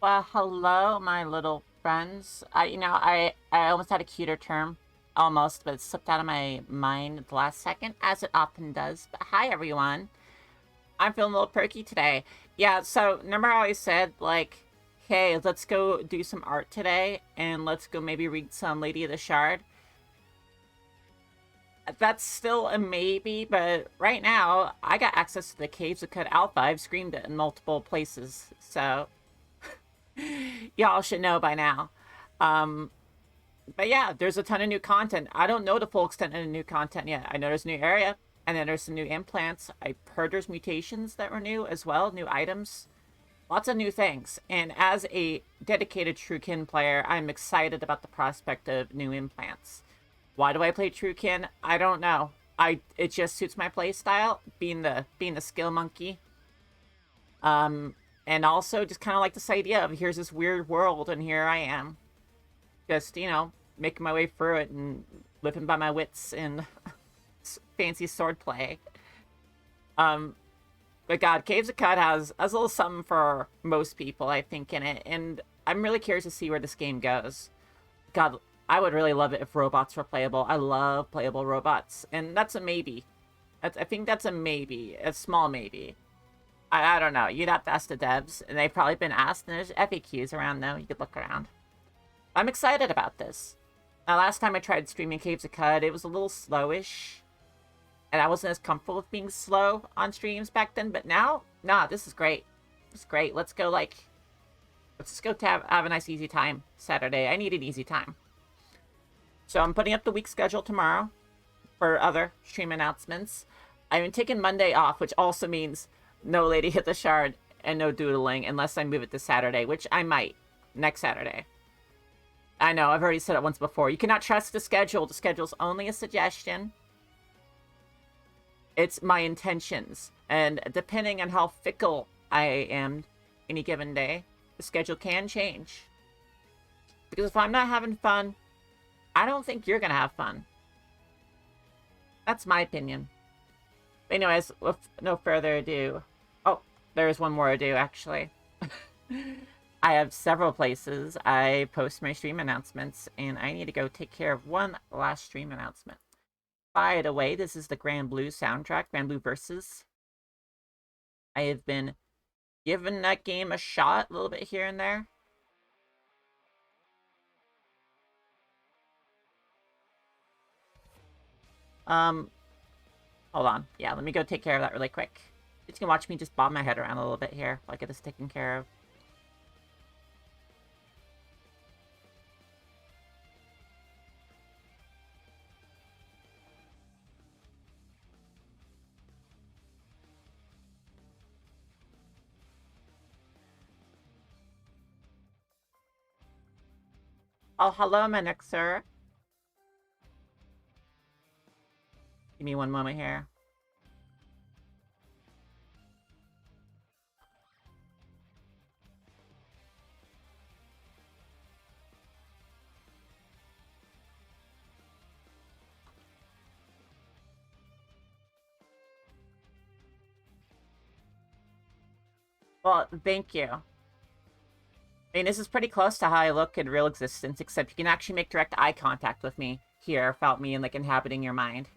Well, hello, my little friends. I almost had a cuter term, almost, but it slipped out of my mind at the last second, as it often does. But hi, everyone. I'm feeling a little perky today. Yeah, so remember how I said, like, hey, let's go do some art today, and let's go maybe read some Lady of the Shard? That's still a maybe, but right now, I got access to the Caves of Qud Alpha. I've screamed it in multiple places, so y'all should know by now. Um, but yeah, there's a ton of new content. I don't know the full extent of the new content yet. I know there's a new area, and then there's some new implants. I heard there's mutations that were new as well, new items, lots of new things. And as a dedicated Truekin player, I'm excited about the prospect of new implants. Why do I play Truekin? I don't know. It just suits my play style, being the skill monkey. Um, and also just kind of like this idea of here's this weird world, and here I am, just making my way through it and living by my wits in fancy swordplay. Um, but God, Caves of Qud has a little something for most people, I think, in it, and I'm really curious to see where this game goes. God, I would really love it if robots were playable. I love playable robots, and that's a maybe. I think that's a maybe, a small maybe. I don't know. You'd have to ask the devs, and they've probably been asked, and there's FAQs around, though. You could look around. I'm excited about this. Last time I tried streaming Caves of Qud, it was a little slowish, and I wasn't as comfortable with being slow on streams back then. But now, nah, this is great. This is great. Let's just go to have a nice easy time Saturday. I need an easy time. So I'm putting up the week schedule tomorrow for other stream announcements. I'm taking Monday off, which also means no Lady Hit the Shard and no doodling unless I move it to Saturday, which I might next Saturday. I know, I've already said it once before. You cannot trust the schedule. The schedule's only a suggestion. It's my intentions. And depending on how fickle I am any given day, the schedule can change. Because if I'm not having fun, I don't think you're going to have fun. That's my opinion. But anyways, with no further ado... Oh, there's one more ado, actually. I have several places I post my stream announcements, and I need to go take care of one last stream announcement. By the way, this is the Grand Blue soundtrack, Grand Blue Versus. I have been giving that game a shot a little bit here and there. Hold on. Yeah, let me go take care of that really quick. You can watch me just bob my head around a little bit here while I get this taken care of. Oh, hello, Menixer. Give me one moment here. Well, thank you. I mean, this is pretty close to how I look in real existence, except you can actually make direct eye contact with me here without me, like, inhabiting your mind.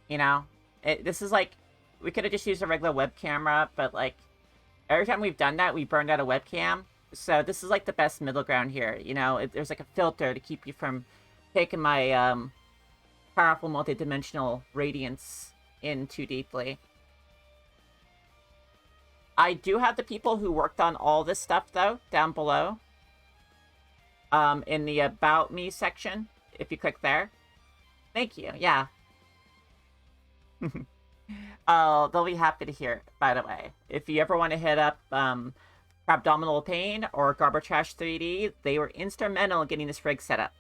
You know? This is like, we could have just used a regular web camera, but, like, every time we've done that, we burned out a webcam. So this is, like, the best middle ground here, you know? There's, like, a filter to keep you from taking my, powerful multidimensional radiance in too deeply. I do have the people who worked on all this stuff, though, down below. In the About Me section, if you click there. Thank you, yeah. Oh, they'll be happy to hear it, by the way. If you ever want to hit up, Abdominal Pain or Garbage Trash 3D, they were instrumental in getting this rig set up.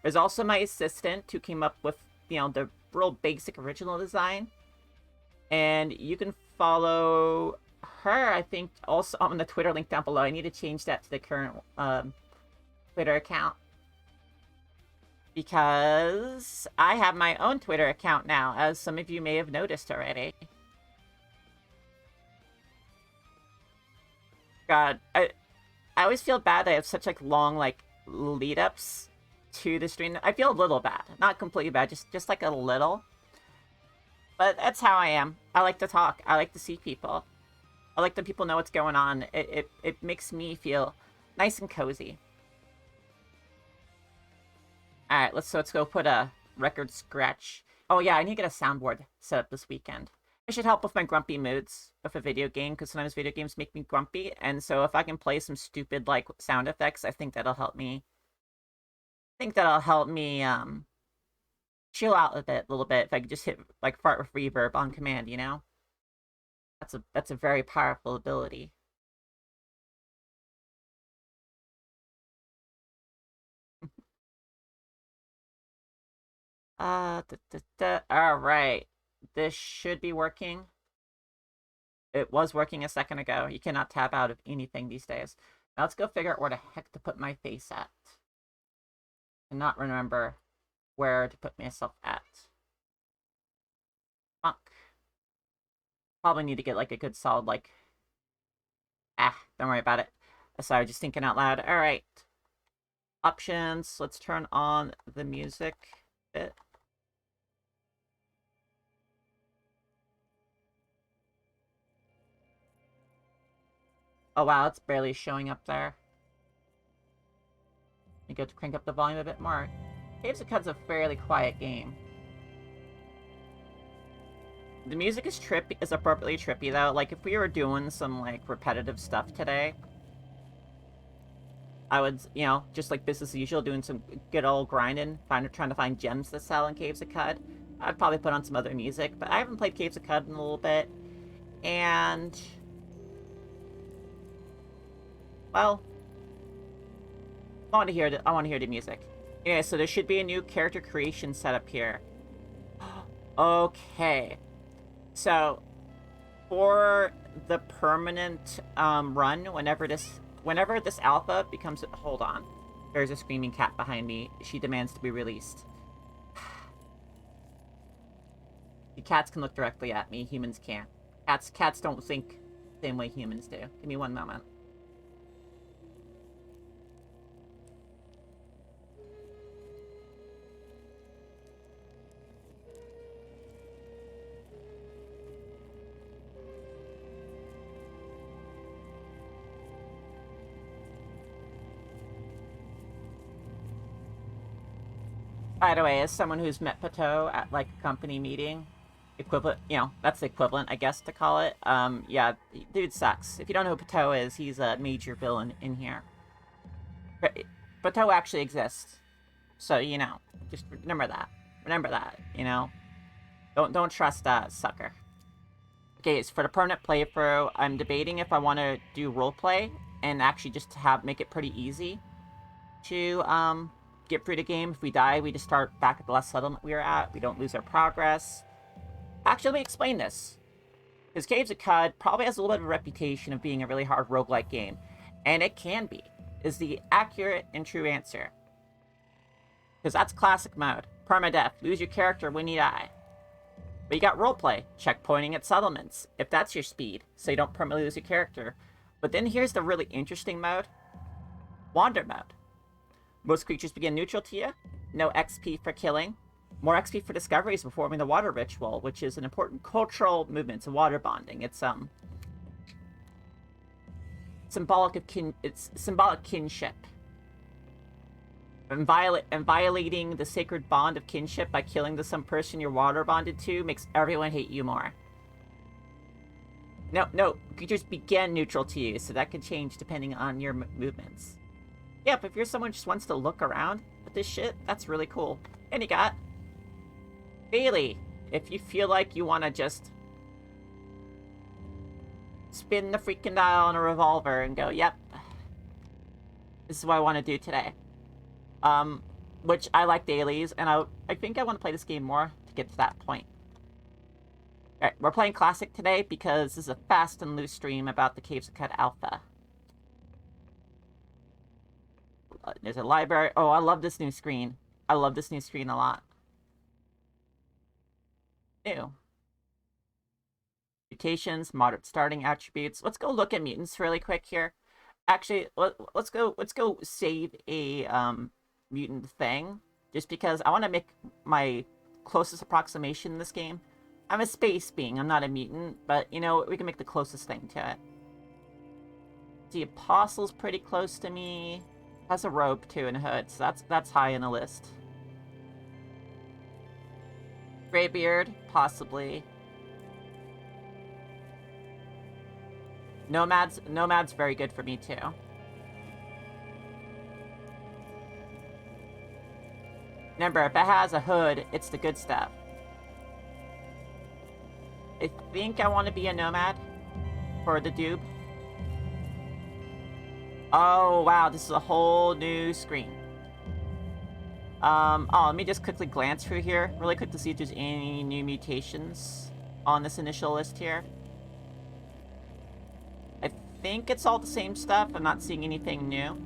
There's also my assistant who came up with, the real basic original design. And you can follow her, I think, also on the Twitter link down below. I need to change that to the current Twitter account. Because I have my own Twitter account now, as some of you may have noticed already. God, always feel bad that I have such like long like lead ups to the stream. I feel a little bad, not completely bad, just like a little. But that's how I am. I like to talk. I like to see people. I like that people know what's going on. It makes me feel nice and cozy. All right, let's go put a record scratch. Oh yeah, I need to get a soundboard set up this weekend. It should help with my grumpy moods of a video game, because sometimes video games make me grumpy, and so if I can play some stupid like sound effects, I think that'll help me. I think that'll help me chill out a little bit if I could just hit like fart with reverb on command, you know? That's a very powerful ability. All right. This should be working. It was working a second ago. You cannot tap out of anything these days. Now let's go figure out where the heck to put my face at. And not remember where to put myself at. Fuck. Probably need to get like a good solid like... don't worry about it. Sorry, just thinking out loud. All right. Options. Let's turn on the music bit. Oh wow, it's barely showing up there. You go to crank up the volume a bit more. Caves of Qud's a fairly quiet game. The music is appropriately trippy though. Like if we were doing some like repetitive stuff today, I would, you know, just like business as usual, doing some good old grinding, trying to find gems to sell in Caves of Qud. I'd probably put on some other music, but I haven't played Caves of Qud in a little bit, and well, I want to hear the music. Yeah, so there should be a new character creation setup here. Okay, so for the permanent run, whenever this alpha becomes... Hold on. There's a screaming cat behind me. She demands to be released. The cats can look directly at me. Humans can't. Cats don't think the same way humans do. Give me one moment. By the way, as someone who's met Pateau at, like, a company meeting, equivalent, you know, that's the equivalent, I guess, to call it, yeah, dude sucks. If you don't know who Pateau is, he's a major villain in here. Pateau actually exists. So, you know, just remember that. Remember that, you know? Don't trust that sucker. Okay, so for the permanent playthrough, I'm debating if I want to do roleplay and actually just make it pretty easy to, get through the game. If we die, we just start back at the last settlement we were at. We don't lose our progress. Actually, let me explain this. Because Caves of Qud probably has a little bit of a reputation of being a really hard roguelike game. And it can be. Is the accurate and true answer. Because that's classic mode. Permadeath. Lose your character when you die. But you got roleplay. Checkpointing at settlements. If that's your speed. So you don't permanently lose your character. But then here's the really interesting mode. Wander mode. Most creatures begin neutral to you. No XP for killing. More XP for discoveries performing the water ritual, which is an important cultural movement. It's water bonding. It's symbolic kinship. And violating the sacred bond of kinship by killing some person you're water bonded to makes everyone hate you more. No, creatures begin neutral to you, so that can change depending on your movements. Yeah, but if you're someone who just wants to look around at this shit, that's really cool. And you got Bailey. If you feel like you want to just spin the freaking dial on a revolver and go, yep, this is what I want to do today. Which I like dailies, and I think I want to play this game more to get to that point. Alright, we're playing Classic today because this is a fast and loose stream about the Caves of Qud Alpha. There's a library. Oh, I love this new screen. I love this new screen a lot. Ew. Mutations, moderate starting attributes. Let's go look at mutants really quick here. Actually, let's go save a mutant thing, just because I want to make my closest approximation in this game. I'm a space being, I'm not a mutant, but you know, we can make the closest thing to it. The Apostle's pretty close to me. Has a robe too and a hood, so that's high in the list. Graybeard, possibly. Nomad's very good for me too. Remember, if it has a hood, it's the good stuff. I think I want to be a nomad for the doob. Oh, wow, this is a whole new screen. Oh, let me just quickly glance through here really quick to see if there's any new mutations on this initial list here. I think it's all the same stuff. I'm not seeing anything new.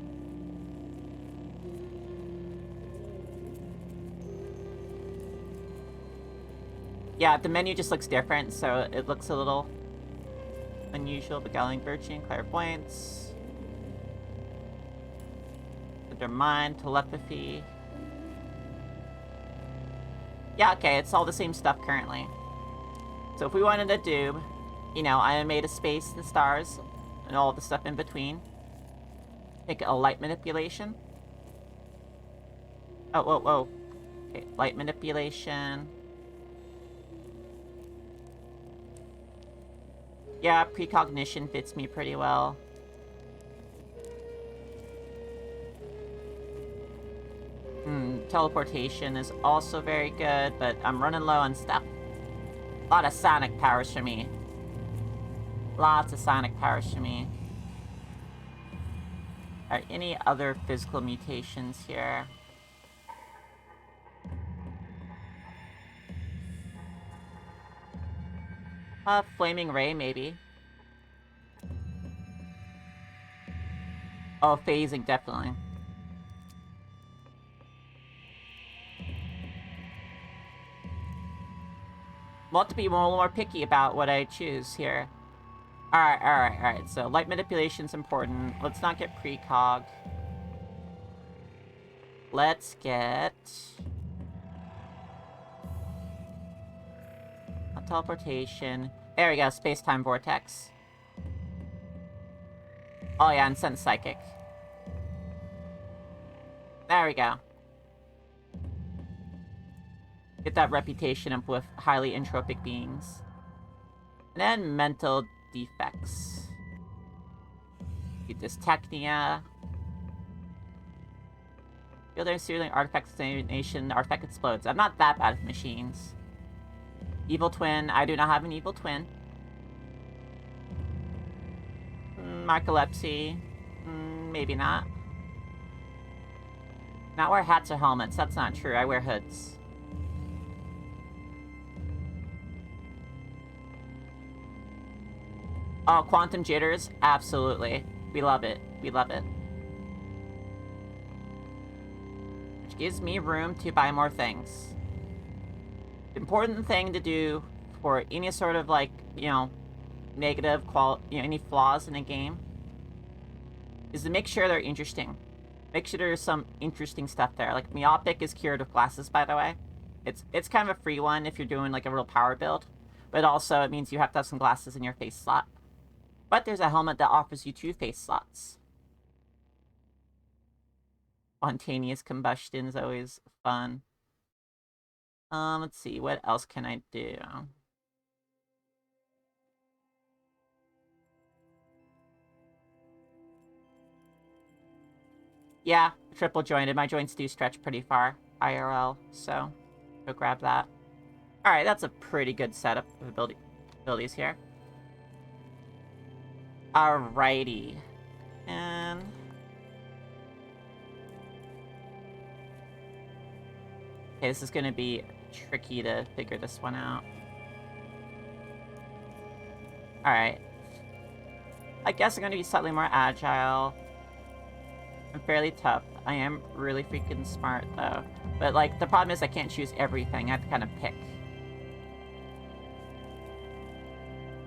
Yeah, the menu just looks different, so it looks a little unusual. Beguiling Virtue, Clairvoyance, Their Mind, Telepathy. Yeah, okay, it's all the same stuff currently. So if we wanted to do, you know, I made a space and stars and all the stuff in between. Make a light manipulation. Oh, whoa, whoa. Okay, light manipulation. Yeah, precognition fits me pretty well. Teleportation is also very good, but I'm running low on stuff. A lot of sonic powers for me. Lots of sonic powers for me. Are any other physical mutations here? Flaming Ray, maybe. Oh, phasing, definitely. Want to be a little more picky about what I choose here. Alright. So, light manipulation's important. Let's not get precog. Let's get... teleportation. There we go, space-time vortex. Oh yeah, and sense psychic. There we go. Get that reputation up with highly entropic beings. And then mental defects. Get this Technia. Feel their sealing artifact destination, the artifact explodes. I'm not that bad with machines. Evil twin. I do not have an evil twin. Narcolepsy. Maybe not. Not wear hats or helmets. That's not true. I wear hoods. Oh, quantum jitters? Absolutely. We love it. We love it. Which gives me room to buy more things. Important thing to do for any sort of, like, you know, negative any flaws in a game is to make sure they're interesting. Make sure there's some interesting stuff there. Like, Myopic is cured with glasses, by the way. It's kind of a free one if you're doing, like, a real power build. But also, it means you have to have some glasses in your face slot. But there's a helmet that offers you 2 face slots. Spontaneous combustion is always fun. Let's see, what else can I do? Yeah, triple jointed. My joints do stretch pretty far, IRL, so go grab that. Alright, that's a pretty good setup of abilities here. Alrighty. And... okay, this is gonna be tricky to figure this one out. Alright. I guess I'm gonna be slightly more agile. I'm fairly tough. I am really freaking smart, though. But, like, the problem is I can't choose everything. I have to kind of pick.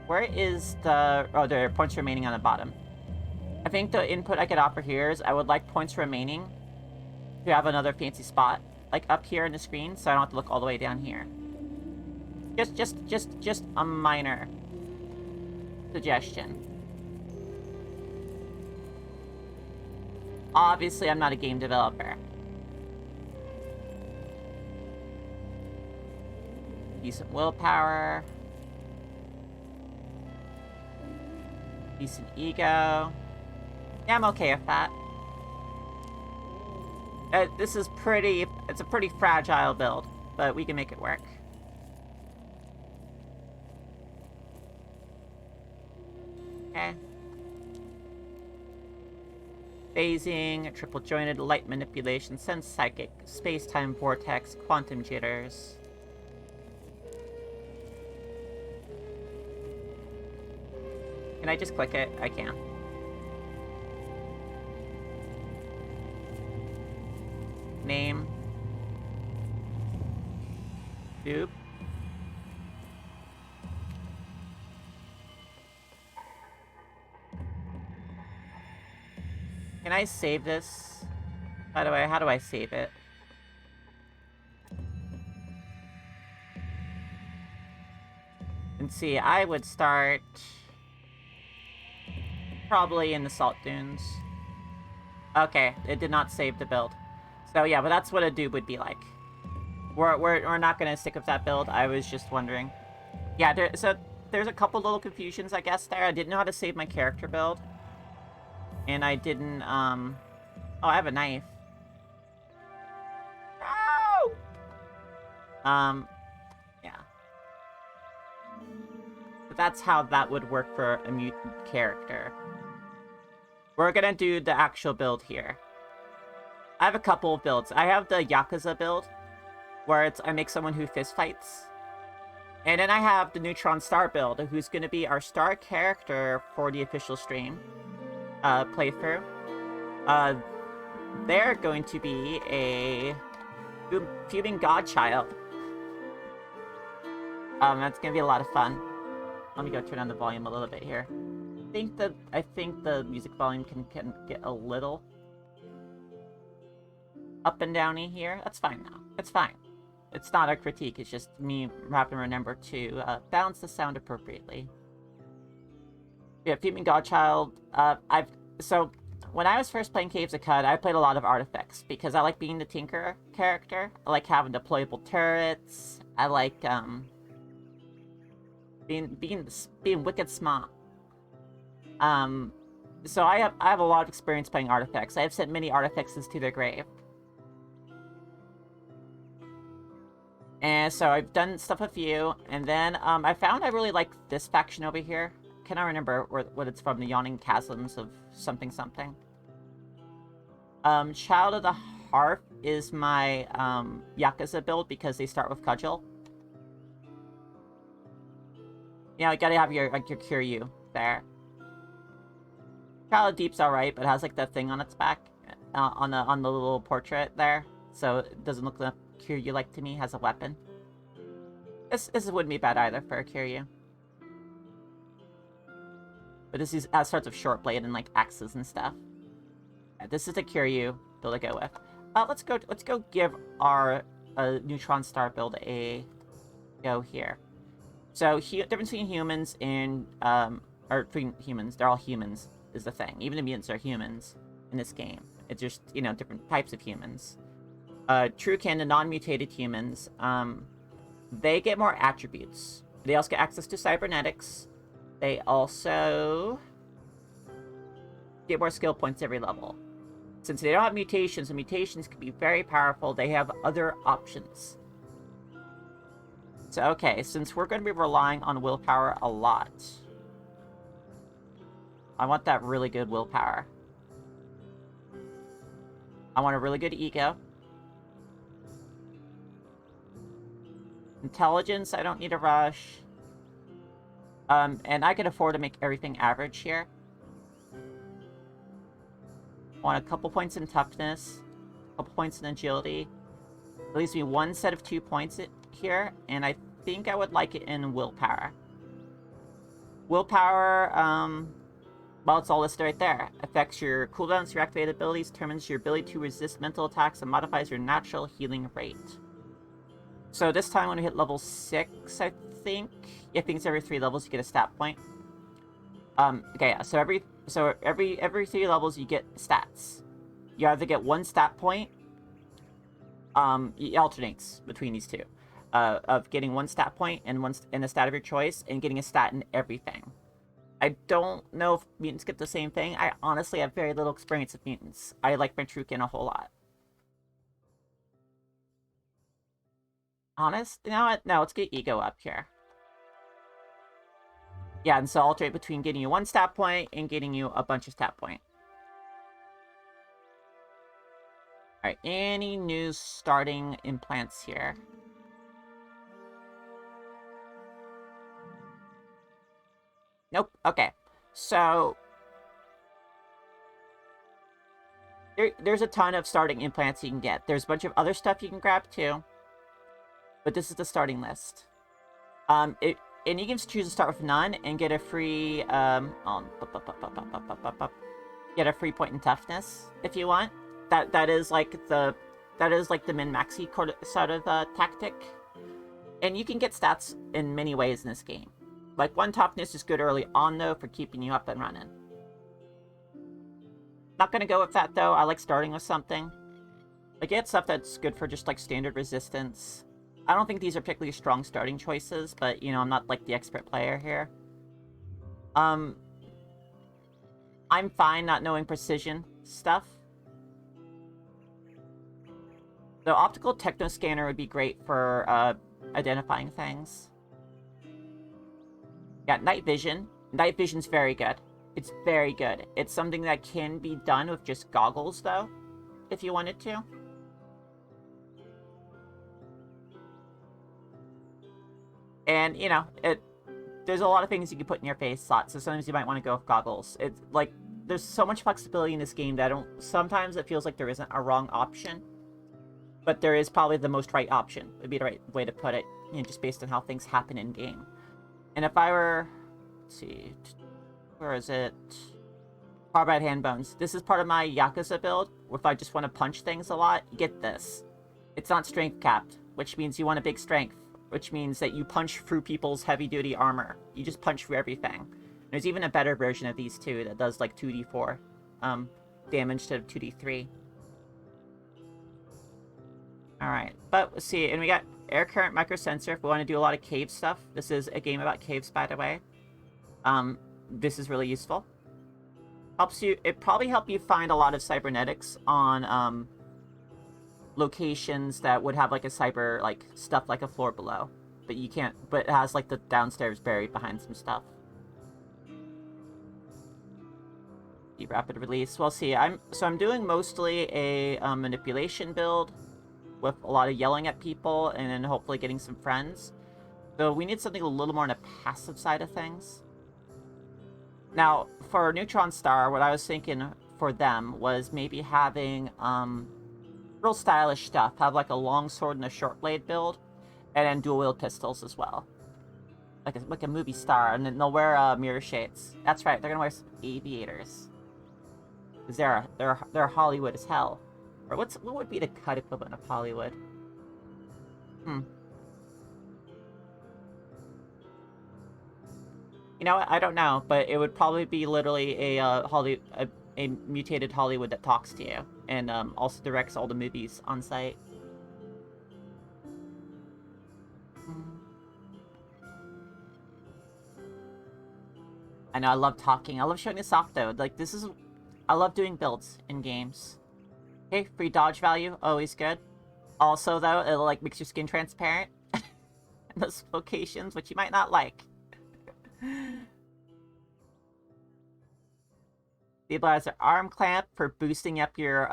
Where is the... oh, there are points remaining on the bottom. I think the input I could offer here is I would like points remaining to have another fancy spot, like up here in the screen, so I don't have to look all the way down here. Just a minor suggestion. Obviously, I'm not a game developer. Decent willpower. Decent ego. Yeah, I'm okay with that. This is pretty... It's a pretty fragile build, but we can make it work. Okay. Phasing, triple jointed, light manipulation, sense psychic, space-time vortex, quantum jitters. Can I just click it? I can. Name. Dupe. Can I save this? By the way, how do I save it? And see, I would start probably in the Salt Dunes. Okay, it did not save the build. So yeah, but that's what a dupe would be like. We're not gonna stick with that build. I was just wondering. Yeah, so there's a couple little confusions, I guess, there. I didn't know how to save my character build. And I didn't, Oh, I have a knife. No! Yeah. But that's how that would work for a mutant character. We're gonna do the actual build here. I have a couple of builds. I have the Yakuza build, where I make someone who fist fights. And then I have the Neutron Star build, who's gonna be our star character for the official stream. Playthrough. They're going to be a fuming godchild. That's gonna be a lot of fun. Let me go turn down the volume a little bit here. I think the music volume can get a little up and downy here. That's fine now. It's fine. It's not a critique. It's just me having to remember to balance the sound appropriately. Yeah, fuming godchild. So when I was first playing Caves of Qud, I played a lot of artifacts because I like being the Tinker character. I like having deployable turrets. I like being wicked smart. So I have a lot of experience playing artifacts. I have sent many artifacts to their grave. And so I've done stuff with you, and then I found I really like this faction over here. Cannot remember what it's from, the Yawning Chasms of something something. Child of the Hearth is my Yakuza build because they start with Cudgel. You know, you gotta have your Kiryu there. Child of Deep's alright, but it has like that thing on its back on the little portrait there, so it doesn't look like Kiryu-like to me. Has a weapon. This wouldn't be bad either for a Kiryu. But this is sorts of short blade and like axes and stuff. Yeah, this is the Kiryu build to go with. Let's go give our Neutron Star build a go here. So difference between humans and or between humans, they're all humans is the thing. Even the mutants are humans in this game. It's just, you know, different types of humans. Truekin, the non-mutated humans, they get more attributes. They also get access to cybernetics. They also get more skill points every level. Since they don't have mutations, and mutations can be very powerful, they have other options. So, okay, since we're going to be relying on willpower a lot, I want that really good willpower. I want a really good ego. Intelligence, I don't need a rush. And I can afford to make everything average here. Want a couple points in toughness, a couple points in agility. At least me one set of 2 points here, and I think I would like it in willpower. Willpower, Well, it's all listed right there. Affects your cooldowns, your activated abilities, determines your ability to resist mental attacks, and modifies your natural healing rate. So this time when we hit level 6, I think it's every 3 levels you get a stat point. Okay, yeah, so every 3 levels you get stats. You either get 1 stat point, it alternates between these two. Of getting 1 stat point and a stat of your choice, and getting a stat in everything. I don't know if mutants get the same thing. I honestly have very little experience with mutants. I like my Trukin a whole lot. Honest? You know what? No, let's get Ego up here. Yeah, and so alternate between getting you 1 stat point and getting you a bunch of stat point. Alright, any new starting implants here? Nope. Okay. So there's a ton of starting implants you can get. There's a bunch of other stuff you can grab too. But this is the starting list. And you can choose to start with none and get a free get a free point in toughness if you want. That is like the min-maxy sort of tactic. And you can get stats in many ways in this game. Like 1 toughness is good early on though for keeping you up and running. Not gonna go with that though. I like starting with something. I get stuff that's good for just like standard resistance. I don't think these are particularly strong starting choices, but you know, I'm not like the expert player here. I'm fine not knowing precision stuff. The optical techno scanner would be great for identifying things. Yeah, night vision. Night vision's very good. It's very good. It's something that can be done with just goggles, though, if you wanted to. And, you know, there's a lot of things you can put in your face slot, so sometimes you might want to go with goggles. It's, like, there's so much flexibility in this game that sometimes it feels like there isn't a wrong option. But there is probably the most right option, would be the right way to put it, you know, just based on how things happen in-game. And if I were... Let's see... Where is it? Carbide hand bones. This is part of my Yakuza build, where if I just want to punch things a lot, you get this. It's not strength capped, which means you want a big strength, which means that you punch through people's heavy-duty armor. You just punch through everything. There's even a better version of these too that does like 2d4 damage to 2d3. Alright, but let's see, and we got air current microsensor if we want to do a lot of cave stuff. This is a game about caves, by the way. This is really useful. It probably help you find a lot of cybernetics on, locations that would have, like, a cyber, like, stuff like a floor below. But you can't, but it has, like, the downstairs buried behind some stuff. The rapid release. Well, see, I'm doing mostly a manipulation build with a lot of yelling at people and then hopefully getting some friends. So we need something a little more on the passive side of things. Now, for Neutron Star, what I was thinking for them was maybe having real stylish stuff. Have like a long sword and a short blade build, and then dual wield pistols as well. Like a movie star, and then they'll wear mirror shades. That's right, they're gonna wear some aviators. Cause they're Hollywood as hell. Or what would be the cut equivalent of Hollywood? You know what? I don't know, but it would probably be literally a mutated Hollywood that talks to you and also directs all the movies on site. I know, I love talking. I love showing this off though. Like I love doing builds in games. Okay, free dodge value, always good. Also though, it'll like makes your skin transparent in those locations, which you might not like. Stabilizer arm clamp for boosting up your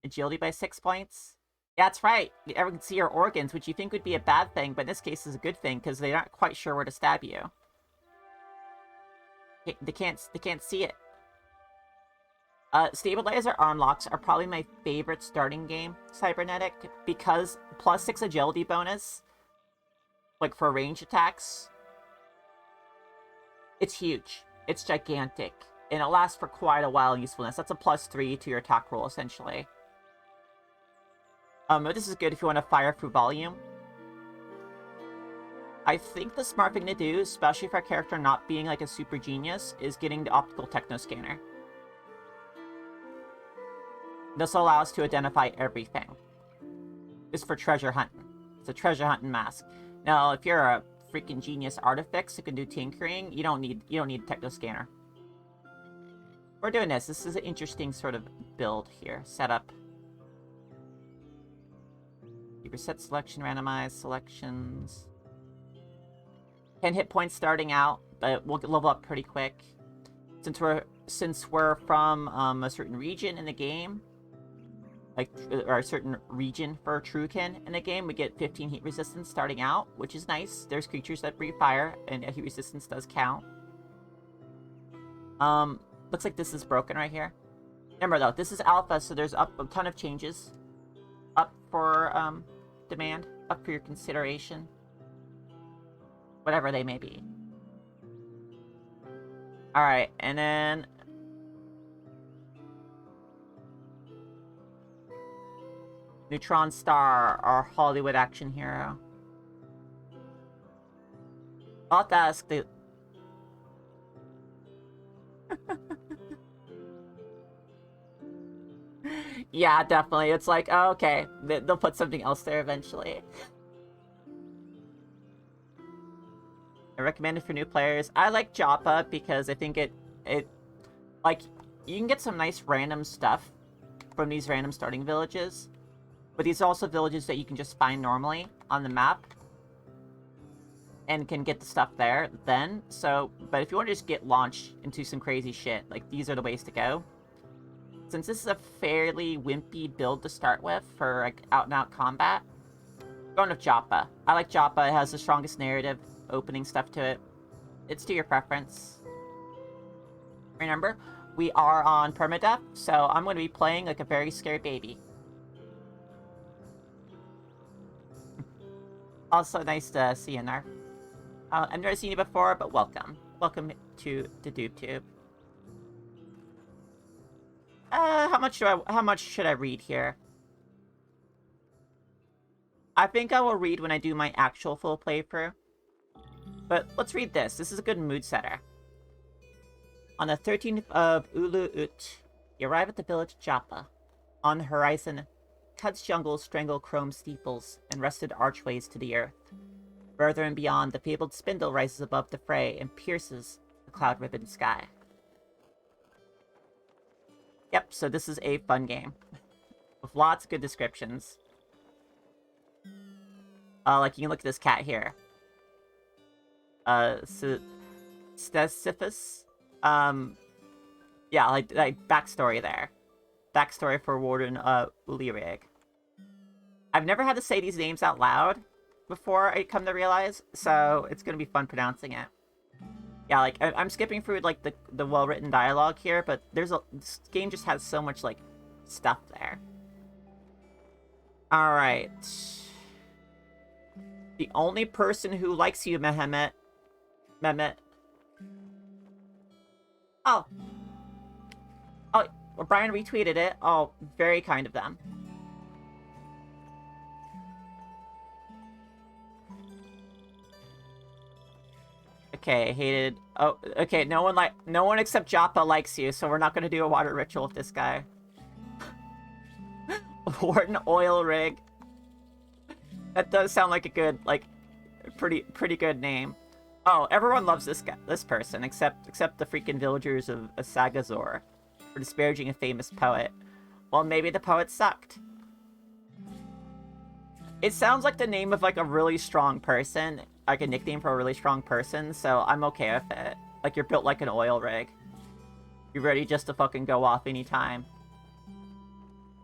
agility by 6 points. Yeah, that's right. Everyone can see your organs, which you think would be a bad thing, but in this case is a good thing because they aren't quite sure where to stab you. They can't see it. Stabilizer arm locks are probably my favorite starting game cybernetic because +6 agility bonus, like for range attacks, it's huge. It's gigantic, and it lasts for quite a while in usefulness. That's a +3 to your attack roll, essentially. This is good if you want to fire through volume. I think the smart thing to do, especially for a character not being like a super genius, is getting the optical techno scanner. This will allow us to identify everything. It's for treasure hunting. It's a treasure hunting mask. Now, if you're a freaking genius artifacts who can do tinkering, you don't need a techno scanner. We're doing this. This is an interesting sort of build here. Setup. You reset selection, randomize selections. 10 hit points starting out, but we'll level up pretty quick. Since we're from a certain region in the game, like or a certain region for Trukin in the game, we get 15 heat resistance starting out, which is nice. There's creatures that breathe fire, and heat resistance does count. Looks like this is broken right here. Remember though, this is alpha, so there's a ton of changes up for demand, up for your consideration. Whatever they may be. Alright, and then... Neutron Star, our Hollywood action hero. I'll have to ask the... Yeah, definitely. It's like, oh, okay, they'll put something else there eventually. I recommend it for new players. I like Joppa because I think it like, you can get some nice random stuff from these random starting villages. But these are also villages that you can just find normally on the map. And can get the stuff there then. So, but if you want to just get launched into some crazy shit, like, these are the ways to go. Since this is a fairly wimpy build to start with for, like, out-and-out combat, I'm going with Joppa. I like Joppa. It has the strongest narrative opening stuff to it. It's to your preference. Remember, we are on permadeath, so I'm going to be playing like a very scared baby. Also, nice to see you in there. I've never seen you before, but welcome. Welcome to the DoobTube. How much should I read here? I think I will read when I do my actual full playthrough. But let's read this. This is a good mood setter. On the 13th of Ulu Ut, you arrive at the village Joppa. On the horizon, Qud's jungles strangle chrome steeples and rusted archways to the earth. Further and beyond, the fabled spindle rises above the fray and pierces the cloud-ribboned sky. Yep, so this is a fun game. With lots of good descriptions. Like, you can look at this cat here. Stesiphus. Yeah, like backstory there. Backstory for Warden, Ulirig. I've never had to say these names out loud before, I come to realize, so it's gonna be fun pronouncing it. Yeah, like, I'm skipping through, like, the well-written dialogue here, but this game just has so much, like, stuff there. Alright. The only person who likes you, Mehmet. Oh. Oh, well, Brian retweeted it. Oh, very kind of them. Okay, hated. Oh, okay. No one except Joppa likes you, so we're not gonna do a water ritual with this guy. Warden Oil Rig. That does sound like a good, like, pretty good name. Oh, everyone loves this person, except the freaking villagers of Sagazor for disparaging a famous poet. Well, maybe the poet sucked. It sounds like the name of, like, a really strong person, like a nickname for a really strong person, so I'm okay with it. Like, you're built like an oil rig. You're ready just to fucking go off anytime.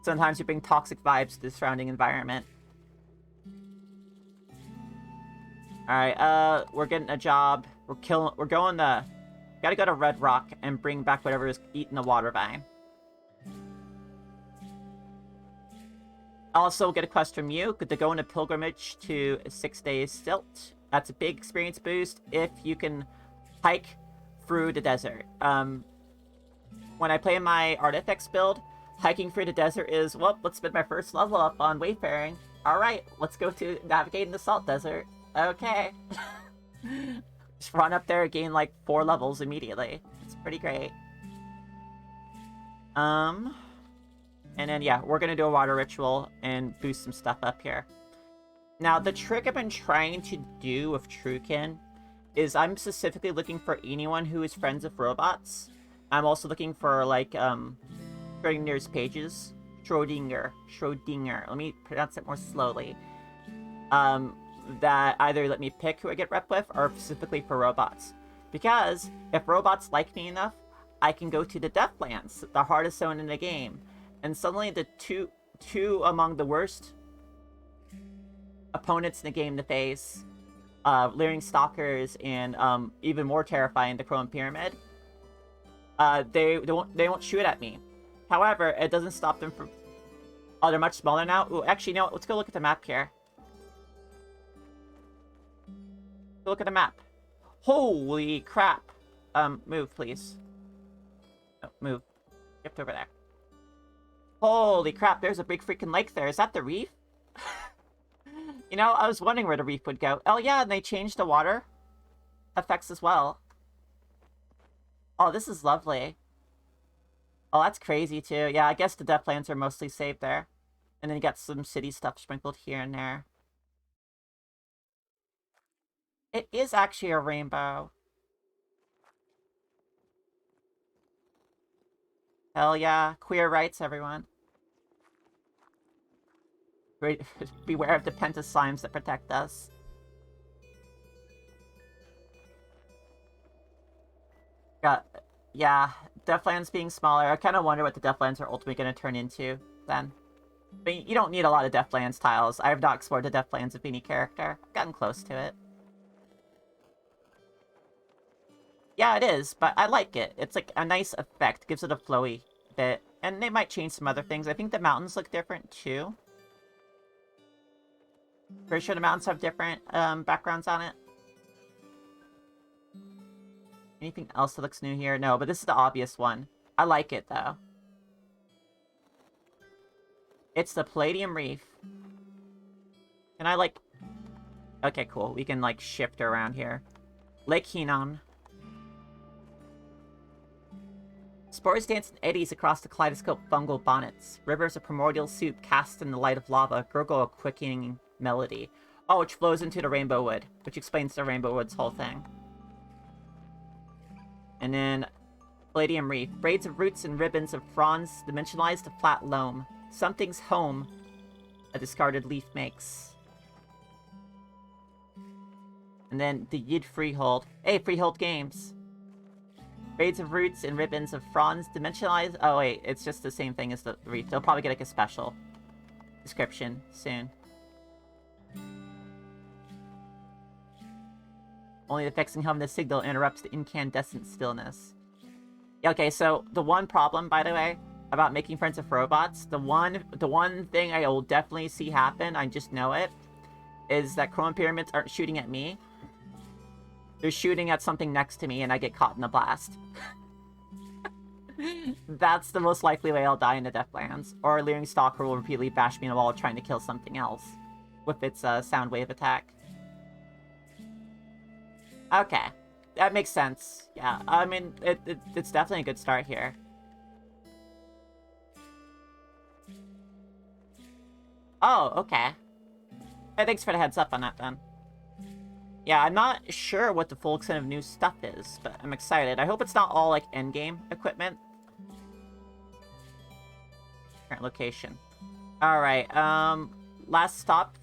Sometimes you bring toxic vibes to the surrounding environment. Alright, we're getting a job. Gotta go to Red Rock and bring back whatever is eating the water vine. Also, get a quest from you. Good to go on a pilgrimage to 6 days Silt. That's a big experience boost if you can hike through the desert. When I play my artifacts build, hiking through the desert is, well, let's spend my first level up on wayfaring. Alright, let's go to navigating the salt desert. Okay. Just run up there, gain like 4 levels immediately. It's pretty great. And then, yeah, we're gonna do a water ritual and boost some stuff up here. Now, the trick I've been trying to do with Truekin is I'm specifically looking for anyone who is friends with robots. I'm also looking for, like, Schrodinger's pages. Schrodinger. Let me pronounce it more slowly. That either let me pick who I get rep with, or specifically for robots. Because if robots like me enough, I can go to the Deathlands, the hardest zone in the game. And suddenly the two among the worst opponents in the game to face, Leering Stalkers and even more terrifying, the Chrome Pyramid, they won't shoot at me. However, it doesn't stop them from... Oh, they're much smaller now? Ooh, actually, no, let's go look at the map here. Look at the map. Holy crap. Move, please. No, move. Shift over there. Holy crap, there's a big freaking lake there. Is that the reef? You know, I was wondering where the reef would go. Oh yeah, and they changed the water effects as well. Oh, this is lovely. Oh, that's crazy too. Yeah, I guess the Deathlands are mostly saved there. And then you got some city stuff sprinkled here and there. It is actually a rainbow. Hell yeah. Queer rights, everyone. Beware of the pentaslimes that protect us. Yeah, Deathlands being smaller. I kind of wonder what the Deathlands are ultimately going to turn into then. I mean, you don't need a lot of Deathlands tiles. I have not explored the Deathlands of any character. I've gotten close to it. Yeah, it is, but I like it. It's like a nice effect. Gives it a flowy bit. And they might change some other things. I think the mountains look different too. Pretty sure the mountains have different backgrounds on it. Anything else that looks new here? No, but this is the obvious one. I like it, though. It's the Palladium Reef. And I like... Okay, cool. We can, like, shift around here. Lake Henan. Spores dance in eddies across the kaleidoscope fungal bonnets. Rivers of primordial soup cast in the light of lava gurgle a quickening melody. Oh, which flows into the Rainbow Wood, which explains the Rainbow Wood's whole thing. And then Palladium Reef. Braids of roots and ribbons of fronds dimensionalize the flat loam. Something's home a discarded leaf makes. And then the Yid Freehold. Hey, Freehold Games. Braids of roots and ribbons of fronds dimensionalize... Oh wait, it's just the same thing as the reef. They'll probably get like a special description soon. Only the fixing home the signal interrupts the incandescent stillness. Yeah, okay, so the one problem, by the way, about making friends with robots, the one thing I will definitely see happen, I just know it, is that Chrome Pyramids aren't shooting at me. They're shooting at something next to me and I get caught in the blast. That's the most likely way I'll die in the Deathlands. Or Leering Stalker will repeatedly bash me in the wall trying to kill something else with its sound wave attack. Okay. That makes sense. Yeah, I mean, it's definitely a good start here. Oh, okay. Hey, thanks for the heads up on that, then. Yeah, I'm not sure what the full extent of new stuff is, but I'm excited. I hope it's not all, like, endgame equipment. Current location. Alright, last stop.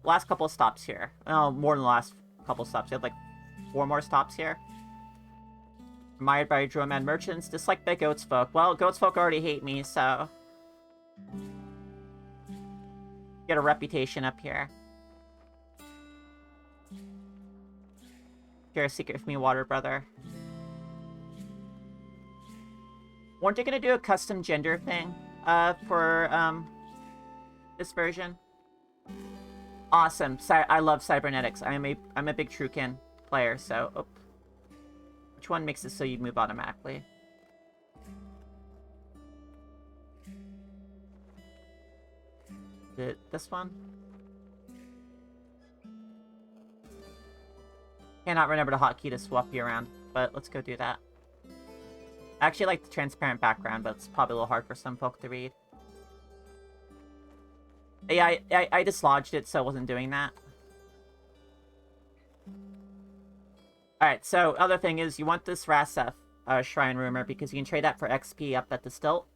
Last couple of stops here. Oh, more than the last couple stops. You have, like, 4 more stops here. Admired by Dromad merchants, disliked by Goats folk. Well, Goats folk already hate me, so... Get a reputation up here. Share a secret with me, Water Brother. Weren't they gonna do a custom gender thing, for, this version? Awesome. I love cybernetics. I'm a big Truekin player, so... Oh. Which one makes it so you move automatically? Is it this one? Cannot remember the hotkey to swap you around, but let's go do that. I actually like the transparent background, but it's probably a little hard for some folk to read. Yeah, I dislodged it, so I wasn't doing that. Alright, so other thing is you want this Rasef Shrine Rumor because you can trade that for XP up at the stilt.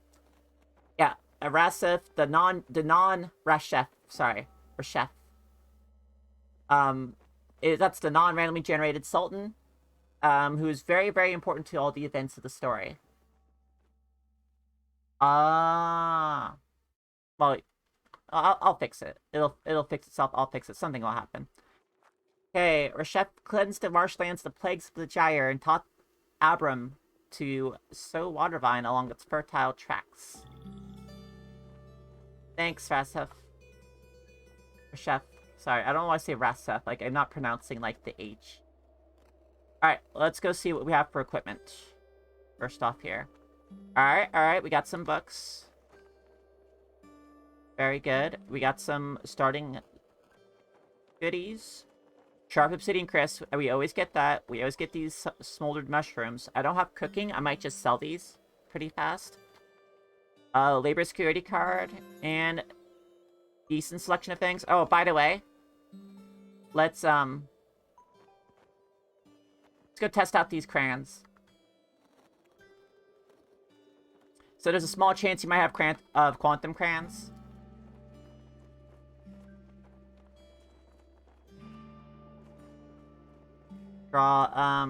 Yeah, a Rasef, the non-Rashef, sorry, Rashef. That's the non-randomly generated Sultan, who is very, very important to all the events of the story. Well, I'll fix it. It'll fix itself. I'll fix it. Something will happen. Okay, Rashef cleansed the marshlands, the plagues of the Gyre, and taught Abram to sow watervine along its fertile tracks. Thanks, Rasef. Rashef. Sorry, I don't want to say Rasef. Like, I'm not pronouncing, like, the H. Alright, let's go see what we have for equipment. First off here. Alright, we got some books. Very good. We got some starting goodies. Sharp Obsidian Crisp. We always get that. We always get these smoldered mushrooms. I don't have cooking. I might just sell these pretty fast. Labor security card. And decent selection of things. Oh, by the way. Let's go test out these crayons. So there's a small chance you might have quantum crayons. Draw,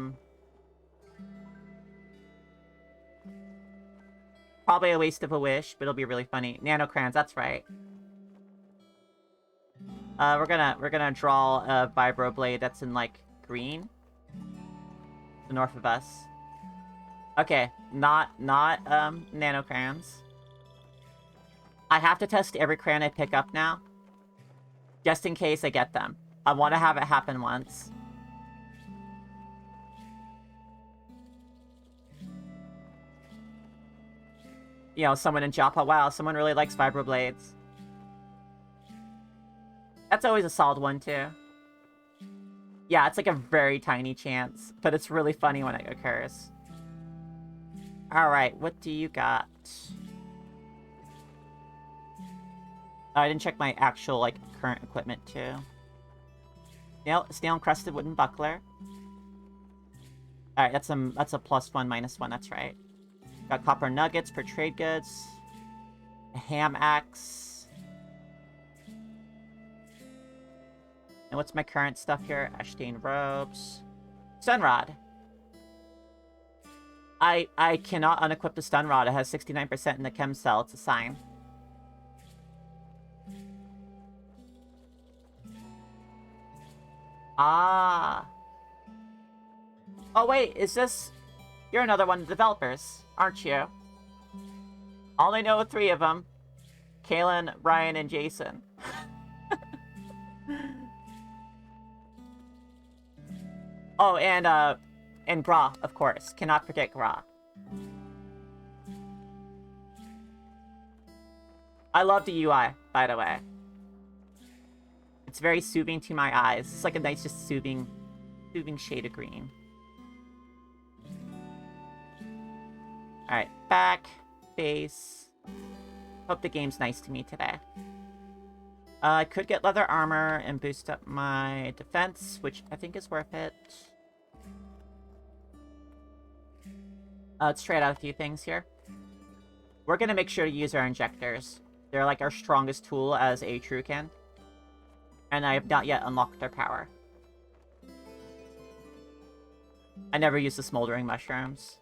probably a waste of a wish, but it'll be really funny. Nano crayons, that's right. We're gonna draw a vibroblade that's in, like, green. The north of us. Okay, not nano crayons. I have to test every crayon I pick up now. Just in case I get them. I want to have it happen once. You know, someone in Joppa, wow, someone really likes vibroblades. That's always a solid one, too. Yeah, it's like a very tiny chance, but it's really funny when it occurs. Alright, what do you got? Oh, I didn't check my actual, like, current equipment, too. Snail-encrusted wooden buckler. Alright, that's a +1, -1, that's right. Got copper nuggets for trade goods. A ham axe. And what's my current stuff here? Ashtain robes. Stunrod. I cannot unequip the Stunrod. It has 69% in the chem cell. It's a sign. Ah. Oh, wait. Is this... You're another one of the developers, aren't you? I only know 3 of them. Kalen, Ryan, and Jason. Oh, and Gra, of course. Cannot forget Gra. I love the UI, by the way. It's very soothing to my eyes. It's like a nice, just soothing shade of green. Alright, back, face. Hope the game's nice to me today. I could get leather armor and boost up my defense, which I think is worth it. Let's try out a few things here. We're gonna make sure to use our injectors. They're like our strongest tool as a Truecan. And I have not yet unlocked their power. I never use the smoldering mushrooms.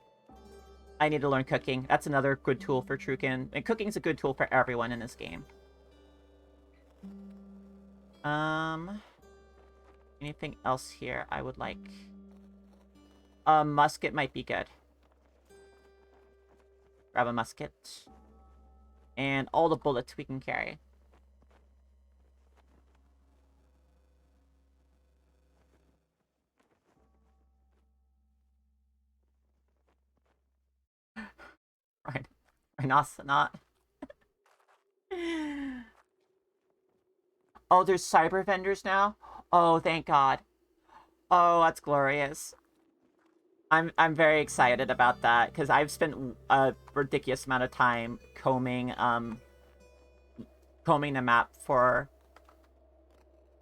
I need to learn cooking. That's another good tool for Truecan. And cooking's a good tool for everyone in this game. Anything else here I would like? Musket might be good. Grab a musket. And all the bullets we can carry. Not. Oh, there's cyber vendors now? Oh, thank God. Oh, that's glorious. I'm very excited about that because I've spent a ridiculous amount of time combing the map for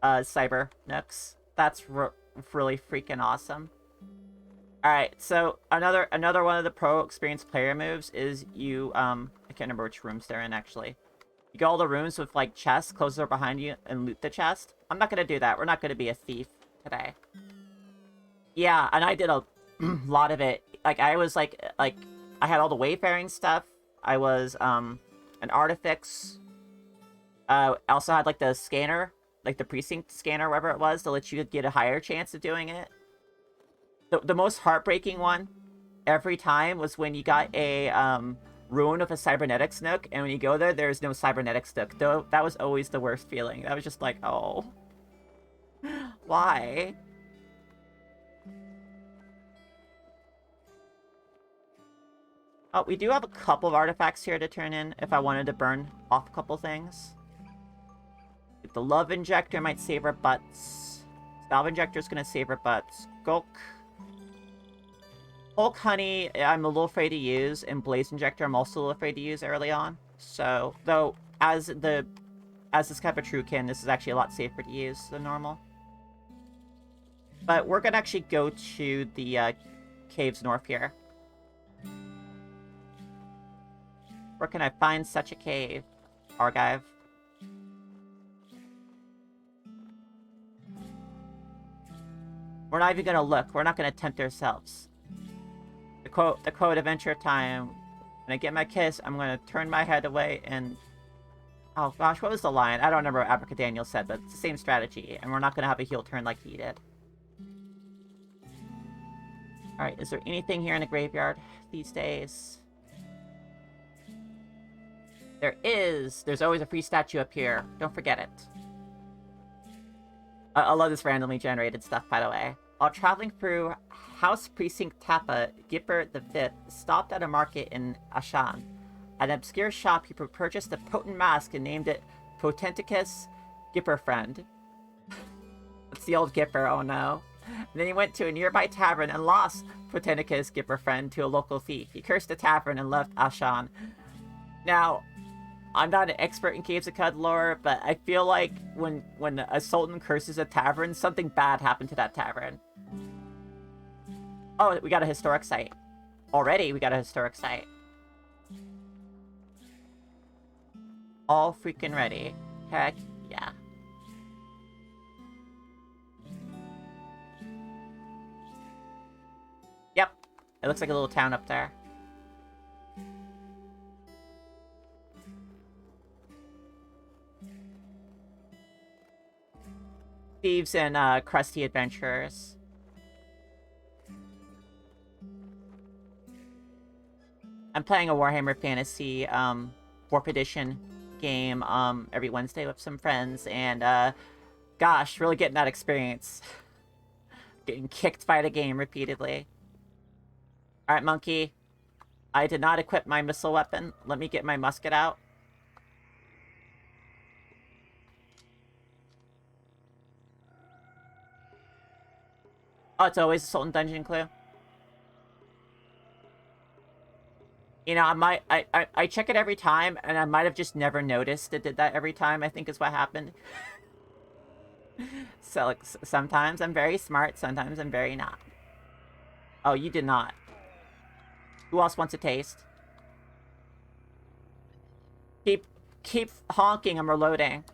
cyber nooks. That's really freaking awesome. All right, so another one of the pro experienced player moves is you I can't remember which rooms they're in actually. You go all the rooms with like chests, close the door behind you, and loot the chest. I'm not gonna do that. We're not gonna be a thief today. Yeah, and I did a lot of it. Like I was like I had all the wayfaring stuff. I was an artifacts. I also had like the scanner, like the precinct scanner, whatever it was, to let you get a higher chance of doing it. The most heartbreaking one every time was when you got a ruin of a cybernetics nook, and when you go there, there's no cybernetics nook. Though that was always the worst feeling. That was just like, oh, why? Oh, we do have a couple of artifacts here to turn in if I wanted to burn off a couple things. The love injector might save our butts. Salve injector's gonna save our butts. Gulk. Hulk honey, I'm a little afraid to use, and blaze injector, I'm also a little afraid to use early on. So, though, as this type of truekin, this is actually a lot safer to use than normal. But we're gonna actually go to the caves north here. Where can I find such a cave? Argive. We're not even gonna look. We're not gonna tempt ourselves. The quote, Adventure Time. When I get my kiss, I'm gonna turn my head away and... Oh gosh, what was the line? I don't remember what Abracadaniel said, but it's the same strategy, and we're not gonna have a heel turn like he did. Alright, is there anything here in the graveyard these days? There is! There's always a free statue up here. Don't forget it. I love this randomly generated stuff, by the way. While traveling through House Precinct Tappa, Gipper V stopped at a market in Ashan. At an obscure shop, he purchased a potent mask and named it Potenticus Gipperfriend. It's the old Gipper, oh no. And then he went to a nearby tavern and lost Potenticus Gipperfriend to a local thief. He cursed the tavern and left Ashan. Now, I'm not an expert in Caves of Qud lore, but I feel like when a sultan curses a tavern, something bad happened to that tavern. Oh, we got a historic site. Already, we got a historic site. All freaking ready. Heck yeah. Yep. It looks like a little town up there. Thieves and crusty adventurers. I'm playing a Warhammer Fantasy 4th edition game every Wednesday with some friends, and gosh, really getting that experience. Getting kicked by the game repeatedly. Alright, monkey. I did not equip my missile weapon. Let me get my musket out. Oh, it's always a Sultan Dungeon clue. You know, I check it every time, and I might have just never noticed it did that every time, I think is what happened. So, like, sometimes I'm very smart, sometimes I'm very not. Oh, you did not. Who else wants a taste? Keep honking, I'm reloading.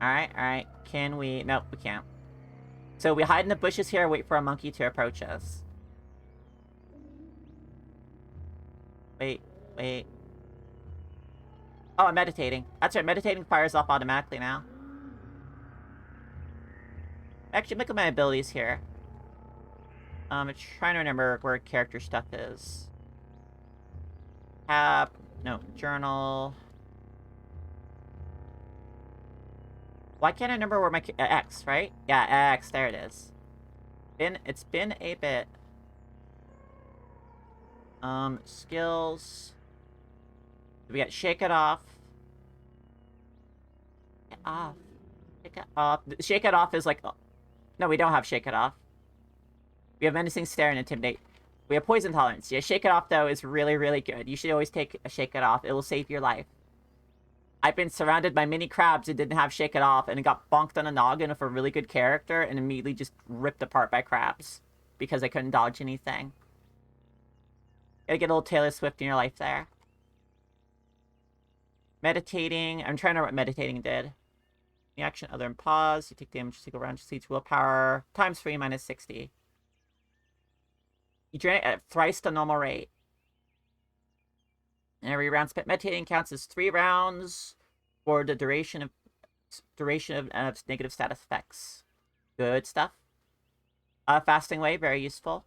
Alright. Can we... Nope, we can't. So we hide in the bushes here, wait for a monkey to approach us. Wait. Oh, I'm meditating. That's right, meditating fires off automatically now. Actually, look at my abilities here. I'm trying to remember where character stuff is. Tab... No, journal... Why can't I remember where my... X, right? Yeah, X, there it is. It's been a bit. Skills. We got Shake It Off. Shake It Off. Shake It Off. Shake It Off is like... No, we don't have Shake It Off. We have Menacing Stare and Intimidate. We have Poison Tolerance. Yeah, Shake It Off, though, is really, really good. You should always take a Shake It Off. It will save your life. I've been surrounded by mini crabs that didn't have Shake It Off, and it got bonked on a noggin of a really good character and immediately just ripped apart by crabs because I couldn't dodge anything. Gotta get a little Taylor Swift in your life there. Meditating. I'm trying to remember what meditating did. The action other than pause. You take damage, take around, just each willpower. Times 3 minus 60. You drain it at thrice the normal rate. And every round spent meditating counts as 3 rounds for the duration of negative status effects. Good stuff. Fasting Way, very useful.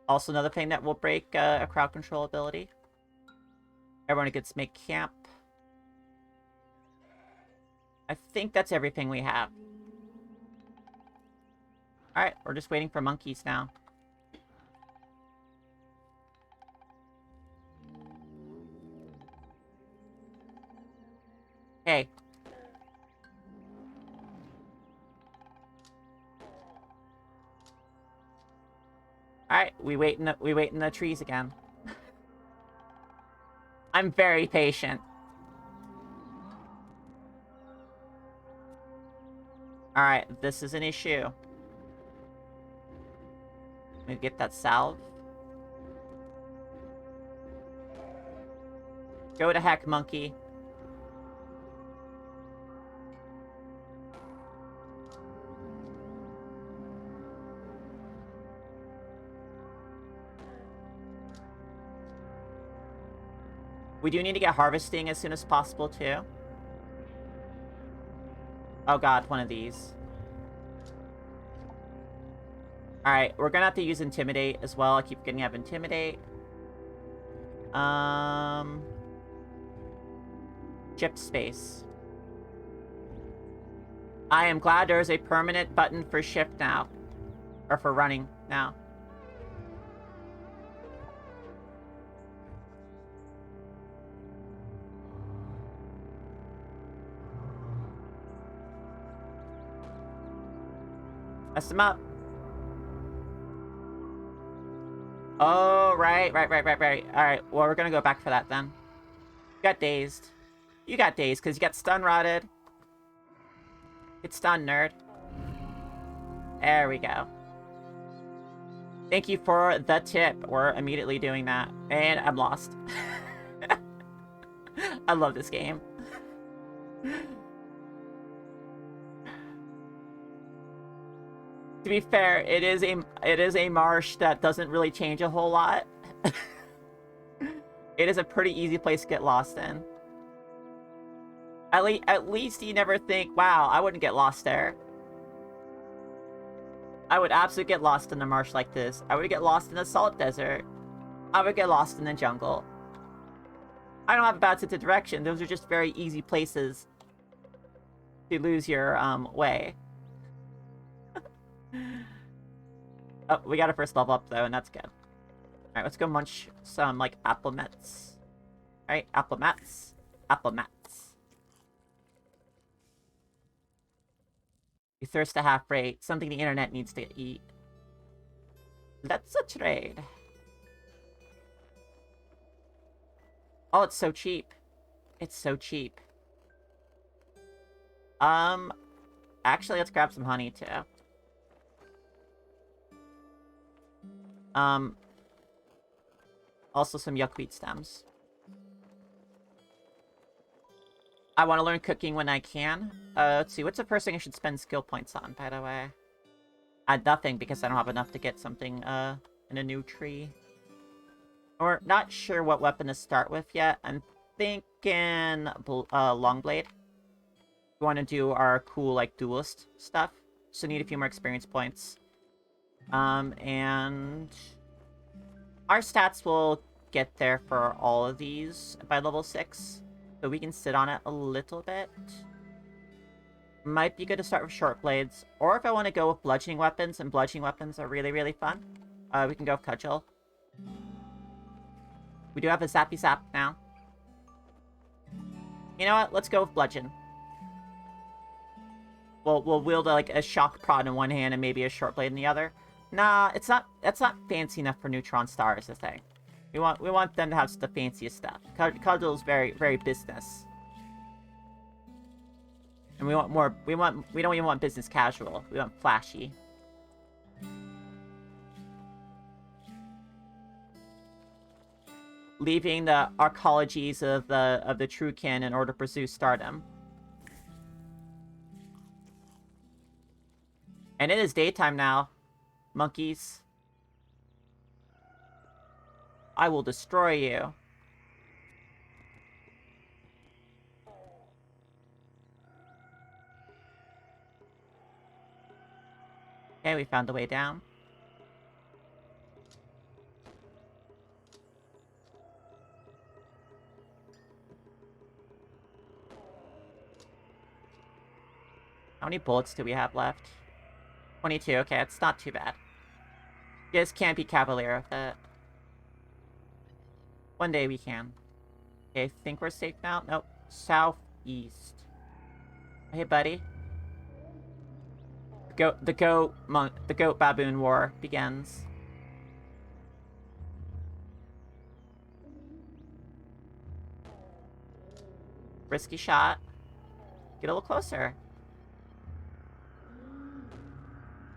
Also another thing that will break a crowd control ability. Everyone gets make camp. I think that's everything we have. Alright, we're just waiting for monkeys now. Hey. Alright, we wait in the trees again. I'm very patient. Alright, this is an issue. Let me get that salve. Go to heck, monkey. We do need to get harvesting as soon as possible, too. Oh god, one of these. Alright, we're gonna have to use Intimidate as well. I keep getting up Intimidate. Shift space. I am glad there is a permanent button for shift now. Or for running now. Mess him up. Oh, right. Alright, well, we're gonna go back for that then. You got dazed. You got dazed because you got stun rotted. Get stunned, nerd. There we go. Thank you for the tip. We're immediately doing that. And I'm lost. I love this game. To be fair, it is a marsh that doesn't really change a whole lot. It is a pretty easy place to get lost in. At least you never think, wow, I wouldn't get lost there. I would absolutely get lost in a marsh like this. I would get lost in a salt desert. I would get lost in the jungle. I don't have a bad sense of direction. Those are just very easy places to lose your way. Oh, we got our first level up, though, and that's good. Alright, let's go munch some, like, apple mets. Alright, apple mets. Apple mets. You thirst a half rate. Something the internet needs to eat. Let's a trade. Oh, it's so cheap. It's so cheap. Actually, let's grab some honey, too. Also some yuckweed stems. I want to learn cooking when I can. Let's see, what's the first thing I should spend skill points on, by the way? Nothing, because I don't have enough to get something, in a new tree. Or, not sure what weapon to start with yet. I'm thinking, Longblade. We want to do our cool, like, duelist stuff. So need a few more experience points. And our stats will get there for all of these by level 6. So we can sit on it a little bit. Might be good to start with short blades. Or if I want to go with bludgeoning weapons, and bludgeoning weapons are really, really fun, we can go with cudgel. We do have a Zappy Zap now. You know what? Let's go with Bludgeon. We'll wield like a Shock Prod in one hand and maybe a Short Blade in the other. Nah, it's not. That's not fancy enough for Neutron Star, is the thing. We want them to have the fanciest stuff. Cudgel's very business. And we want more. We don't even want business casual. We want flashy. Leaving the arcologies of the Truekin in order to pursue stardom. And it is daytime now, monkeys. I will destroy you. Okay, we found the way down. How many bullets do we have left? 22, okay, it's not too bad. You guys can't be cavalier with it. One day we can. Okay, I think we're safe now. Nope. Southeast. Hey, buddy. The goat baboon war begins. Risky shot. Get a little closer.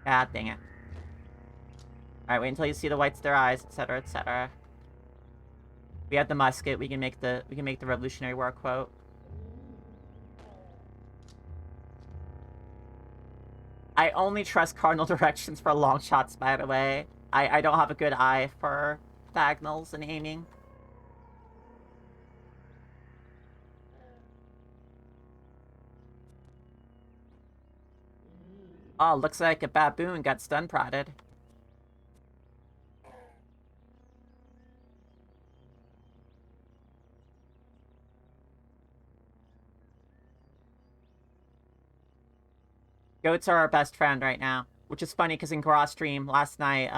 God dang it. Alright, wait until you see the whites of their eyes, etc., etc. We have the musket, we can make the Revolutionary War quote. I only trust cardinal directions for long shots, by the way. I don't have a good eye for diagonals and aiming. Oh, looks like a baboon got stun prodded. Goats are our best friend right now, which is funny because in Gross stream last night,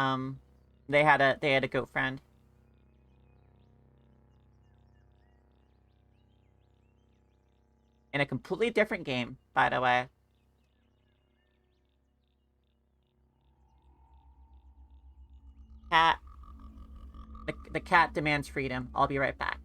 they had a goat friend. In a completely different game, by the way. Cat. The cat demands freedom. I'll be right back.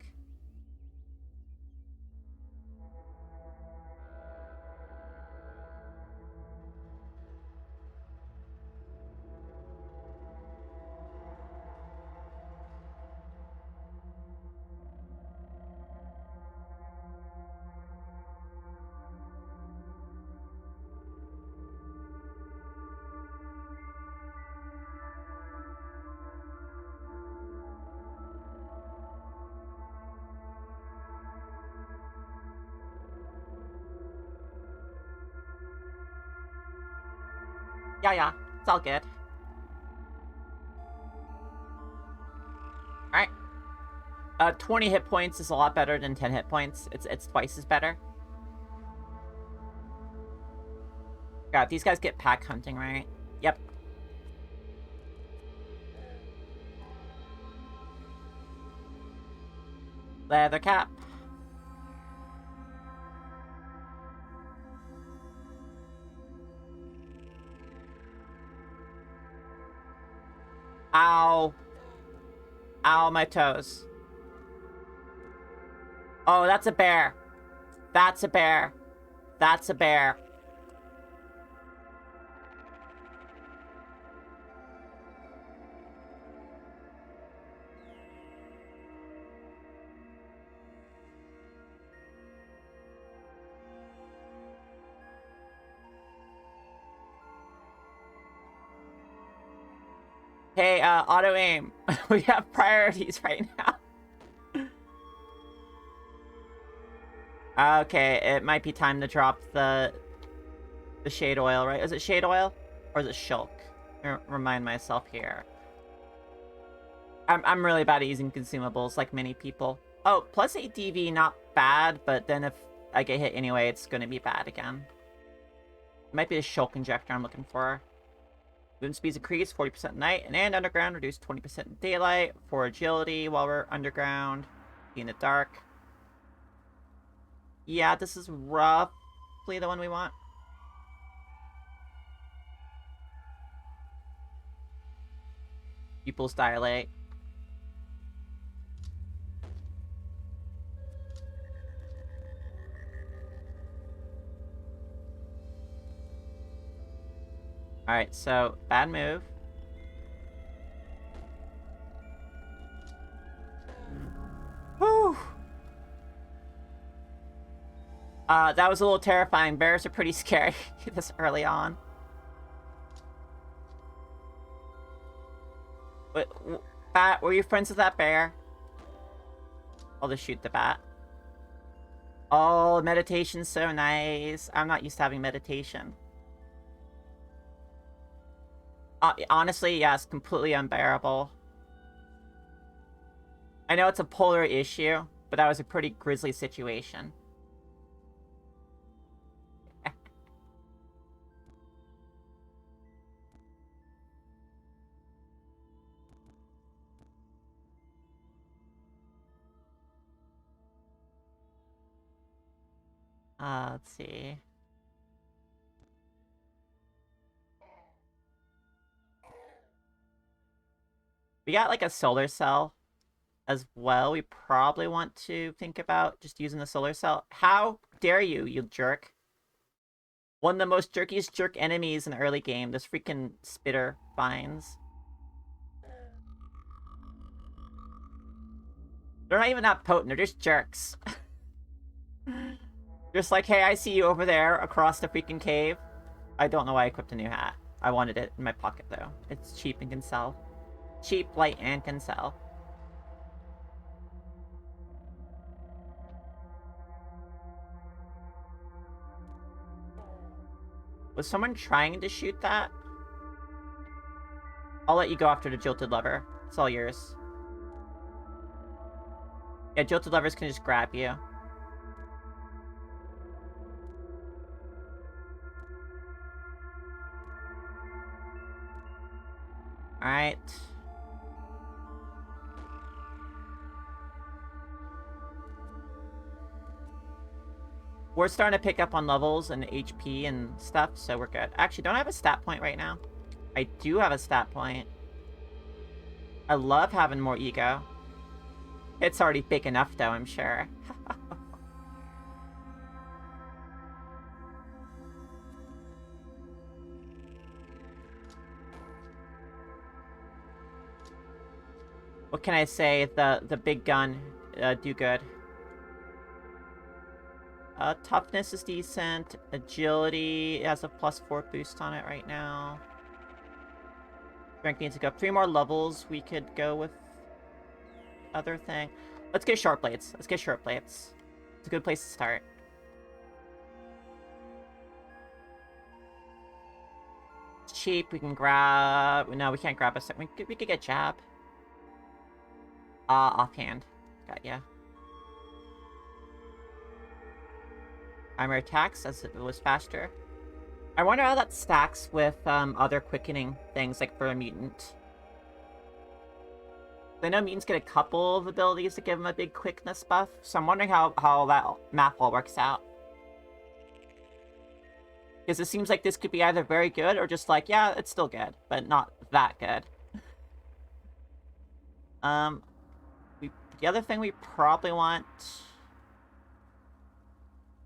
Yeah, it's all good. Alright. 20 hit points is a lot better than 10 hit points. It's twice as better. God, these guys get pack hunting, right? Yep. Leather cap. Ow. Ow, my toes. Oh, that's a bear. That's a bear. That's a bear. Hey, auto aim. We have priorities right now. Okay, it might be time to drop the shade oil, right? Is it shade oil? Or is it shulk? Remind myself here. I'm really bad at using consumables, like many people. Oh, plus 8 DV, not bad, but then if I get hit anyway, it's gonna be bad again. It might be the shulk injector I'm looking for. Movement speeds increase 40% night and underground, reduce 20% in daylight. For agility while we're underground, in the dark. Yeah, this is roughly the one we want. Pupils dilate. Alright, so bad move. Whew. That was a little terrifying. Bears are pretty scary this early on. But, bat, were you friends with that bear? I'll just shoot the bat. Oh, meditation's so nice. I'm not used to having meditation. Honestly, yes, completely unbearable. I know it's a polar issue, but that was a pretty grisly situation. Let's see. We got like a solar cell as well. We probably want to think about just using the solar cell. How dare you, you jerk. One of the most jerkiest jerk enemies in the early game. This freaking spitter finds. They're not even that potent. They're just jerks. Just like, hey, I see you over there across the freaking cave. I don't know why I equipped a new hat. I wanted it in my pocket, though. It's cheap and can sell. Cheap, light, and can sell. Was someone trying to shoot that? I'll let you go after the Jilted Lover. It's all yours. Yeah, Jilted Lovers can just grab you. Alright. We're starting to pick up on levels and HP and stuff, so we're good. Actually, don't I have a stat point right now? I do have a stat point. I love having more ego. It's already big enough, though, I'm sure. What can I say? The big gun do good. Toughness is decent. Agility has a +4 boost on it right now. Strength needs to go up 3 more levels. We could go with other thing. Let's get short blades. Let's get short blades. It's a good place to start. It's cheap. We can grab... No, we can't grab a set. We could get jab. Offhand. Got ya. Primary attacks, as it was faster. I wonder how that stacks with other quickening things, like for a mutant. I know mutants get a couple of abilities to give them a big quickness buff, so I'm wondering how that math all works out. Because it seems like this could be either very good or just like, yeah, it's still good, but not that good. The other thing we probably want...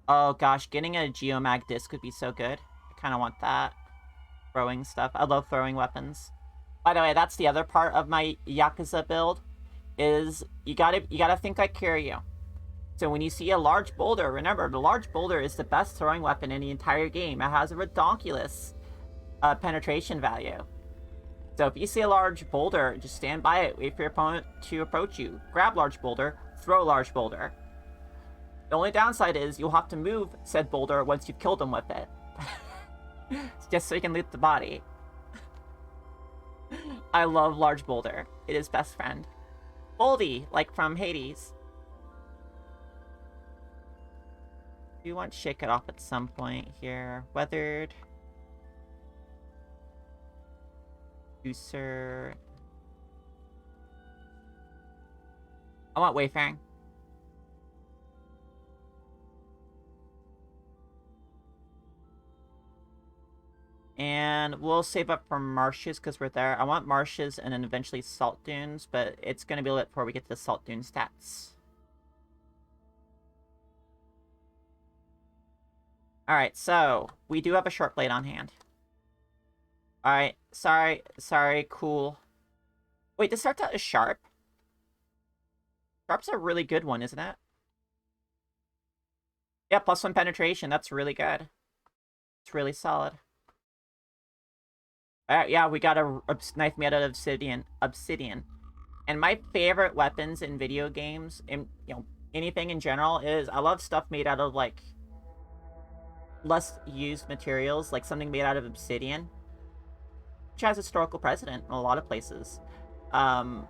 Oh gosh, getting a Geomag disc would be so good. I kind of want that. Throwing stuff. I love throwing weapons. By the way, that's the other part of my Yakuza build, is you gotta think like Kiryu. So when you see a large boulder, remember, the large boulder is the best throwing weapon in the entire game. It has a redonkulous penetration value. So if you see a large boulder, just stand by it, wait for your opponent to approach you. Grab large boulder, throw large boulder. The only downside is you'll have to move said boulder once you've killed him with it. Just so you can loot the body. I love large boulder. It is best friend. Boldy, like from Hades. Do want to shake it off at some point here. Weathered. Juicer. I want Wayfaring. And we'll save up for marshes because we're there. I want marshes and then eventually salt dunes, but it's going to be lit before we get to the salt dune stats. Alright, so we do have a short blade on hand. Alright, sorry, cool. Wait, this starts out as sharp? Sharp's a really good one, isn't it? Yeah, +1 penetration. That's really good. It's really solid. Alright, yeah, we got a knife made out of obsidian. And my favorite weapons in video games, and anything in general, is I love stuff made out of like less used materials, like something made out of obsidian, which has historical precedent in a lot of places. And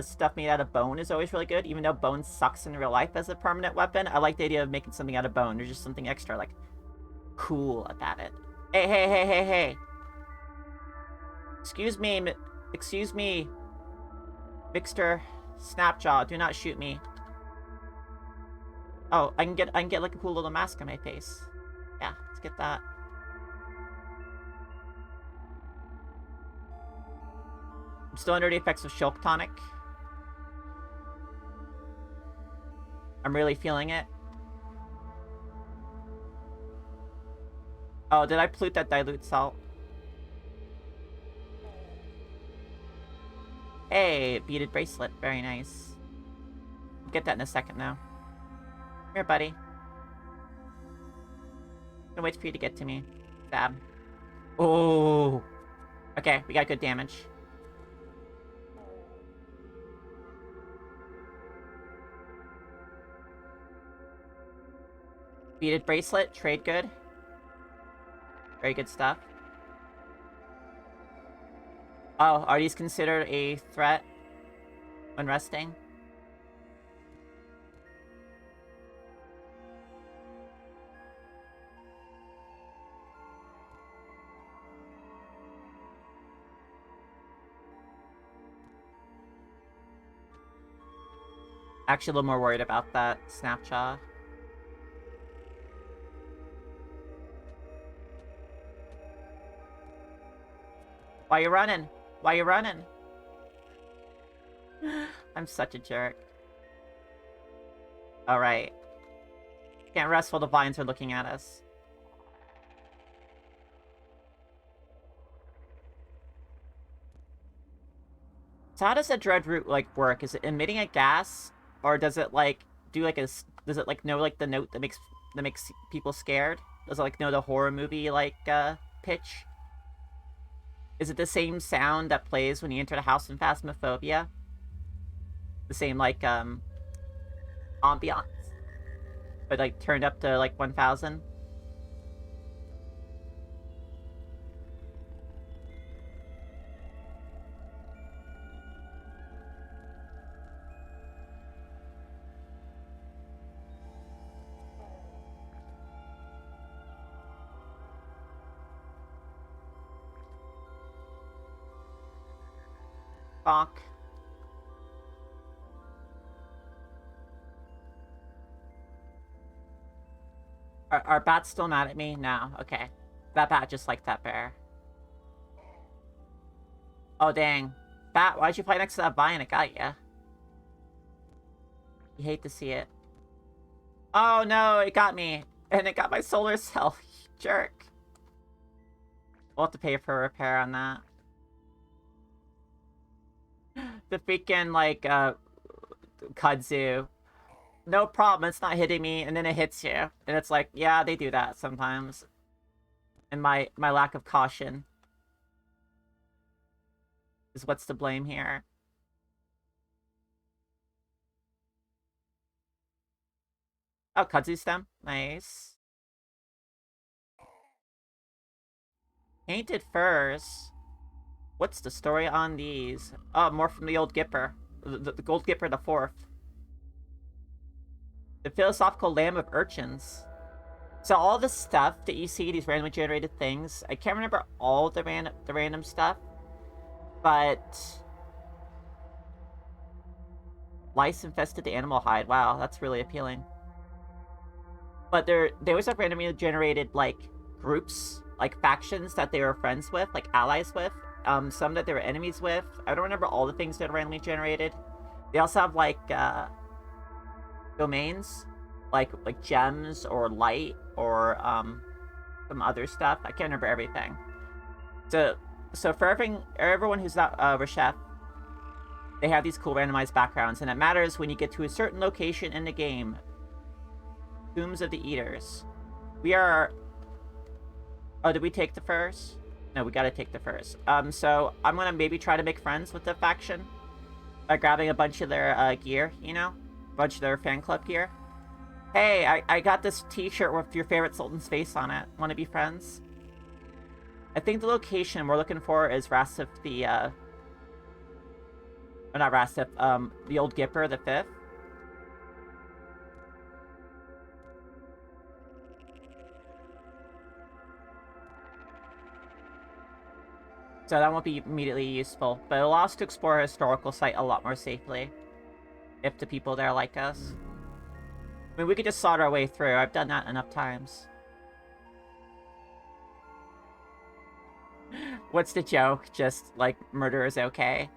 stuff made out of bone is always really good, even though bone sucks in real life as a permanent weapon. I like the idea of making something out of bone. There's just something extra, like, cool about it. Hey. Excuse me, Mixter Snapjaw, do not shoot me. Oh, I can get like a cool little mask on my face. Yeah, let's get that. I'm still under the effects of Shulk Tonic. I'm really feeling it. Oh, did I pollute that dilute salt? Hey, beaded bracelet. Very nice. I'll get that in a second now. Come here, buddy. I'm gonna wait for you to get to me. Stab. Oh. Okay, we got good damage. Beaded bracelet. Trade good. Very good stuff. Oh, are these considered a threat when resting? Actually, a little more worried about that Snapjaw. Why you running? Why you running? I'm such a jerk. Alright. Can't rest while the vines are looking at us. So how does the dread root, like, work? Is it emitting a gas? Or does it, like, do, like, a... Does it, like, know, like, the note that makes people scared? Does it, like, know the horror movie, like, pitch? Is it the same sound that plays when you enter the house in Phasmophobia? The same, like, ambiance? But, like, turned up to, like, 1000? Bonk. Are bats still mad at me? No. Okay. That bat just liked that bear. Oh, dang. Bat, why'd you play next to that vine? It got ya. You hate to see it. Oh, no, it got me. And it got my solar cell. Jerk. We'll have to pay for a repair on that. The freaking, like, kudzu. No problem, it's not hitting me, and then it hits you. And it's like, yeah, they do that sometimes. And my lack of caution is what's to blame here. Oh, kudzu stem. Nice. Painted furs. What's the story on these? Oh, more from the old Gipper. The gold Gipper the 4th. The philosophical lamb of urchins. So all the stuff that you see, these randomly generated things, I can't remember all the random stuff, but lice infested the animal hide. Wow, that's really appealing. But they always have randomly generated like groups, like factions that they were friends with, like allies with. Some that they were enemies with. I don't remember all the things that are randomly generated. They also have like domains, like gems or light or some other stuff. I can't remember everything. So for everyone who's not Reshef, they have these cool randomized backgrounds, and it matters when you get to a certain location in the game. Tombs of the Eaters. We are... Oh, did we take the furs? No, we gotta take the furs. So I'm gonna maybe try to make friends with the faction by grabbing a bunch of their gear, you know? A bunch of their fan club gear. Hey, I got this t-shirt with your favorite Sultan's face on it. Wanna be friends? I think the location we're looking for is Rasif the, or not Rasif, the old Gipper, the 5th. So that won't be immediately useful, but it allows us to explore a historical site a lot more safely. If the people there like us. I mean, we could just sort our way through. I've done that enough times. What's the joke? Just, like, murder is okay.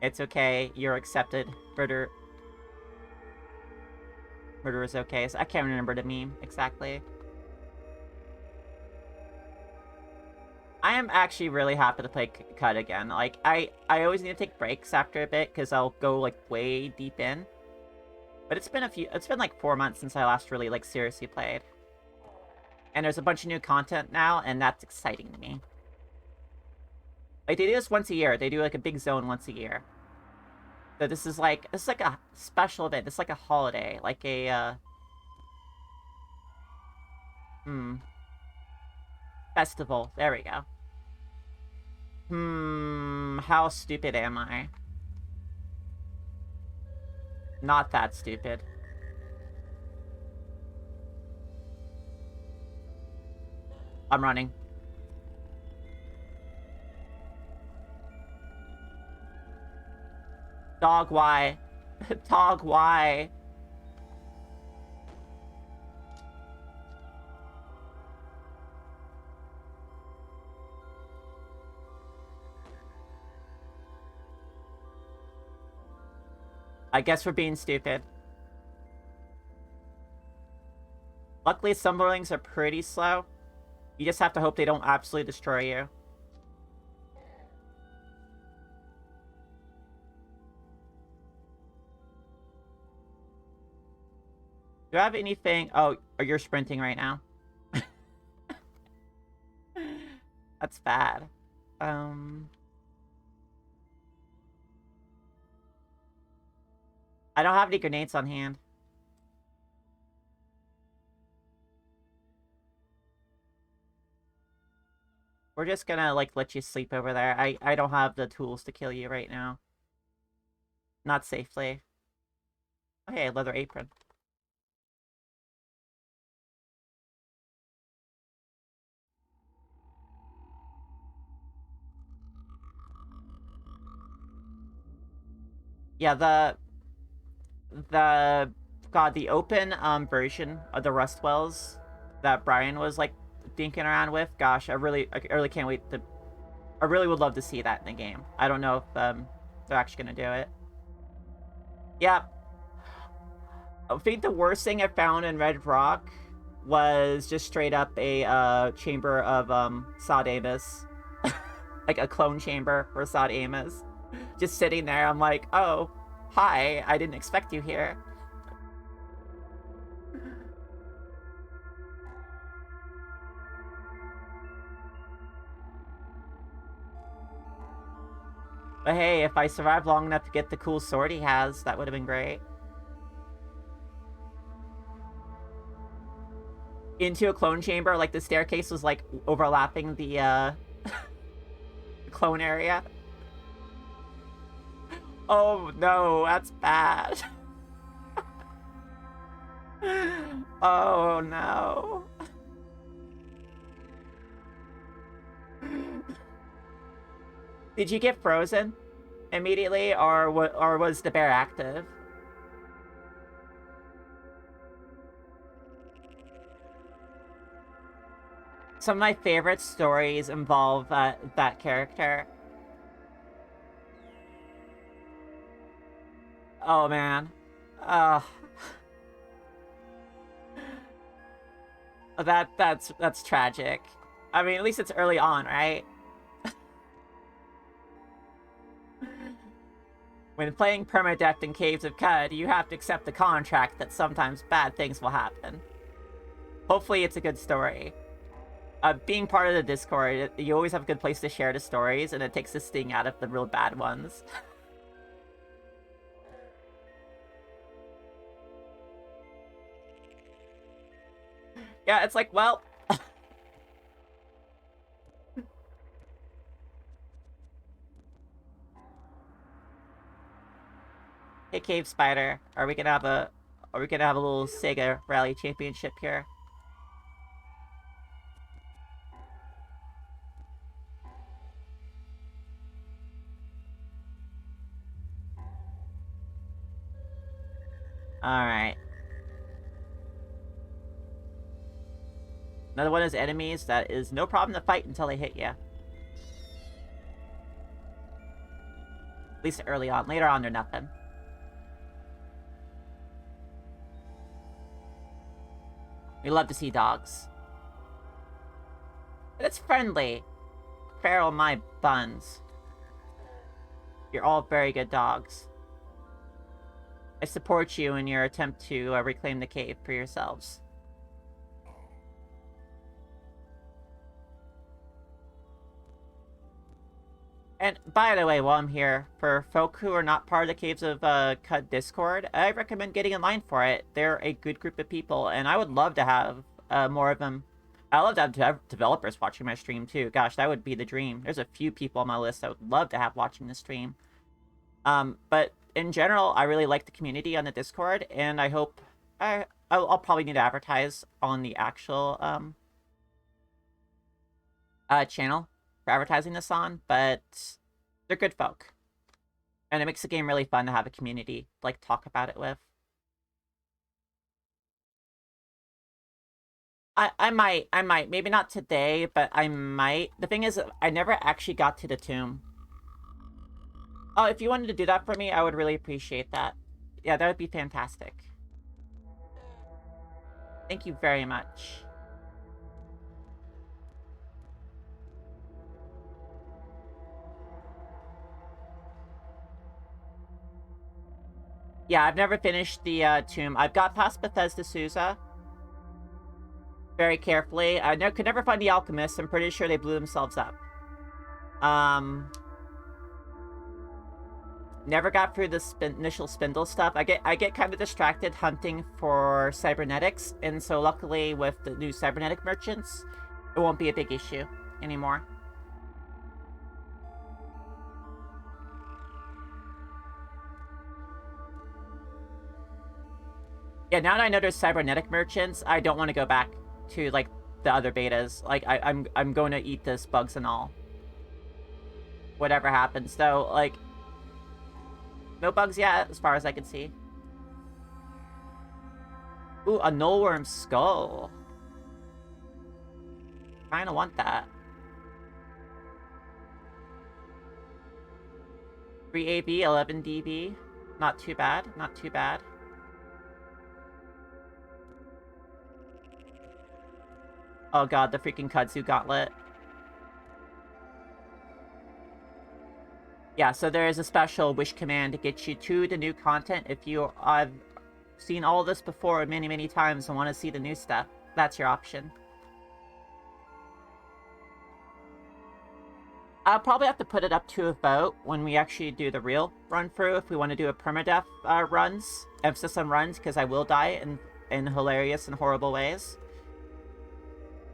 It's okay. You're accepted. Murder is okay. So I can't remember the meme exactly. I am actually really happy to play Qud again. Like, I always need to take breaks after a bit, because I'll go, like, way deep in. But it's been like 4 months since I last really, like, seriously played. And there's a bunch of new content now, and that's exciting to me. Like, they do this once a year. They do, like, a big zone once a year. So this is like a special event. This is like a holiday. Like a, festival. There we go. How stupid am I? Not that stupid. I'm running. Dog, why? Dog, why? I guess we're being stupid. Luckily, Summerlings are pretty slow. You just have to hope they don't absolutely destroy you. Do I have anything? Oh, you're sprinting right now. That's bad. I don't have any grenades on hand. We're just gonna, like, let you sleep over there. I don't have the tools to kill you right now. Not safely. Okay, leather apron. Yeah, the open version of the Rustwells that Brian was, like, dinking around with. Gosh, I really can't wait to... I really would love to see that in the game. I don't know if they're actually gonna do it. Yeah. I think the worst thing I found in Red Rock was just straight up a chamber of Saad Amos. Like a clone chamber for Saad Amos. Just sitting there, I'm like, oh, hi, I didn't expect you here. But hey, if I survived long enough to get the cool sword he has, that would have been great. Into a clone chamber, like the staircase was like overlapping the clone area. Oh no, that's bad. Oh no. Did you get frozen immediately, or was the bear active? Some of my favorite stories involve that character. Oh man. Uh that's tragic. I mean, at least it's early on, right? When playing permadeath in Caves of Qud, you have to accept the contract that sometimes bad things will happen. Hopefully it's a good story. Being part of the Discord, you always have a good place to share the stories, and it takes the sting out of the real bad ones. Yeah, it's like, well... Hey, Cave Spider, are we gonna have a... Are we gonna have a little Sega Rally Championship here? Alright. Another one is enemies that is no problem to fight until they hit you. At least early on. Later on, they're nothing. We love to see dogs. But it's friendly. Feral my buns. You're all very good dogs. I support you in your attempt to reclaim the cave for yourselves. And by the way, while I'm here, for folk who are not part of the Caves of Qud Discord, I recommend getting in line for it. They're a good group of people, and I would love to have more of them. I love to have developers watching my stream too. Gosh, that would be the dream. There's a few people on my list I would love to have watching the stream. But in general, I really like the community on the Discord, and I hope I'll probably need to advertise on the actual channel for advertising this on, but they're good folk. And it makes the game really fun to have a community, like, talk about it with. I might. Maybe not today, but I might. The thing is, I never actually got to the tomb. Oh, if you wanted to do that for me, I would really appreciate that. Yeah, that would be fantastic. Thank you very much. Yeah, I've never finished the tomb. I've got past Bethesda Souza very carefully. I could never find the alchemists. I'm pretty sure they blew themselves up. Never got through the initial spindle stuff. I get kind of distracted hunting for cybernetics, and so luckily with the new cybernetic merchants, it won't be a big issue anymore. Yeah, now that I know there's cybernetic merchants, I don't want to go back to, like, the other betas. Like, I'm going to eat this, bugs and all. Whatever happens. So, like, no bugs yet, as far as I can see. Ooh, a nullworm skull. Kinda want that. 3 AB, 11 DB. Not too bad, not too bad. Oh god, the freaking kudzu gauntlet. Yeah, so there is a special wish command to get you to the new content. If you have seen all this before many, many times and want to see the new stuff, that's your option. I'll probably have to put it up to a vote when we actually do the real run-through, if we want to do a permadeath runs. Emphasis on runs, because I will die in hilarious and horrible ways.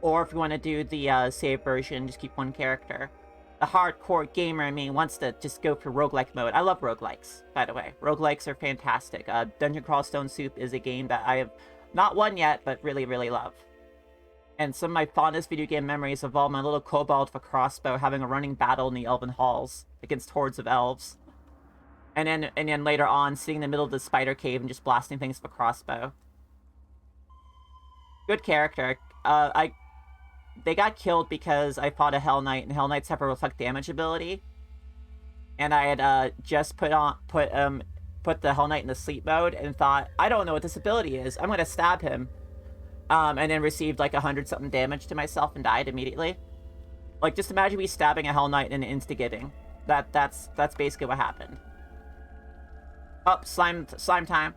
Or if we want to do the save version, just keep one character. The hardcore gamer in me wants to just go for roguelike mode. I love roguelikes, by the way. Roguelikes are fantastic. Dungeon Crawl Stone Soup is a game that I have Not one yet, but really, really love. And some of my fondest video game memories involve my little kobold with a crossbow having a running battle in the elven halls against hordes of elves. And then later on, sitting in the middle of the spider cave and just blasting things with a crossbow. Good character. They got killed because I fought a Hell Knight, and Hell Knights have a reflect damage ability. And I had just put the Hell Knight in the sleep mode and thought, I don't know what this ability is. I'm gonna stab him. And then received like 100-something damage to myself and died immediately. Like, just imagine me stabbing a Hell Knight and instigating. That's basically what happened. Oh, slime time.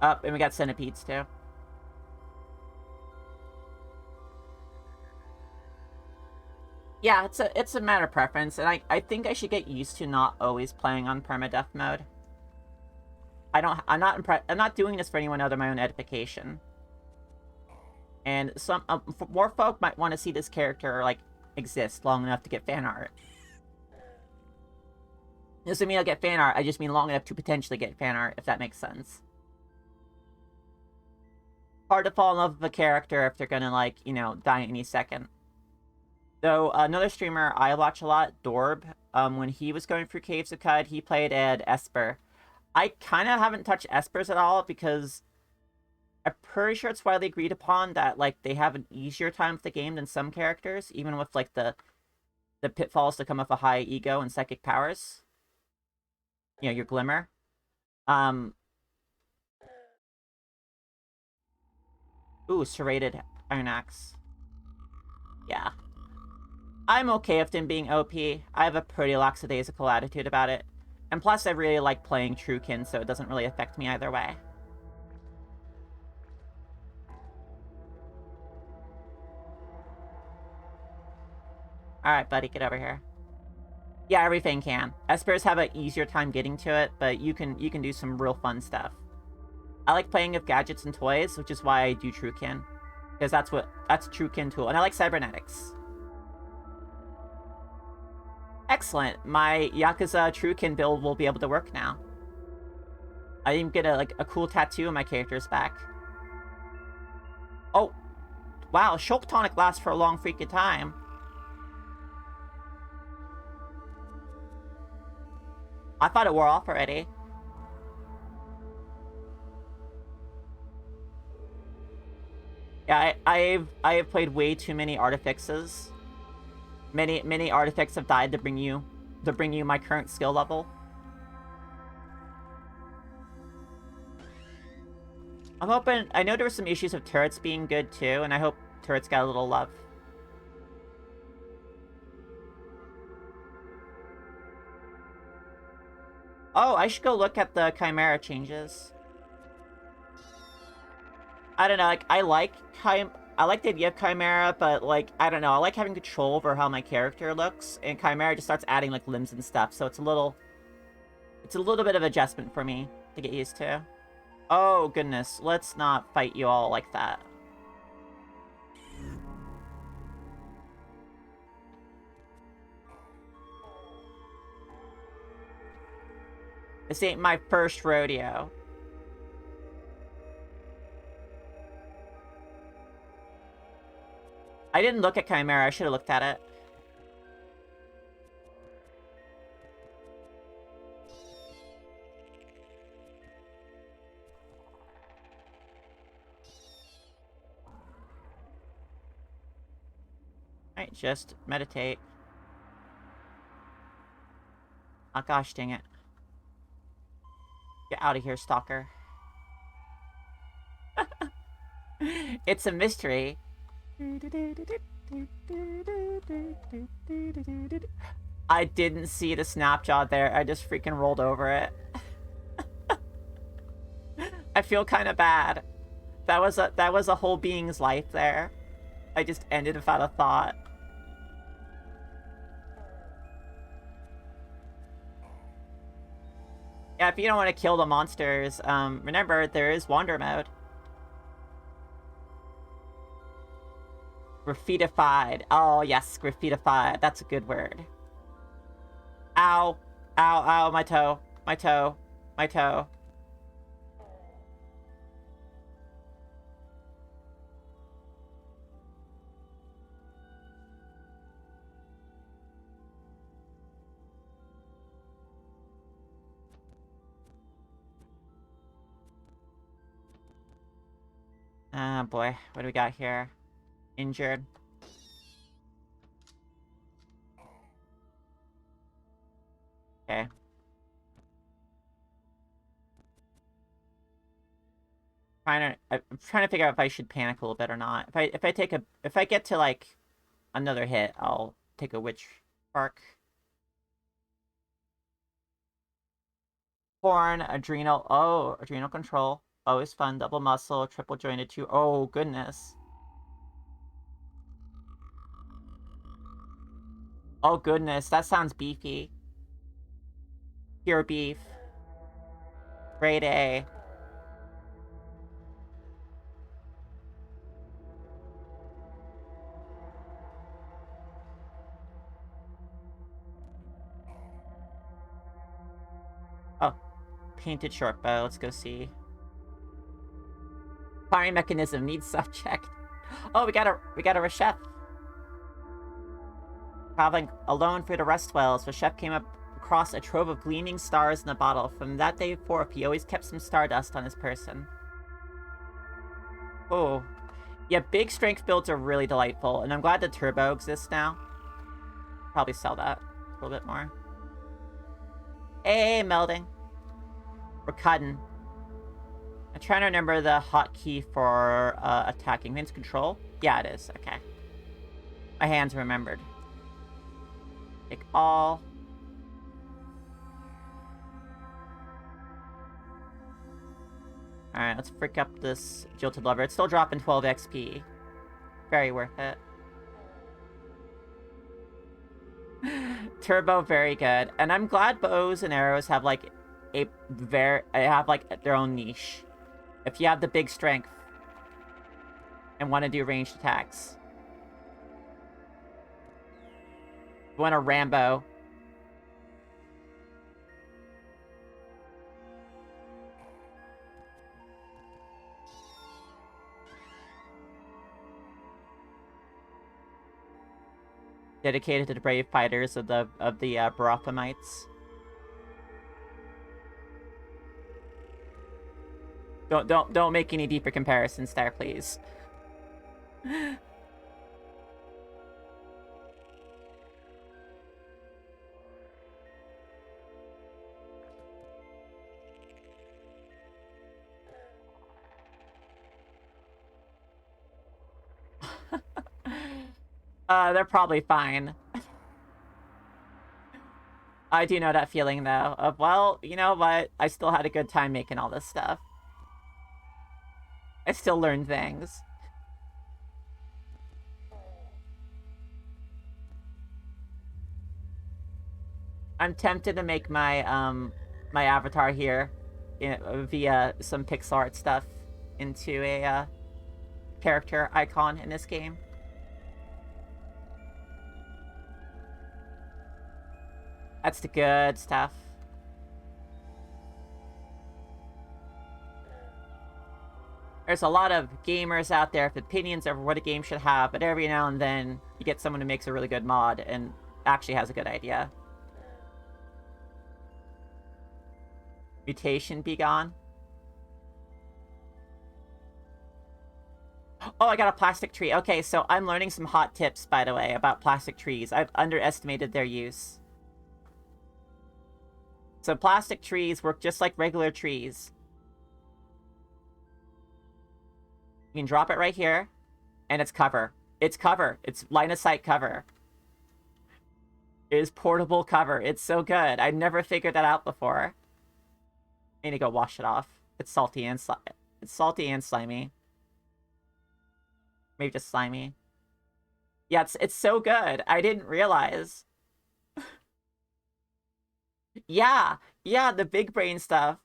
Up, and we got centipedes too. Yeah, it's a matter of preference, and I think I should get used to not always playing on permadeath mode. I'm not doing this for anyone other than my own edification. And some more folk might want to see this character like exist long enough to get fan art. This doesn't mean I'll get fan art. I just mean long enough to potentially get fan art, if that makes sense. Hard to fall in love with a character if they're gonna, like, you know, die any second. Though another streamer I watch a lot, Dorb, when he was going through Caves of Qud, he played at Esper. I kind of haven't touched Espers at all because I'm pretty sure it's widely agreed upon that, like, they have an easier time with the game than some characters, even with, like, the pitfalls that come with a high ego and psychic powers. You know, your Glimmer. Ooh, serrated Iron Axe. Yeah. I'm okay with him being OP. I have a pretty lackadaisical attitude about it. And plus, I really like playing Truekin, so it doesn't really affect me either way. Alright, buddy, get over here. Yeah, everything can. Espers have an easier time getting to it, but you can do some real fun stuff. I like playing with gadgets and toys, which is why I do Truekin. Because that's a Truekin tool. And I like cybernetics. Excellent. My Yakuza Truekin build will be able to work now. I even get a cool tattoo on my character's back. Oh, wow, Shulk Tonic lasts for a long freaking time. I thought it wore off already. Yeah, I have played way too many artifixes. Many artifacts have died to bring you my current skill level. I'm hoping. I know there were some issues with turrets being good too, and I hope turrets got a little love. Oh, I should go look at the Chimera changes. I don't know. Like, I like the idea of Chimera, but, like, I don't know. I like having control over how my character looks, and Chimera just starts adding, like, limbs and stuff, so it's a little bit of adjustment for me to get used to. Oh, goodness. Let's not fight you all like that. This ain't my first rodeo. I didn't look at Chimera. I should have looked at it. Alright, just meditate. Oh, gosh dang it. Get out of here, stalker. It's a mystery. I didn't see the snapshot there. I just freaking rolled over it. I feel kind of bad. That was a whole being's life there. I just ended without a thought. Yeah, if you don't want to kill the monsters, remember, there is Wander mode. Graffitified. Oh, yes, graffitified. That's a good word. Ow. Ow, ow, my toe. my toe. My toe. Ah, boy. What do we got here? Injured. Okay. I'm trying to figure out if I should panic a little bit or not. If I get to like another hit, I'll take a witch spark. Horn, adrenal. Oh, adrenal control. Always fun. Double muscle, triple jointed too. Oh goodness. Oh goodness, that sounds beefy. Pure beef. Grade A. Oh, painted short bow. Let's go see. Firing mechanism needs subject. Oh, we got a Reshef. Traveling alone through the rest wells, Reshef came up across a trove of gleaming stars in a bottle. From that day forth, he always kept some stardust on his person. Oh. Yeah, big strength builds are really delightful, and I'm glad the turbo exists now. Probably sell that a little bit more. Hey, melding. We're cutting. I'm trying to remember the hotkey for attacking. Means control? Yeah, it is. Okay. My hands remembered. Take all. Alright, let's freak up this Jilted Lover. It's still dropping 12 XP. Very worth it. Turbo, very good. And I'm glad bows and arrows have like their own niche. If you have the big strength and want to do ranged attacks. You want a Rambo. Dedicated to the brave fighters of the Barathamites. Don't make any deeper comparisons there, please. They're probably fine. I do know that feeling, though, of, well, you know what? I still had a good time making all this stuff. I still learned things. I'm tempted to make my, my avatar here via some pixel art stuff into a, character icon in this game. That's the good stuff. There's a lot of gamers out there with opinions over what a game should have, but every now and then you get someone who makes a really good mod and actually has a good idea. Mutation be gone. Oh, I got a plastic tree. Okay, so I'm learning some hot tips, by the way, about plastic trees. I've underestimated their use. So plastic trees work just like regular trees. You can drop it right here, and it's cover. It's cover. It's line of sight cover. It is portable cover. It's so good. I never figured that out before. I need to go wash it off. It's salty and slimy. Maybe just slimy. Yeah, it's so good. I didn't realize. Yeah, the big brain stuff.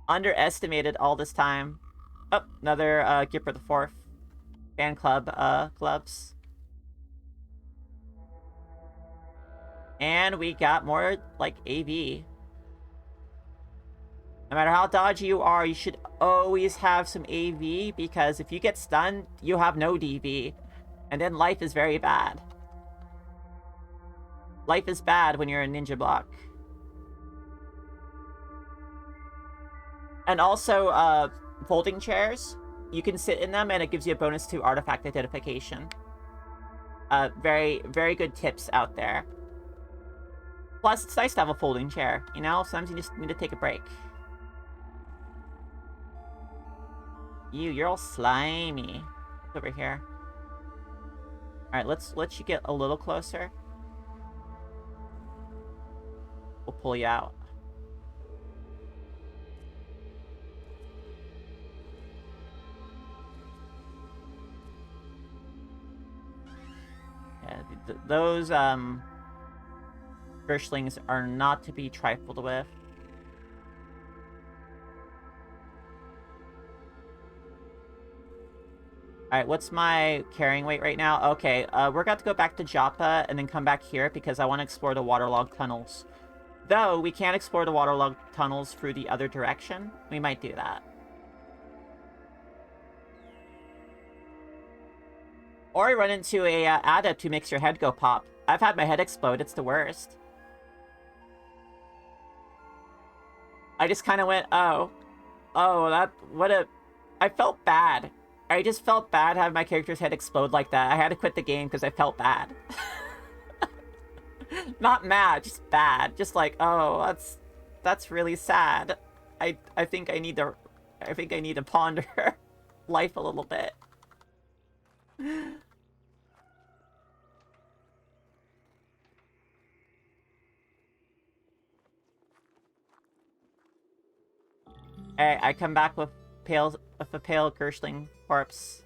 Underestimated all this time. Oh, another Gipper the Fourth fan club gloves. And we got more, like, AV. No matter how dodgy you are, you should always have some AV, because if you get stunned, you have no DV. And then life is very bad. Life is bad when you're a ninja block. And also, folding chairs. You can sit in them, and it gives you a bonus to artifact identification. Very, very good tips out there. Plus, it's nice to have a folding chair, you know? Sometimes you just need to take a break. You're all slimy. What's over here? Alright, let's let you get a little closer. We'll pull you out. Yeah, those, Gershlings are not to be trifled with. Alright, what's my carrying weight right now? Okay, we're going to go back to Joppa and then come back here because I want to explore the waterlogged tunnels. Though, we can't explore the waterlogged tunnels through the other direction. We might do that. Or run into a adept who makes your head go pop. I've had my head explode. It's the worst. I just kind of went, oh. Oh, I felt bad. I just felt bad having my character's head explode like that. I had to quit the game because I felt bad. Not mad, just bad. Just like, oh, that's really sad. I think I need to ponder life a little bit. Hey, I come back with a pale Gershling corpse.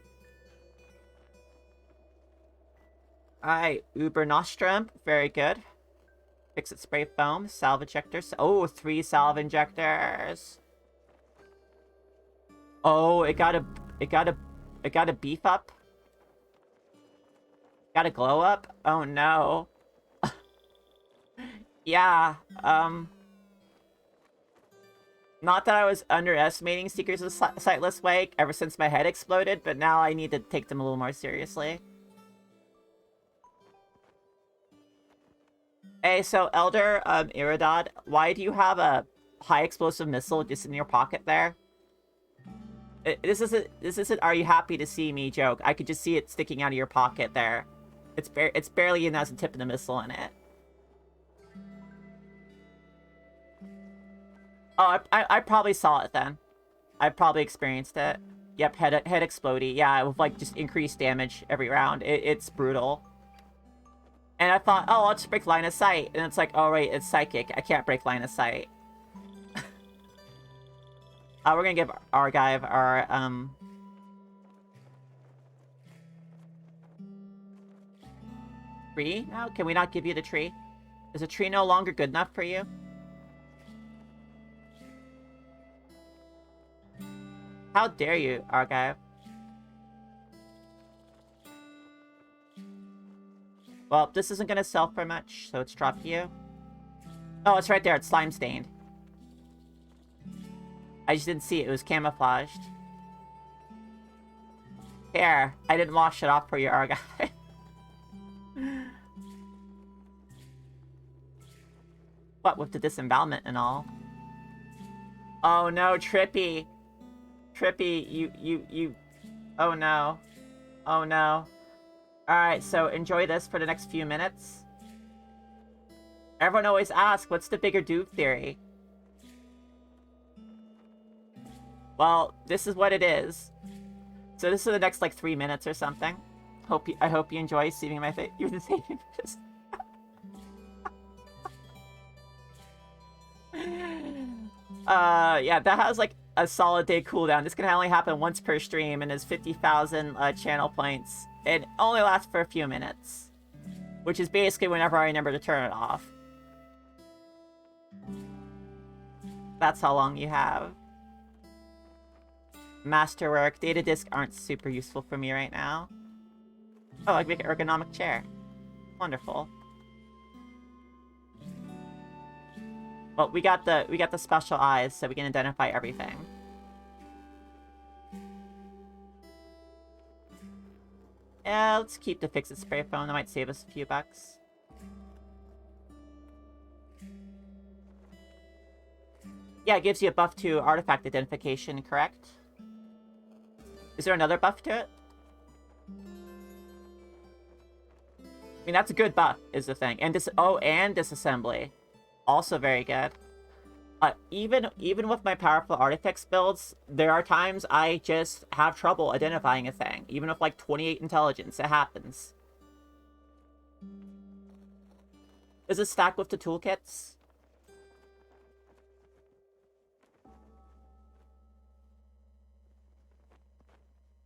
Alright, Uber Nostrum, very good. Fix it, spray foam, salve injectors. Oh, 3 salve injectors. Oh, it got a beef up. Got a glow up. Oh no. Yeah. Not that I was underestimating Seekers of the Sightless Wake ever since my head exploded, but now I need to take them a little more seriously. Hey, so Elder Iridad, why do you have a high explosive missile just in your pocket there? This isn't "Are you happy to see me?" joke. I could just see it sticking out of your pocket there. It's barely even has a tip of the missile in it. Oh, I probably saw it then. I probably experienced it. Yep, head explodey. Yeah, with like just increased damage every round. It's brutal. And I thought, oh, I'll just break line of sight. And it's like, oh, right, it's psychic. I can't break line of sight. We're gonna give Argive our, tree now? Can we not give you the tree? Is a tree no longer good enough for you? How dare you, Argive? Well, this isn't gonna sell for much, so it's dropped you. Oh, it's right there. It's slime stained. I just didn't see it. It was camouflaged. Here, I didn't wash it off for you, Argive. What, with the disembowelment and all? Oh no, Trippy. Trippy, you... Oh no. Oh no. Alright, so enjoy this for the next few minutes. Everyone always asks, what's the bigger dude theory? Well, this is what it is. So this is the next, like, 3 minutes or something. I hope you enjoy seeing my face. You're the same. Yeah, that has, like, a solid day cooldown. This can only happen once per stream and is 50,000 channel points. It only lasts for a few minutes, which is basically whenever I remember to turn it off. That's how long you have. Masterwork. Data disk aren't super useful for me right now. Oh, I can make an ergonomic chair. Wonderful. Well, we got the special eyes, so we can identify everything. Yeah, let's keep the fix-it spray phone. That might save us a few bucks. Yeah, it gives you a buff to artifact identification, correct? Is there another buff to it? I mean, that's a good buff, is the thing. And and disassembly. Also very good. Even with my powerful artifacts builds, there are times I just have trouble identifying a thing. Even with like 28 intelligence, it happens. Does it stack with the toolkits?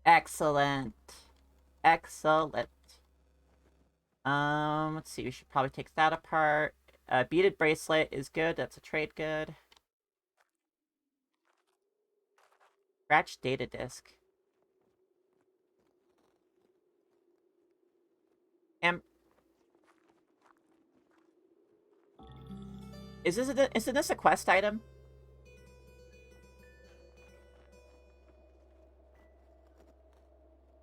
Excellent. Excellent. Let's see. We should probably take that apart. Beaded bracelet is good. That's a trade good. Scratch data disk. And isn't this a quest item?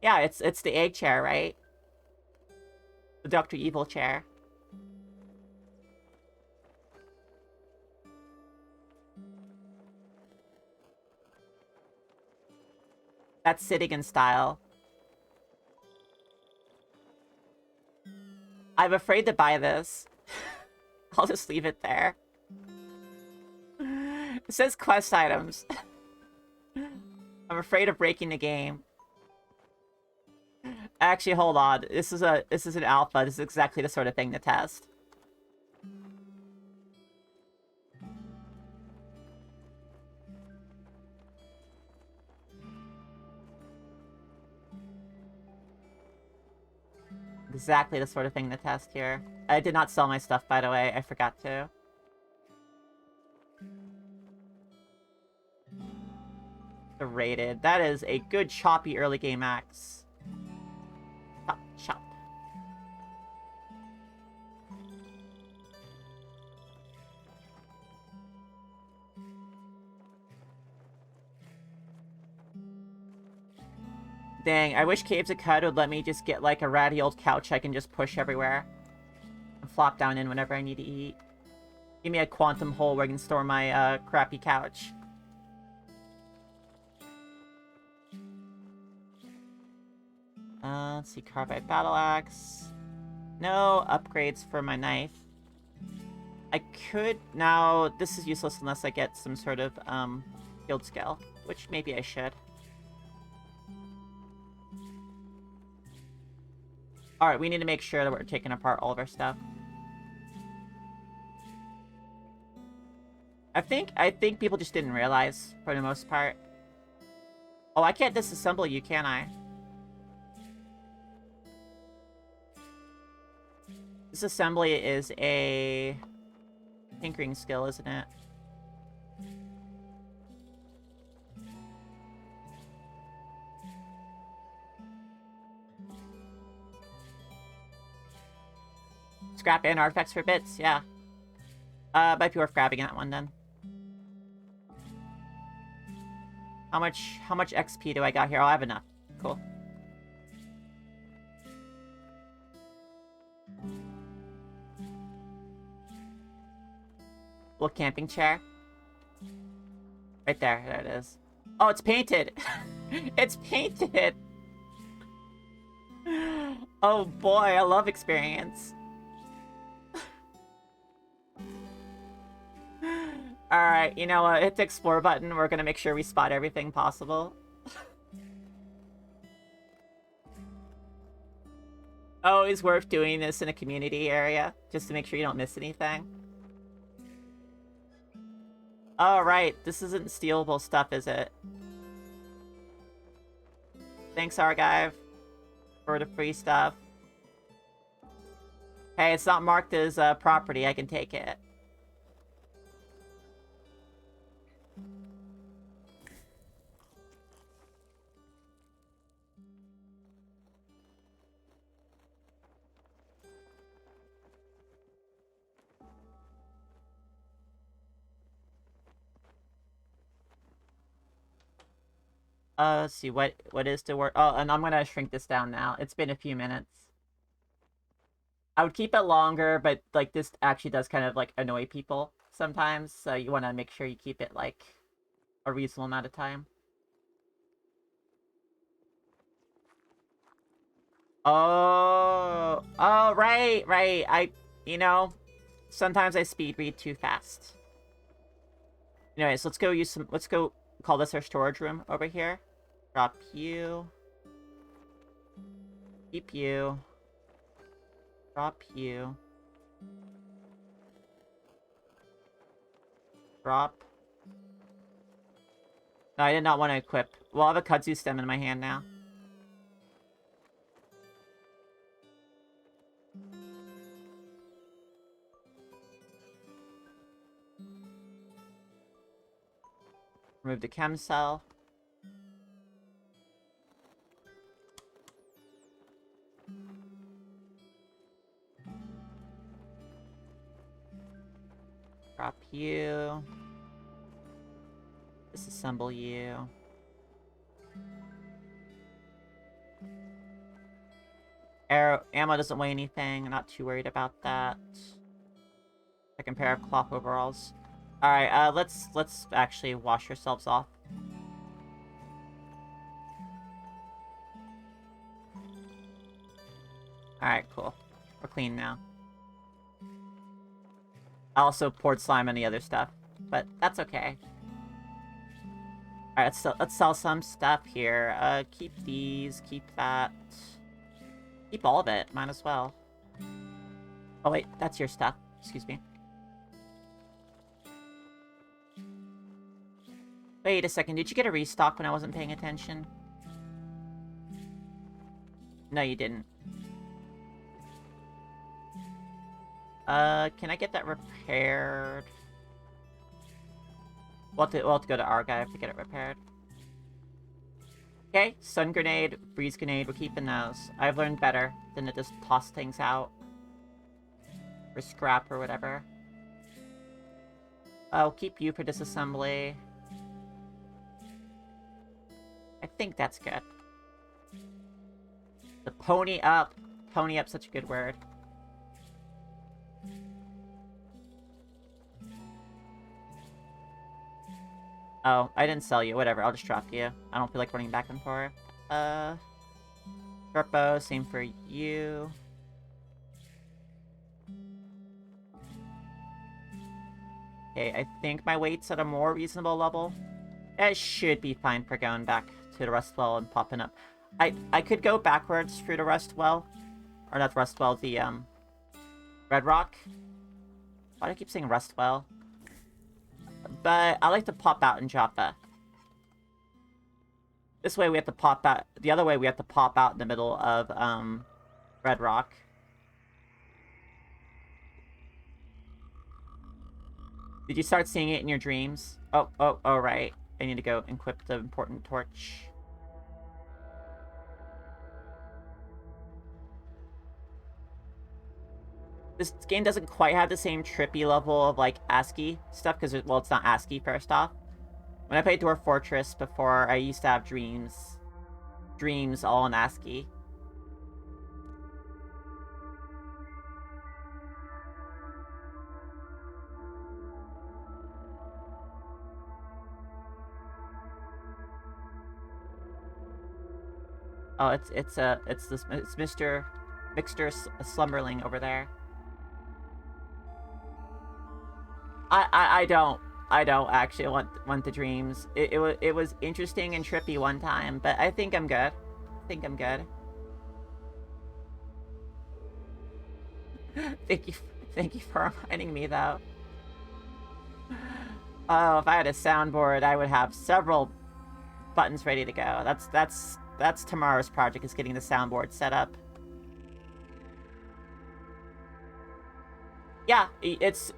Yeah, it's the egg chair, right? The Dr. Evil chair. That's sitting in style. I'm afraid to buy this. I'll just leave it there. It says quest items. I'm afraid of breaking the game. Actually, hold on. This is an alpha. This is exactly the sort of thing to test. Exactly the sort of thing to test here. I did not sell my stuff, by the way. I forgot to. The rated. That is a good choppy early game axe. Chop, chop. Dang, I wish Caves of Qud would let me just get like a ratty old couch I can just push everywhere. And flop down in whenever I need to eat. Give me a quantum hole where I can store my crappy couch. Let's see, carbide battle axe. No upgrades for my knife. I could now. This is useless unless I get some sort of field skill, which maybe I should. All right, we need to make sure that we're taking apart all of our stuff. I think people just didn't realize for the most part. Oh, I can't disassemble you, can I? Disassembly is a tinkering skill, isn't it? Scrap and artifacts for bits, yeah. Might be worth grabbing that one then. How much XP do I got here? Oh, I have enough. Cool. Little camping chair. Right there. There it is. Oh, it's painted. It's painted. Oh boy, I love experience. Alright, you know what? Hit the explore button. We're gonna make sure we spot everything possible. Always worth doing this in a community area, just to make sure you don't miss anything. Alright, this isn't stealable stuff, is it? Thanks, Argive, for the free stuff. Hey, it's not marked as property. I can take it. Let's see what is to work. Oh, and I'm gonna shrink this down now. It's been a few minutes. I would keep it longer, but like this actually does kind of like annoy people sometimes, so you want to make sure you keep it like a reasonable amount of time. Oh, right, right. You know, sometimes I speed read too fast. Anyways, let's go call this our storage room over here. Drop you. Keep you. Drop you. Drop. No, I did not want to equip. Well, I have a kudzu stem in my hand now. Remove the chem cell. Drop you. Disassemble you. Ammo doesn't weigh anything. I'm not too worried about that. Second pair of cloth overalls. Alright, let's actually wash yourselves off. Alright, cool. We're clean now. I also poured slime on the other stuff, but that's okay. Alright, let's sell some stuff here. Keep these, keep that. Keep all of it, might as well. Oh wait, that's your stuff. Excuse me. Wait a second, did you get a restock when I wasn't paying attention? No, you didn't. Can I get that repaired? We'll have to go to Archive to get it repaired. Okay, Sun Grenade, Breeze Grenade, we're keeping those. I've learned better than to just toss things out. For scrap or whatever. I'll keep you for disassembly. I think that's good. The pony up. Pony up, such a good word. Oh, I didn't sell you. Whatever, I'll just drop you. I don't feel like running back and forth. Turbo, same for you. Okay, I think my weight's at a more reasonable level. It should be fine for going back to the rest well and popping up. I could go backwards through the rest well. Or not the rest well, the, Red Rock. Why do I keep saying rest well? But I like to pop out in Joppa. This way we have to pop out. The other way we have to pop out in the middle of, Red Rock. Did you start seeing it in your dreams? Oh, right. I need to go equip the important torch. This game doesn't quite have the same trippy level of, like, ASCII stuff, because, well, it's not ASCII, first off. When I played Dwarf Fortress before, I used to have dreams. Dreams all in ASCII. Oh, it's Mr. Slumberling over there. I don't actually want the dreams. It was interesting and trippy one time, but I think I'm good. I think I'm good. Thank you for reminding me though. Oh, if I had a soundboard, I would have several buttons ready to go. That's tomorrow's project, is getting the soundboard set up. Yeah, it's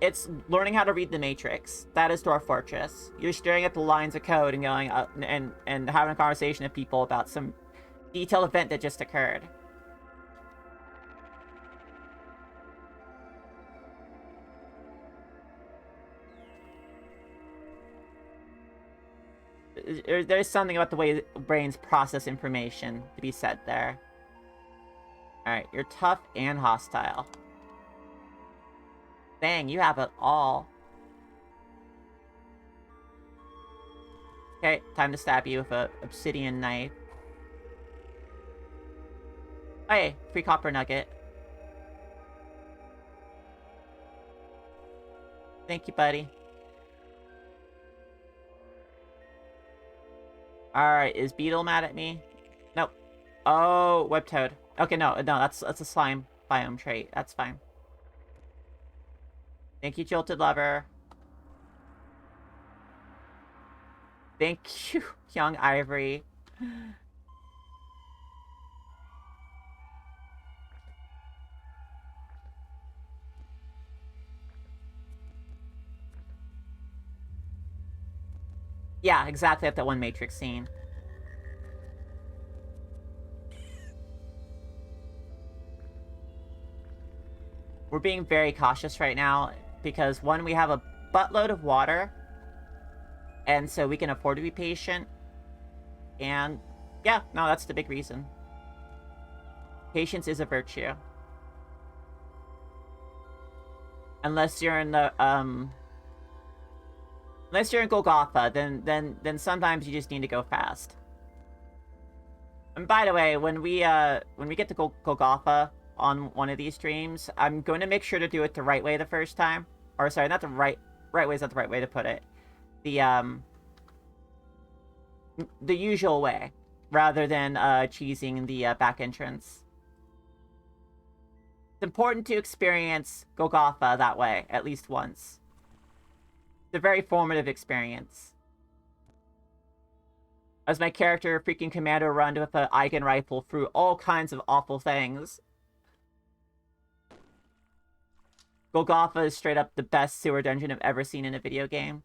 learning how to read the Matrix. That is Dwarf Fortress. You're staring at the lines of code and going and having a conversation with people about some detailed event that just occurred. there's something about the way brains process information to be said there. Alright, you're tough and hostile. Dang, you have it all. Okay, time to stab you with a obsidian knife. Hey, free copper nugget. Thank you, buddy. Alright, is Beetle mad at me? Nope. Oh, web toad. Okay, no, that's a slime biome trait. That's fine. Thank you, Jilted Lover. Thank you, Young Ivory. Yeah, exactly at that one Matrix scene. We're being very cautious right now because, one, we have a buttload of water, and so we can afford to be patient. And yeah, no, that's the big reason. Patience is a virtue. Unless you're in the unless you're in Golgotha, then sometimes you just need to go fast. And by the way, when we get to Golgotha on one of these streams, I'm going to make sure to do it the right way the first time. Or sorry, not the right way is not the right way to put it. The usual way, rather than cheesing the back entrance. It's important to experience Golgotha that way, at least once. It's a very formative experience. As my character freaking commando run with an Eigen rifle through all kinds of awful things. Golgotha is straight up the best sewer dungeon I've ever seen in a video game.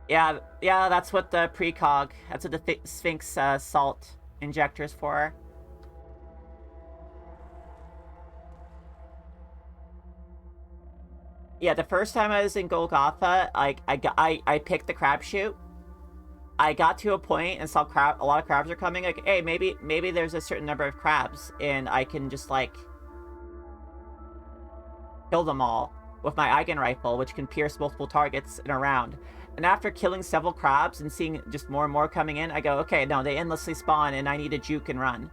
Yeah, that's what the precog, that's what the Sphinx salt injector's for. Yeah, the first time I was in Golgotha, I picked the crab chute. I got to a point and saw a lot of crabs are coming. Like, hey, maybe there's a certain number of crabs, and I can just like kill them all with my Eigen rifle, which can pierce multiple targets in a round. And after killing several crabs and seeing just more and more coming in, I go, okay, no, they endlessly spawn, and I need to juke and run.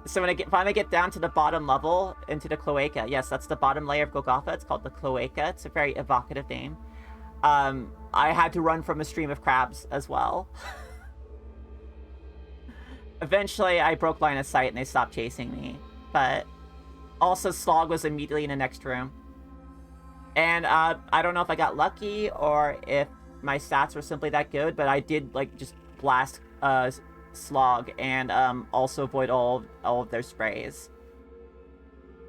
So when I finally get down to the bottom level, into the cloaca, yes, that's the bottom layer of Golgotha. It's called the cloaca. It's a very evocative name. I had to run from a stream of crabs as well. Eventually, I broke line of sight and they stopped chasing me. But also, Slog was immediately in the next room. And I don't know if I got lucky or if my stats were simply that good, but I did like just blast Slog and also avoid all of their sprays,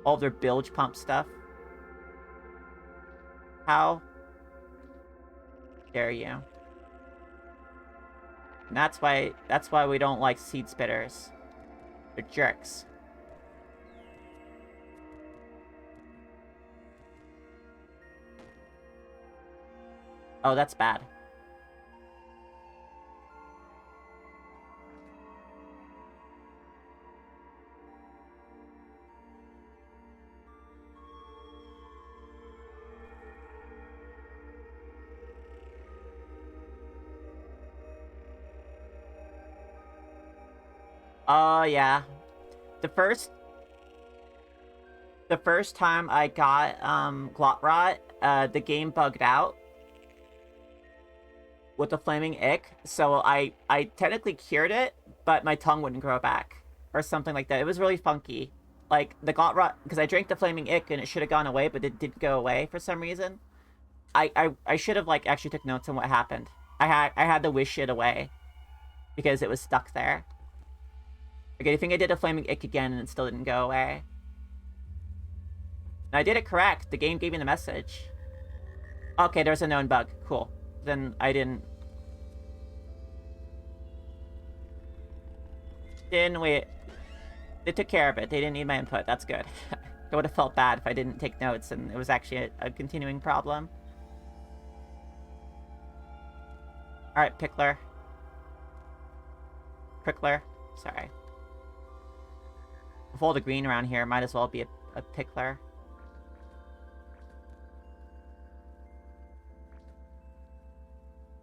all of their bilge pump stuff. How dare you? And that's why we don't like seed spitters. They're jerks. Oh, that's bad. Oh, yeah. The first time I got Glotrot, the game bugged out with the flaming ick, so I technically cured it, but my tongue wouldn't grow back or something like that. It was really funky. Like the Glotrot, because I drank the flaming ick and it should have gone away, but it didn't go away for some reason. I should have like actually took notes on what happened. I had to wish it away because it was stuck there. Okay, I think I did a flaming ick again and it still didn't go away. And I did it correct. The game gave me the message. Okay, there's a known bug. Cool. Then I didn't wait. They took care of it. They didn't need my input. That's good. I would have felt bad if I didn't take notes and it was actually a continuing problem. Alright, Pickler. Prickler. Sorry. With all the green around here, might as well be a Pickler.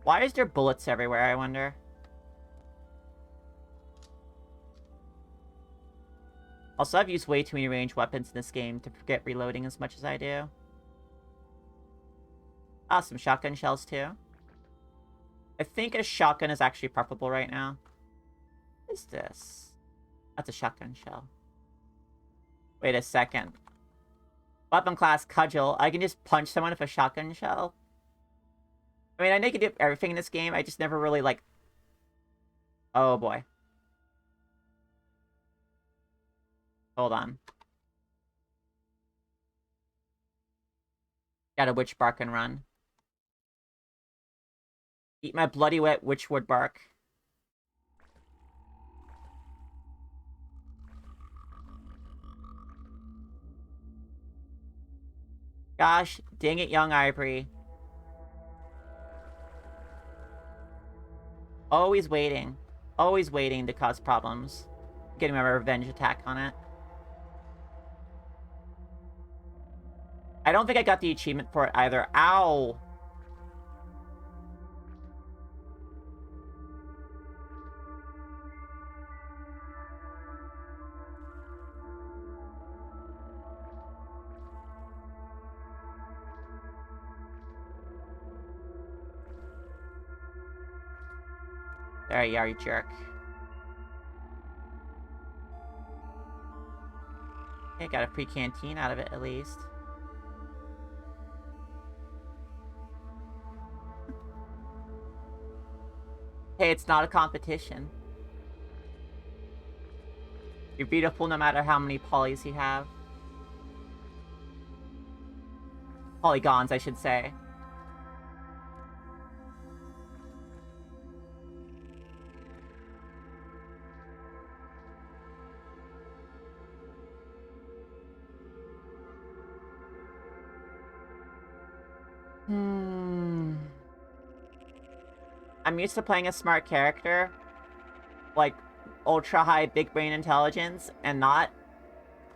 Why is there bullets everywhere, I wonder? Also, I've used way too many ranged weapons in this game to forget reloading as much as I do. Ah, some shotgun shells, too. I think a shotgun is actually preferable right now. What is this? That's a shotgun shell. Wait a second. Weapon class, Cudgel. I can just punch someone with a shotgun shell? I mean, I know you can do everything in this game. I just never really, like... Oh, boy. Hold on. Got a witch bark and run. Eat my bloody wet witchwood bark. Gosh, dang it, young Ivory. Always waiting. Always waiting to cause problems. Getting my revenge attack on it. I don't think I got the achievement for it either. Ow! There you are, you jerk. Okay, got a free canteen out of it, at least. Hey, it's not a competition. You're beautiful no matter how many polys you have. Polygons, I should say. I'm used to playing a smart character. Like, ultra high big brain intelligence, and not...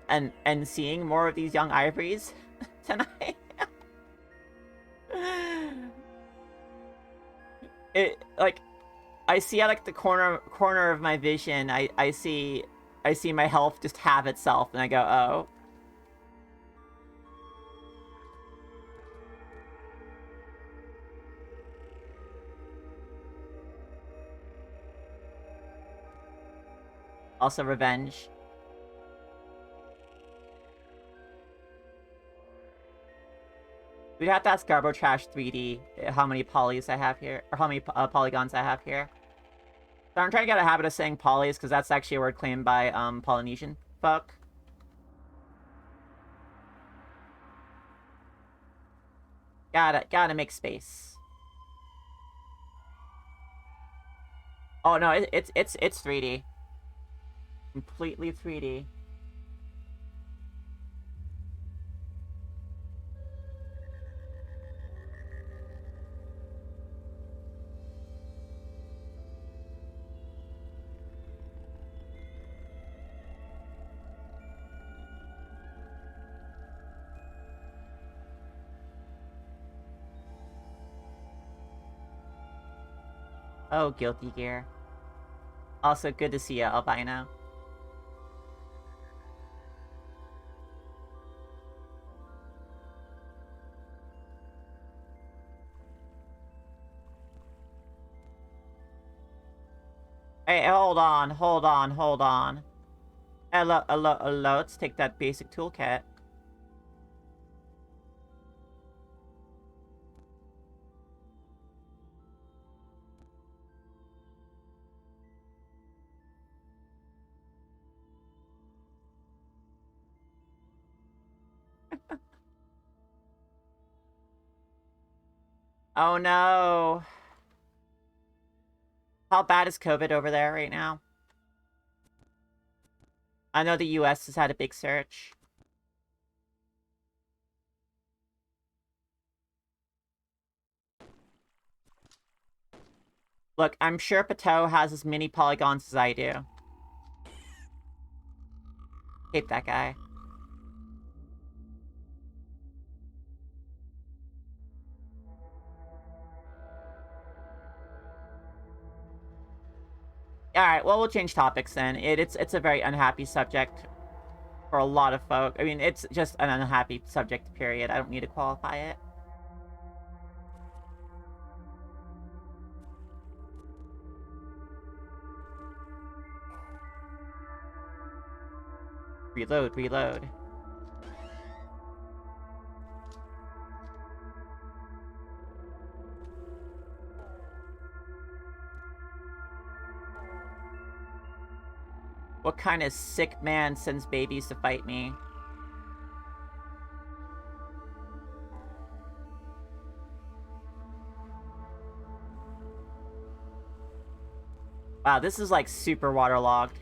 And seeing more of these young ivories tonight. Like, I see at, like, the corner of my vision, I see my health just have itself, and I go, oh. Also, revenge. We'd have to ask Garbo Trash 3D how many polys I have here, or how many polygons I have here. So I'm trying to get a habit of saying polys, because that's actually a word claimed by Polynesian folk. Gotta make space. Oh no, it's 3D. Completely 3D. Oh, guilty gear. Also, good to see you, albino. Hey, hold on. Hello, let's take that basic toolkit. Oh no. How bad is COVID over there right now? I know the US has had a big surge. Look, I'm sure Pateau has as many polygons as I do. Hate that guy. Alright, well, we'll change topics then. It's a very unhappy subject for a lot of folk. I mean, it's just an unhappy subject, period. I don't need to qualify it. Reload, reload. What kind of sick man sends babies to fight me? Wow, this is like super waterlogged.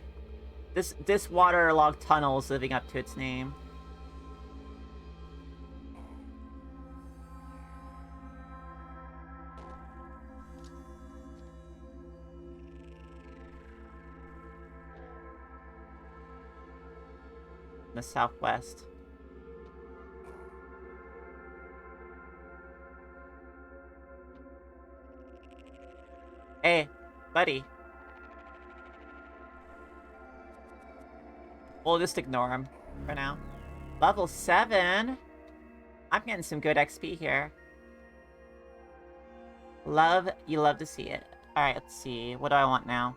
This waterlogged tunnel is living up to its name. In the southwest. Hey, buddy. We'll just ignore him for now. Level 7? I'm getting some good XP here. You love to see it. Alright, let's see. What do I want now?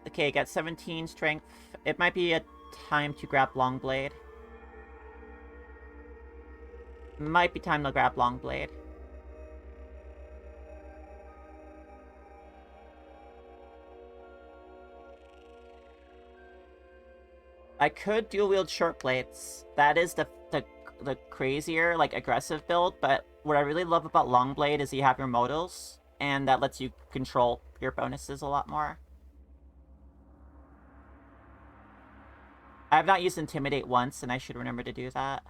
Okay, got 17 strength. It might be a time to grab Longblade. Might be time to grab Longblade. I could dual wield short blades. That is the crazier, like, aggressive build, but what I really love about Longblade is you have your modals, and that lets you control your bonuses a lot more. I have not used Intimidate once, and I should remember to do that.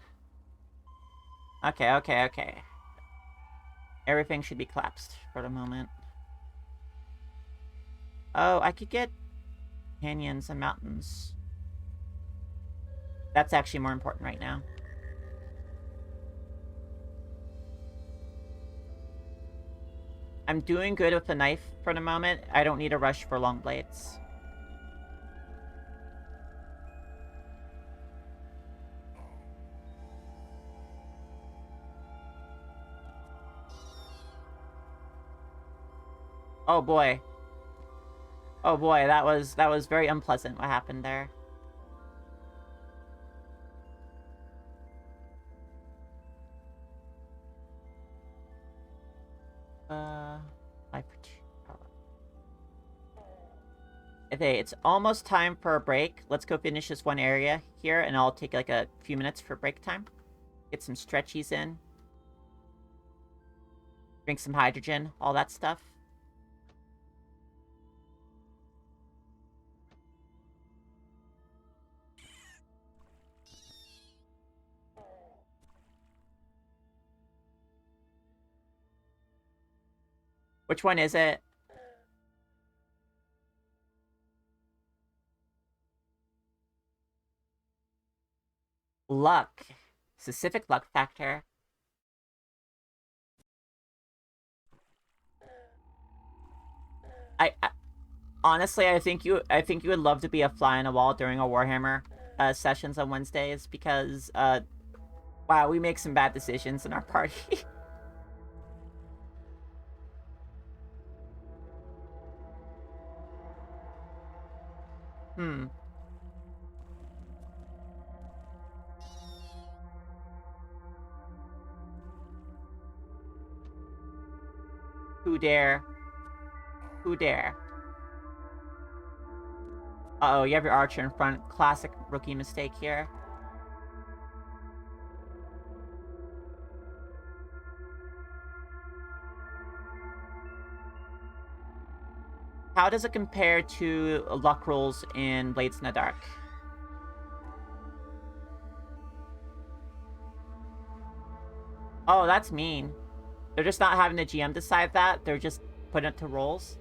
Okay, okay, okay. Everything should be collapsed for the moment. Oh, I could get canyons and mountains. That's actually more important right now. I'm doing good with the knife for the moment. I don't need a rush for long blades. Oh boy. Oh boy, that was very unpleasant what happened there. Okay, it's almost time for a break. Let's go finish this one area here, and I'll take like a few minutes for break time. Get some stretchies in. Drink some hydrogen, all that stuff. Which one is it? Luck. Specific luck factor. I honestly, I think you would love to be a fly on a wall during a Warhammer sessions on Wednesdays because wow, we make some bad decisions in our party. Hmm. Who dare? Who dare? Uh-oh, you have your archer in front. Classic rookie mistake here. How does it compare to luck rolls in Blades in the Dark? Oh, that's mean. They're just not having the GM decide that. They're just putting it to rolls.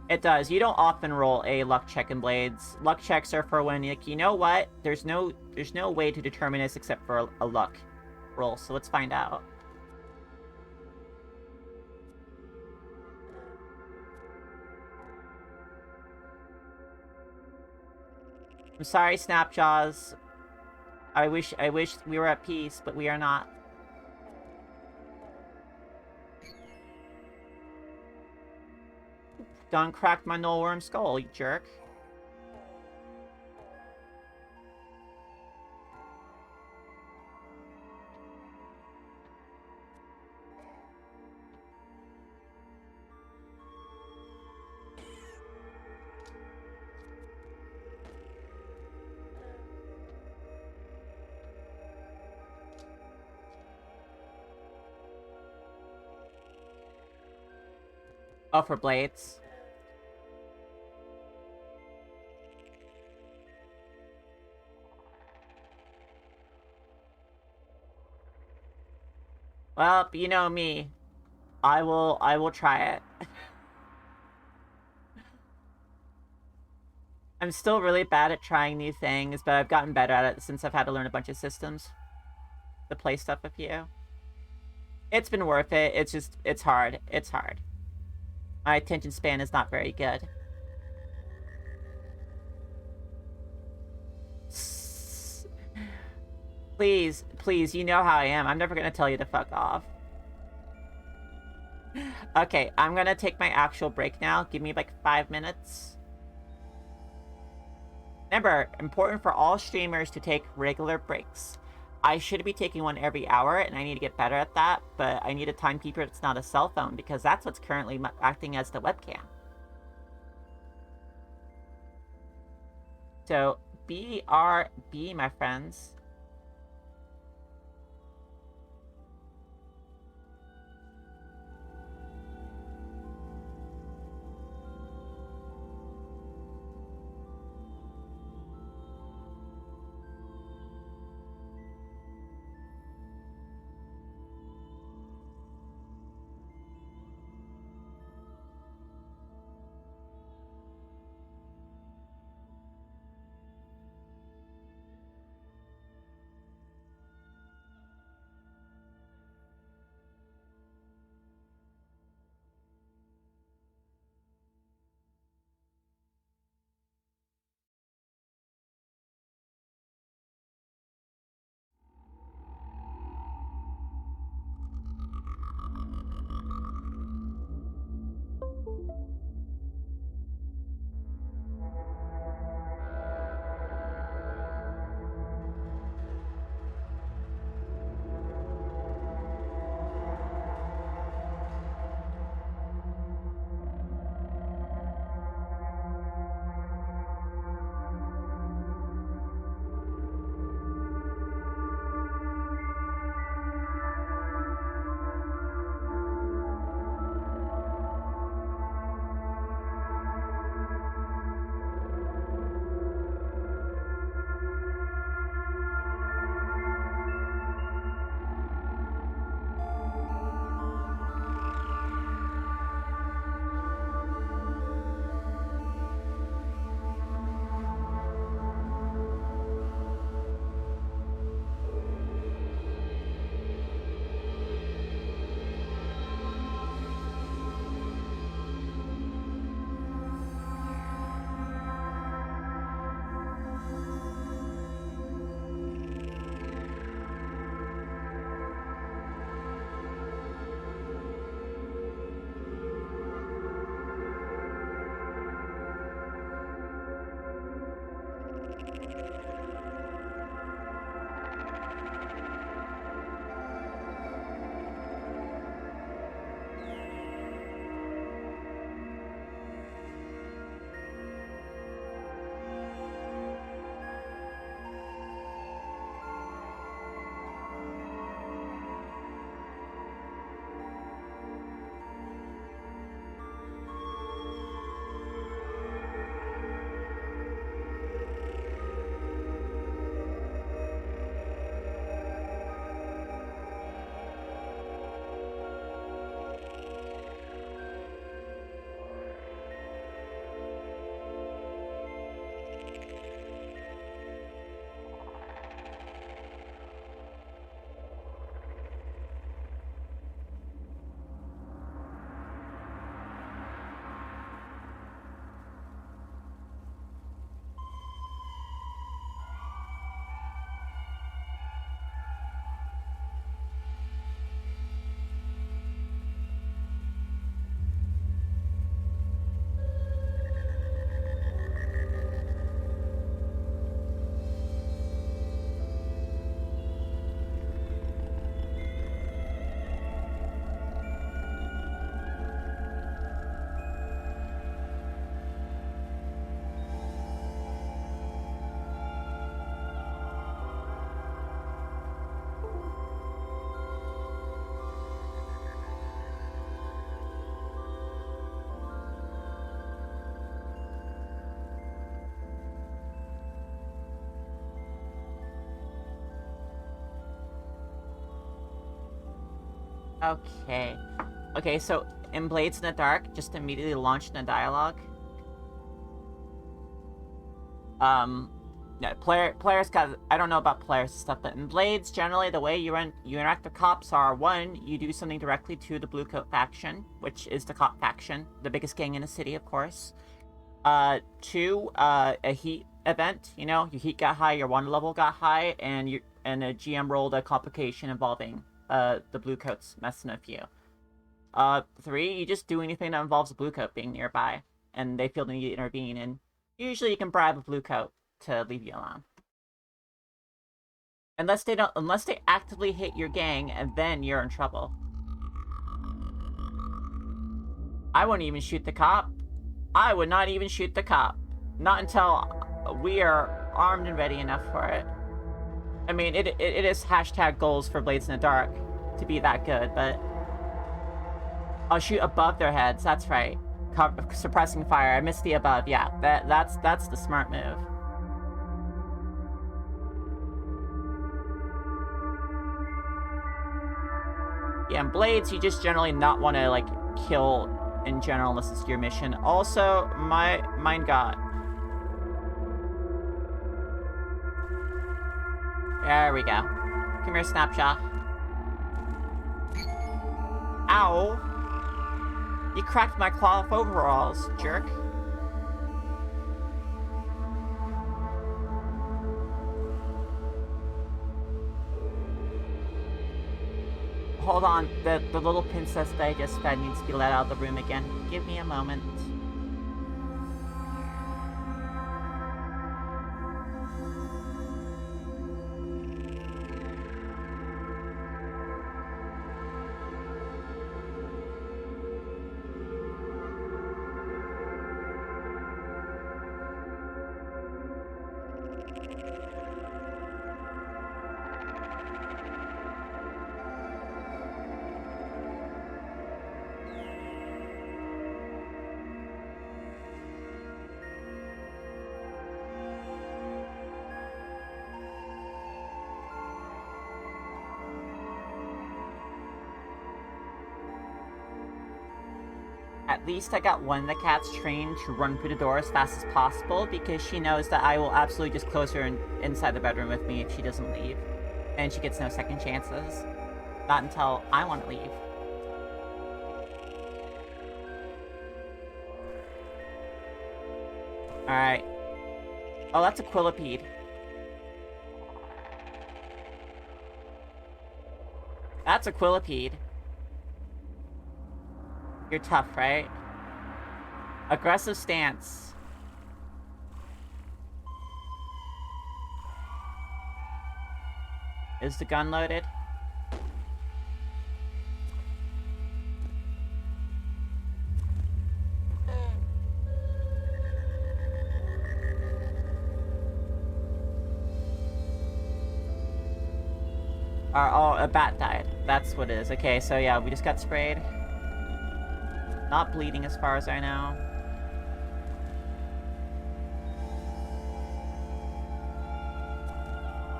It does. You don't often roll a luck check in Blades. Luck checks are for when, like, you know what? There's no way to determine this except for a luck roll. So let's find out. I'm sorry, Snapjaws. I wish we were at peace, but we are not. Done cracked my nullworm skull, you jerk. Oh, for Blades. Well, you know me. I will try it. I'm still really bad at trying new things, but I've gotten better at it since I've had to learn a bunch of systems to play stuff with you. It's been worth it. It's just, it's hard. It's hard. My attention span is not very good. Please, please, you know how I am. I'm never gonna tell you to fuck off. Okay, I'm gonna take my actual break now. Give me like 5 minutes. Remember, important for all streamers to take regular breaks. I should be taking one every hour, and I need to get better at that, but I need a timekeeper that's not a cell phone, because that's what's currently acting as the webcam. So, BRB, my friends. Okay. Okay, so in Blades in the Dark, just immediately launched in a dialogue. Yeah, players got. I don't know about players stuff, but in Blades, generally the way you interact with cops are: one, you do something directly to the Blue Coat faction, which is the cop faction, the biggest gang in the city, of course. Two, a heat event. You know, your heat got high, your water level got high, and a GM rolled a complication involving the Blue Coats messing with you. Three, you just do anything that involves a Blue Coat being nearby, and they feel the need to intervene, and usually you can bribe a Blue Coat to leave you alone. Unless they actively hit your gang, and then you're in trouble. I wouldn't even shoot the cop. I would not even shoot the cop. Not until we are armed and ready enough for it. I mean, it is hashtag goals for Blades in the Dark to be that good, but I'll shoot above their heads. That's right. Suppressing fire. I missed the above. Yeah, that's the smart move. Yeah, and Blades, you just generally not want to, like, kill in general unless it's your mission. Also, mine got. There we go. Come here, Snapshot. Ow! You cracked my cloth overalls, jerk. Hold on, the little princess that I just fed needs to be let out of the room again. Give me a moment. At least I got one of the cats trained to run through the door as fast as possible because she knows that I will absolutely just close her inside the bedroom with me if she doesn't leave. And she gets no second chances. Not until I want to leave. Alright. Oh, that's a quillipede. That's a quillipede. You're tough, right? Aggressive stance. Is the gun loaded? Oh, a bat died. That's what it is. Okay, so yeah, we just got sprayed. Not bleeding as far as I know.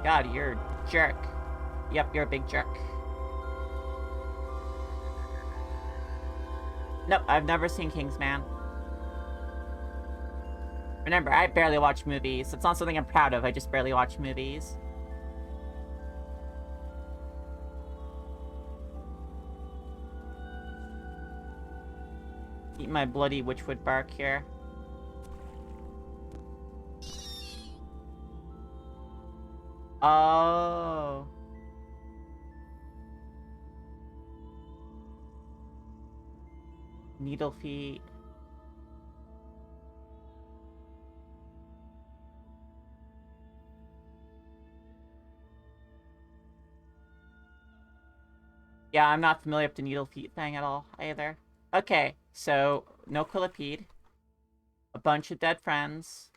God, you're a jerk. Yep, you're a big jerk. Nope, I've never seen Kingsman. Remember, I barely watch movies. It's not something I'm proud of, I just barely watch movies. Eat my bloody witchwood bark here. Oh. Needle feet. Yeah, I'm not familiar with the needle feet thing at all, either. Okay, so, no quillipede. A bunch of dead friends.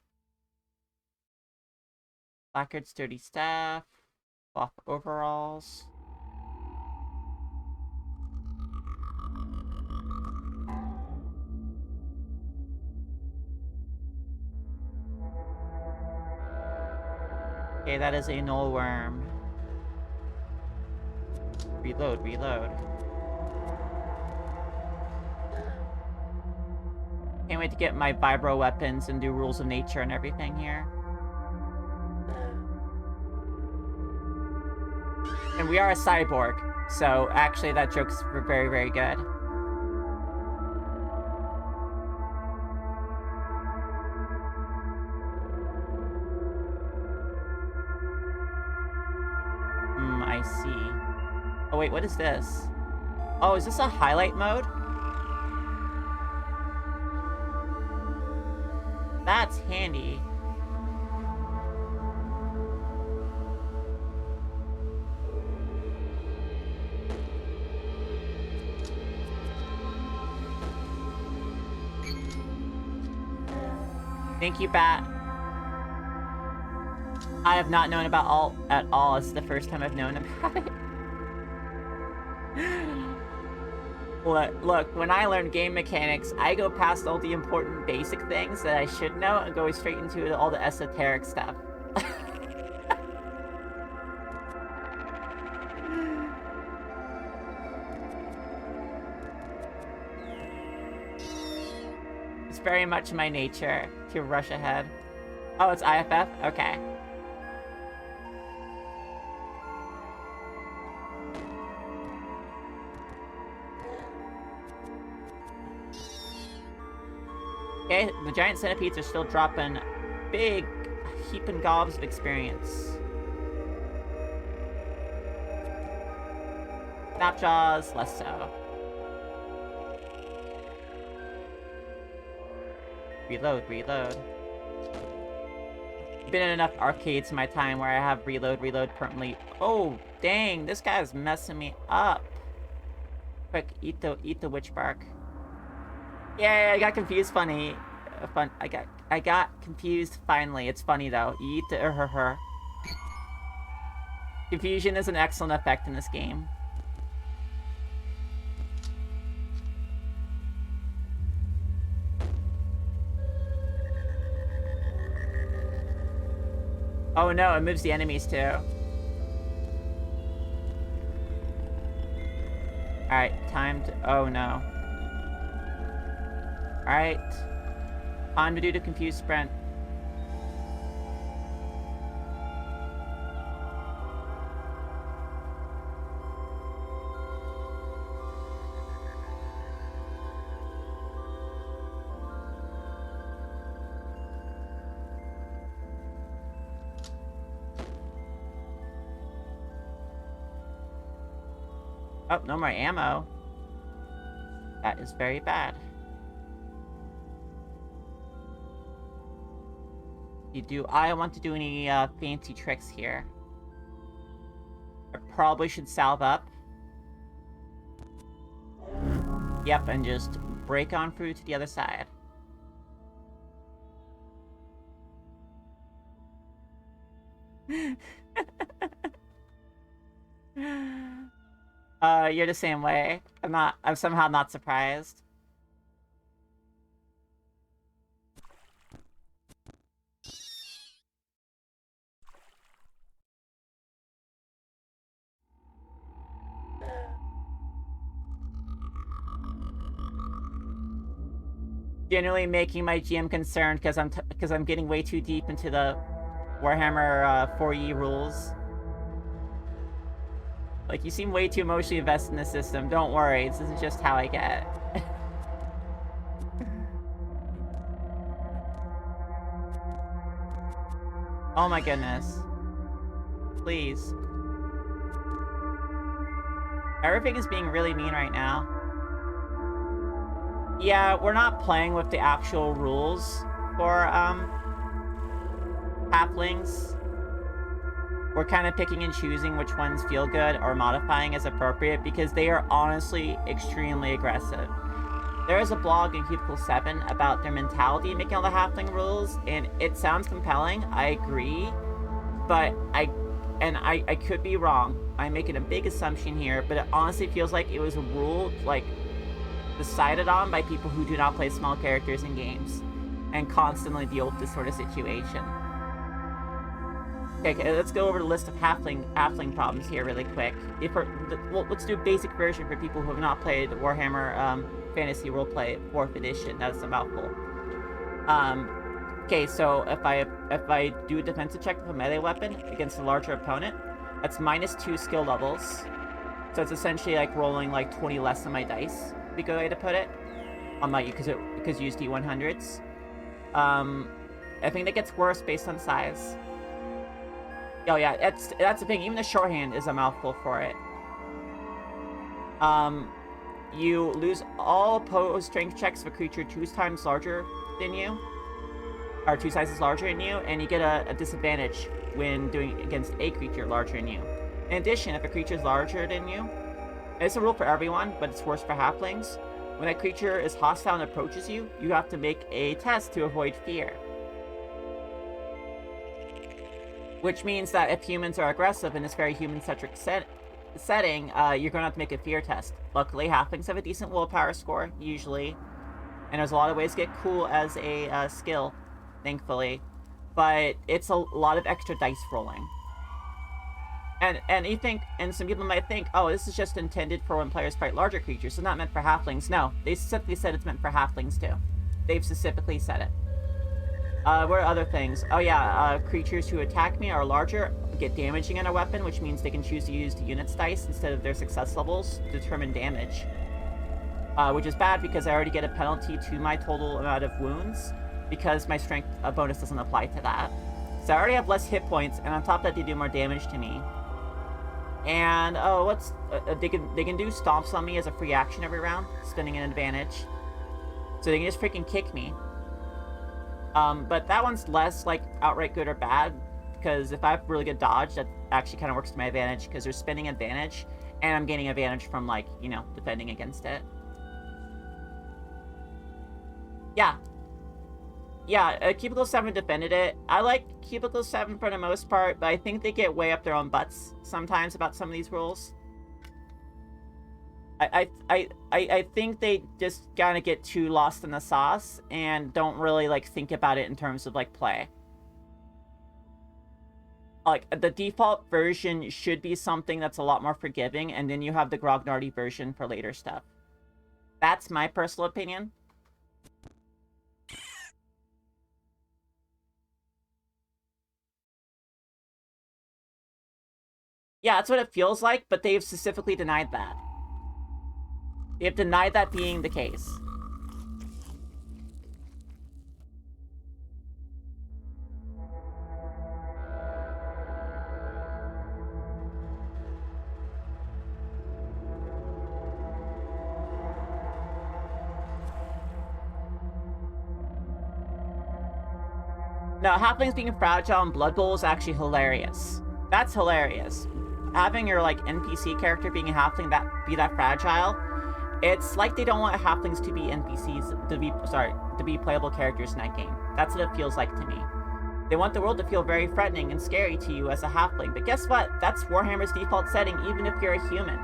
Blackguard sturdy staff. Cloth overalls. Okay, that is a null worm. Reload, reload. Can't wait to get my vibro weapons and do rules of nature and everything here. And we are a cyborg, so actually that joke's very, very good. I see. Oh wait, what is this? Oh, is this a highlight mode? That's handy. Thank you, Bat. I have not known about alt at all. It's the first time I've known about it. Look, when I learn game mechanics, I go past all the important basic things that I should know and go straight into all the esoteric stuff. It's very much my nature to rush ahead. Oh, it's IFF? Okay. Okay, the giant centipedes are still dropping big heaping gobs of experience. Snapjaws, less so. Reload. Been in enough arcades in my time where I have reload permanently. Oh, dang, this guy's messing me up. Quick, eat the witch bark. Yeah, I got confused. Funny, I got confused. Finally, it's funny though. Eat the her. Confusion is an excellent effect in this game. Oh no, it moves the enemies too. Alright, time to... Oh no. Alright. Time to do the confused sprint. Oh, no more ammo. That is very bad. I want to do any fancy tricks here. I probably should salve up. Yep, and just break on through to the other side. You're the same way. I'm somehow not surprised. Generally making my GM concerned because I'm getting way too deep into the Warhammer 4E rules. Like, you seem way too emotionally invested in the system. Don't worry, this is just how I get. Oh my goodness. Please. Everything is being really mean right now. Yeah, we're not playing with the actual rules for, halflings. We're kind of picking and choosing which ones feel good or modifying as appropriate because they are honestly extremely aggressive. There is a blog in Cubicle 7 about their mentality making all the halfling rules, and it sounds compelling, I agree, but I could be wrong. I'm making a big assumption here, but it honestly feels like it was a rule, like, decided on by people who do not play small characters in games and constantly deal with this sort of situation. Okay, let's go over the list of halfling problems here really quick. Well, let's do a basic version for people who have not played Warhammer Fantasy Roleplay 4th Edition. That's a mouthful. Um, okay, so if I do a defensive check with a melee weapon against a larger opponent, that's -2 skill levels. So it's essentially like rolling like 20 less on my dice. Would be a good way to put it. On my because you use D100s. I think that gets worse based on size. Oh yeah, that's the thing. Even the shorthand is a mouthful for it. You lose all opposed strength checks of a creature 2 times larger than you, or 2 sizes larger than you, and you get a disadvantage when doing against a creature larger than you. In addition, if a creature is larger than you, it's a rule for everyone, but it's worse for halflings. When a creature is hostile and approaches you, you have to make a test to avoid fear. Which means that if humans are aggressive in this very human-centric setting, you're going to have to make a fear test. Luckily, halflings have a decent willpower score, usually. And there's a lot of ways to get cool as a skill, thankfully. But it's a lot of extra dice rolling. And some people might think, oh, this is just intended for when players fight larger creatures, so not meant for halflings. No, they specifically said it's meant for halflings too. They've specifically said it. What are other things? Oh yeah, creatures who attack me are larger, get damaging on a weapon, which means they can choose to use the units dice instead of their success levels to determine damage. Which is bad because I already get a penalty to my total amount of wounds because my strength bonus doesn't apply to that. So I already have less hit points, and on top of that, they do more damage to me. And they can do stomps on me as a free action every round, spending an advantage. So they can just freaking kick me. But that one's less like outright good or bad, because if I have really good dodge, that actually kind of works to my advantage because they're spending advantage, and I'm gaining advantage from, like, you know, defending against it. Yeah. Yeah, Cubicle 7 defended it. I like Cubicle 7 for the most part, but I think they get way up their own butts sometimes about some of these rules. I think they just kind of get too lost in the sauce and don't really, like, think about it in terms of, like, play. Like, the default version should be something that's a lot more forgiving, and then you have the Grognardi version for later stuff. That's my personal opinion. Yeah, that's what it feels like, but they've specifically denied that. They have denied that being the case. No, halflings being fragile in Blood Bowl is actually hilarious. That's hilarious. Having your, like, NPC character being a halfling be that fragile, it's like they don't want halflings to be NPCs, to be playable characters in that game. That's what it feels like to me. They want the world to feel very threatening and scary to you as a halfling, but guess what? That's Warhammer's default setting, even if you're a human.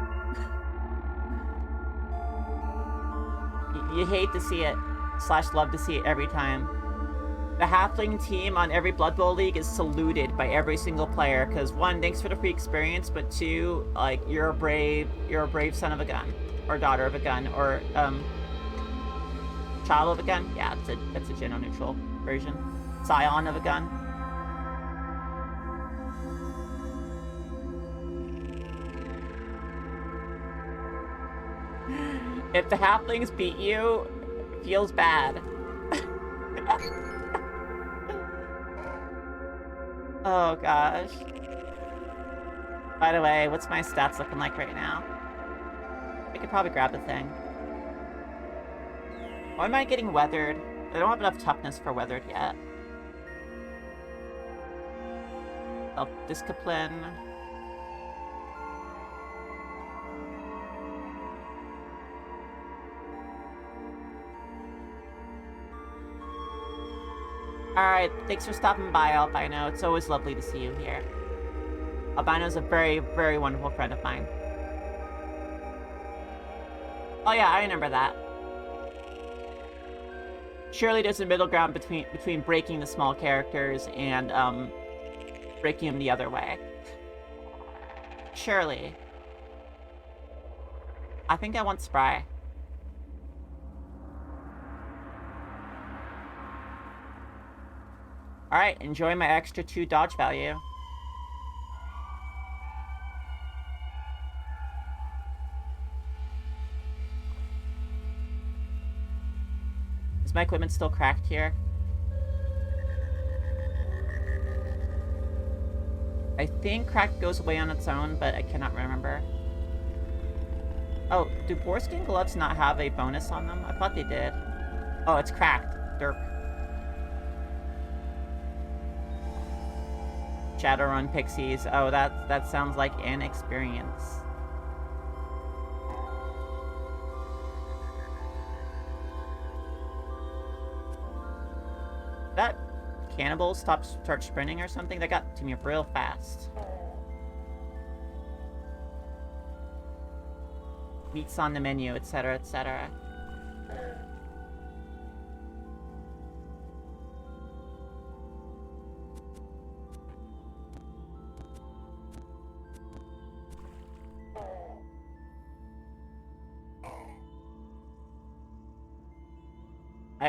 You hate to see it, / love to see it every time. The halfling team on every Blood Bowl league is saluted by every single player, because 1, thanks for the free experience, but 2, like, you're a brave son of a gun, or daughter of a gun, or child of a gun. Yeah, that's a gender neutral version. Scion of a gun. If the halflings beat you, it feels bad. Oh gosh. By the way, what's my stats looking like right now? I could probably grab the thing. Why am I getting weathered? I don't have enough toughness for weathered yet. Self-discipline. Alright, thanks for stopping by, Albino. It's always lovely to see you here. Albino's a very, very wonderful friend of mine. Oh yeah, I remember that. Surely there's a middle ground between breaking the small characters and, breaking them the other way. Surely. I think I want Spry. Alright, enjoy my extra 2 dodge value. Is my equipment still cracked here? I think crack goes away on its own, but I cannot remember. Oh, do boarskin gloves not have a bonus on them? I thought they did. Oh, it's cracked. Derp. Shadowrun pixies. Oh, that sounds like an experience. That cannibal start sprinting or something? That got to me real fast. Meats on the menu, etc., etc.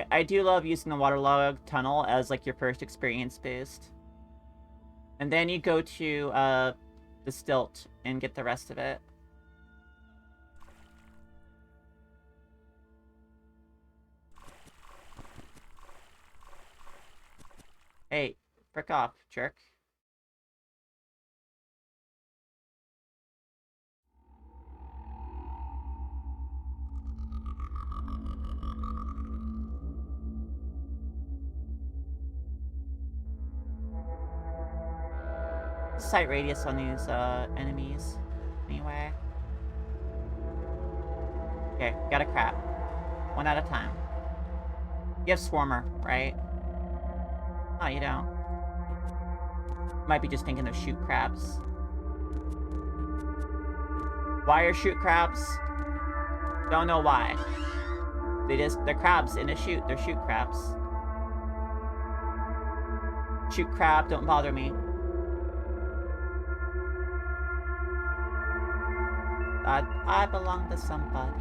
I do love using the waterlogged tunnel as like your first experience boost. And then you go to the stilt and get the rest of it. Hey, frick off, jerk. Sight radius on these enemies anyway. Okay, got a crab. One at a time. You have Swarmer, right? Oh, you don't. Might be just thinking of shoot crabs. Why are shoot crabs? Don't know why. They're crabs in a shoot. They're shoot crabs. Shoot crab, don't bother me. I belong to somebody.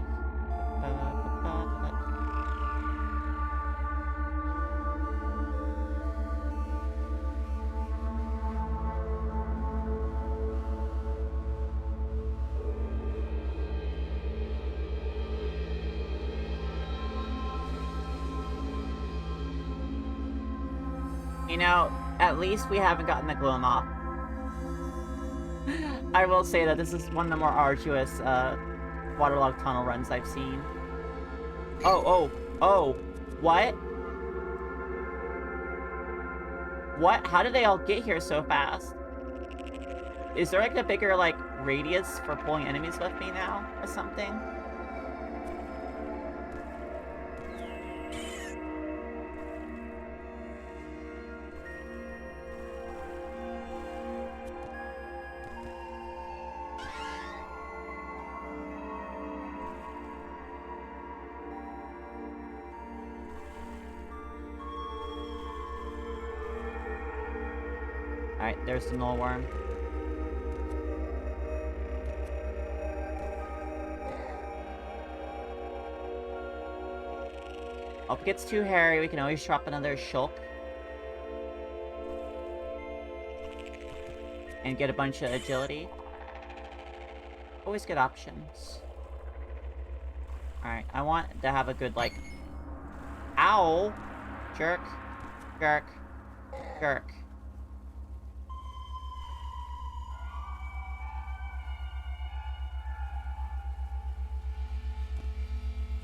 You know, at least we haven't gotten the gloom off. I will say that this is one of the more arduous waterlogged tunnel runs I've seen. Oh. What? What? How did they all get here so fast? Is there like a bigger like radius for pulling enemies with me now or something? Alright, there's the null worm. If it gets too hairy, we can always drop another shulk. And get a bunch of agility. Always good options. Alright, I want to have a good, like... Ow! Jerk. Jerk. Jerk.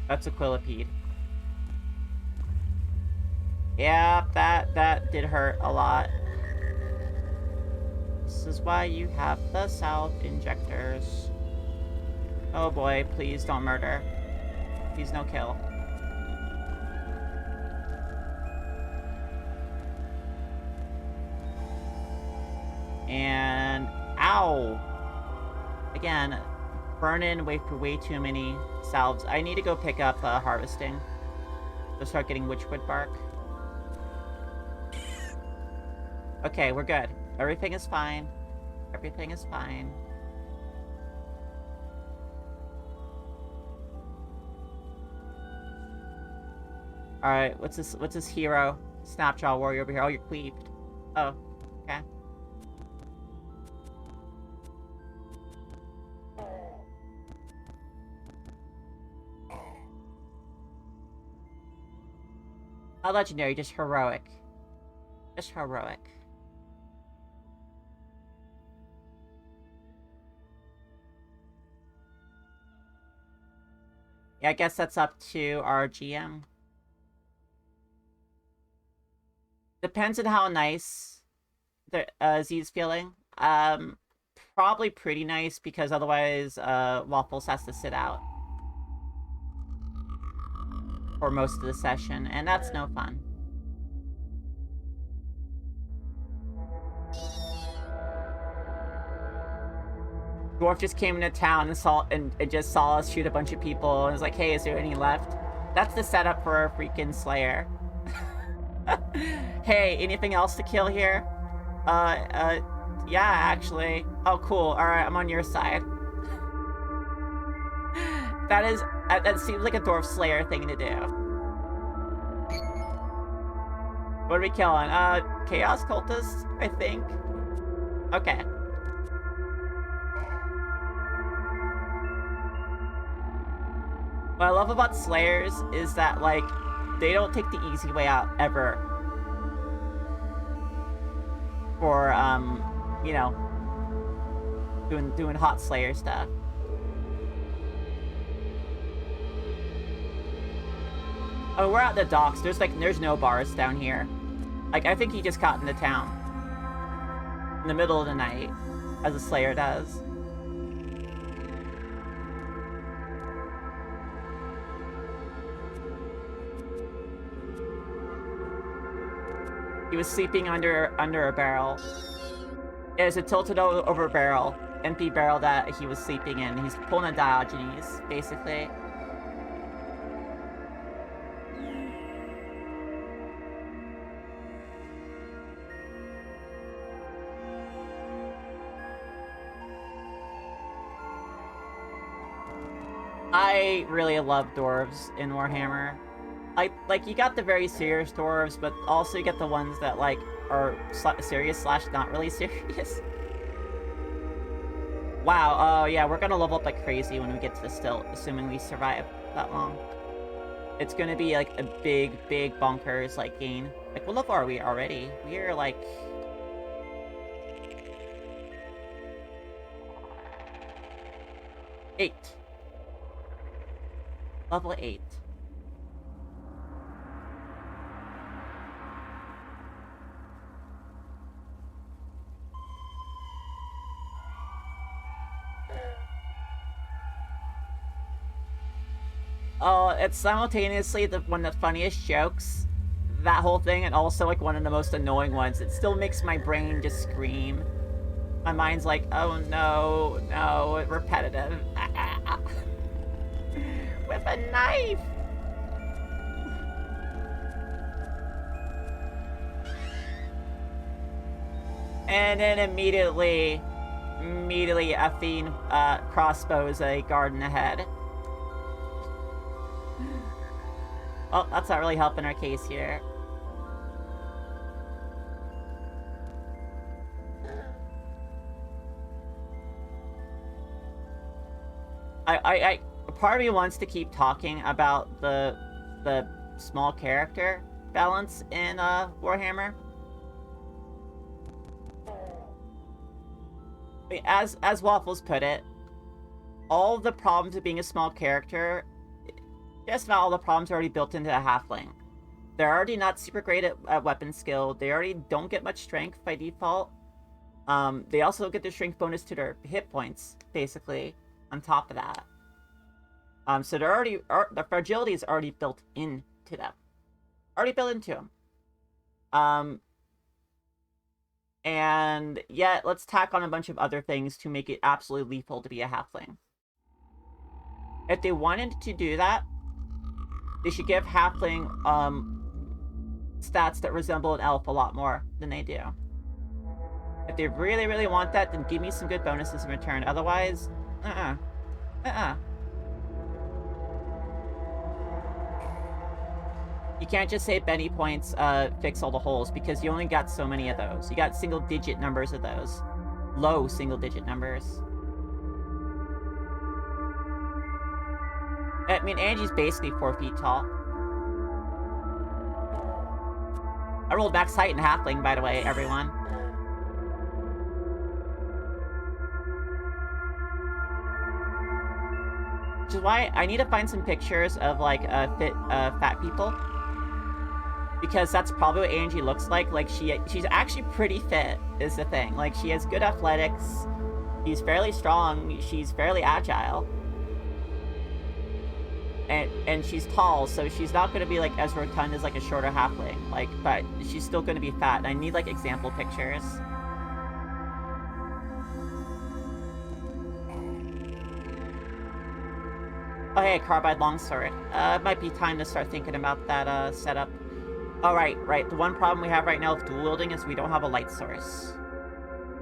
That's a quillipede. Yeah, that did hurt a lot. This is why you have the salve injectors. Oh boy, please don't murder. Please no kill. And... Ow! Again, burn-in for way too many salves. I need to go pick up harvesting. To start getting witchwood bark. Okay, we're good. Everything is fine. Everything is fine. Alright, what's this hero? Snapjaw warrior over here. Oh, you're cleaved. Oh, okay. Not legendary, just heroic. Just heroic. Yeah, I guess that's up to our GM. Depends on how nice Z's feeling. Probably pretty nice, because otherwise Waffles has to sit out for most of the session, and that's no fun. Dwarf just came into town and just saw us shoot a bunch of people and was like, hey, is there any left? That's the setup for a freaking Slayer. Hey, anything else to kill here? Yeah, actually. Oh, cool. Alright, I'm on your side. That seems like a Dwarf Slayer thing to do. What are we killing? Chaos Cultists, I think? Okay. What I love about Slayers is that, like, they don't take the easy way out, ever. For, you know, doing hot Slayer stuff. Oh, we're at the docks. There's no bars down here. Like, I think he just got into town. In the middle of the night. As a Slayer does. He was sleeping under a barrel. It was a tilted over barrel. Empty barrel that he was sleeping in. He's pulling a Diogenes, basically. I really love dwarves in Warhammer. Like, you got the very serious dwarves, but also you get the ones that, like, are serious / not really serious. Wow, oh yeah, we're gonna level up like crazy when we get to the stilt, assuming we survive that long. It's gonna be, like, a big bonkers, like, gain. Like, what level are we already? We are, like... #8. Level 8. Oh, it's simultaneously one of the funniest jokes, that whole thing, and also, like, one of the most annoying ones. It still makes my brain just scream. My mind's like, oh no, no, repetitive. With a knife! And then immediately a fiend crossbows a guard in the head. Oh, that's not really helping our case here. Part of me wants to keep talking about the small character balance in Warhammer. I mean, as Waffles put it, all of the problems of being a small character, just about all the problems are already built into a halfling. They're already not super great at weapon skill. They already don't get much strength by default. They also get their strength bonus to their hit points, basically, on top of that. So they're already... the fragility is already built into them. Already built into them. And yet, let's tack on a bunch of other things to make it absolutely lethal to be a halfling. If they wanted to do that, they should give halfling stats that resemble an elf a lot more than they do. If they really want that, then give me some good bonuses in return. Otherwise, You can't just say Benny points fix all the holes, because you only got so many of those. You got single-digit numbers of those. Low single-digit numbers. I mean, Angie's basically 4 feet tall. I rolled max height in halfling, by the way, everyone. Which is why I need to find some pictures of, like, fit, fat people. Because that's probably what Angie looks like. Like, she's actually pretty fit, is the thing. Like, she has good athletics. She's fairly strong. She's fairly agile. And she's tall, so she's not going to be, like, as rotund as, like, a shorter halfling. Like, but she's still going to be fat. And I need, like, example pictures. Oh, hey, Carbide Longsword. It might be time to start thinking about that, setup. Oh, right. The one problem we have right now with dual wielding is we don't have a light source.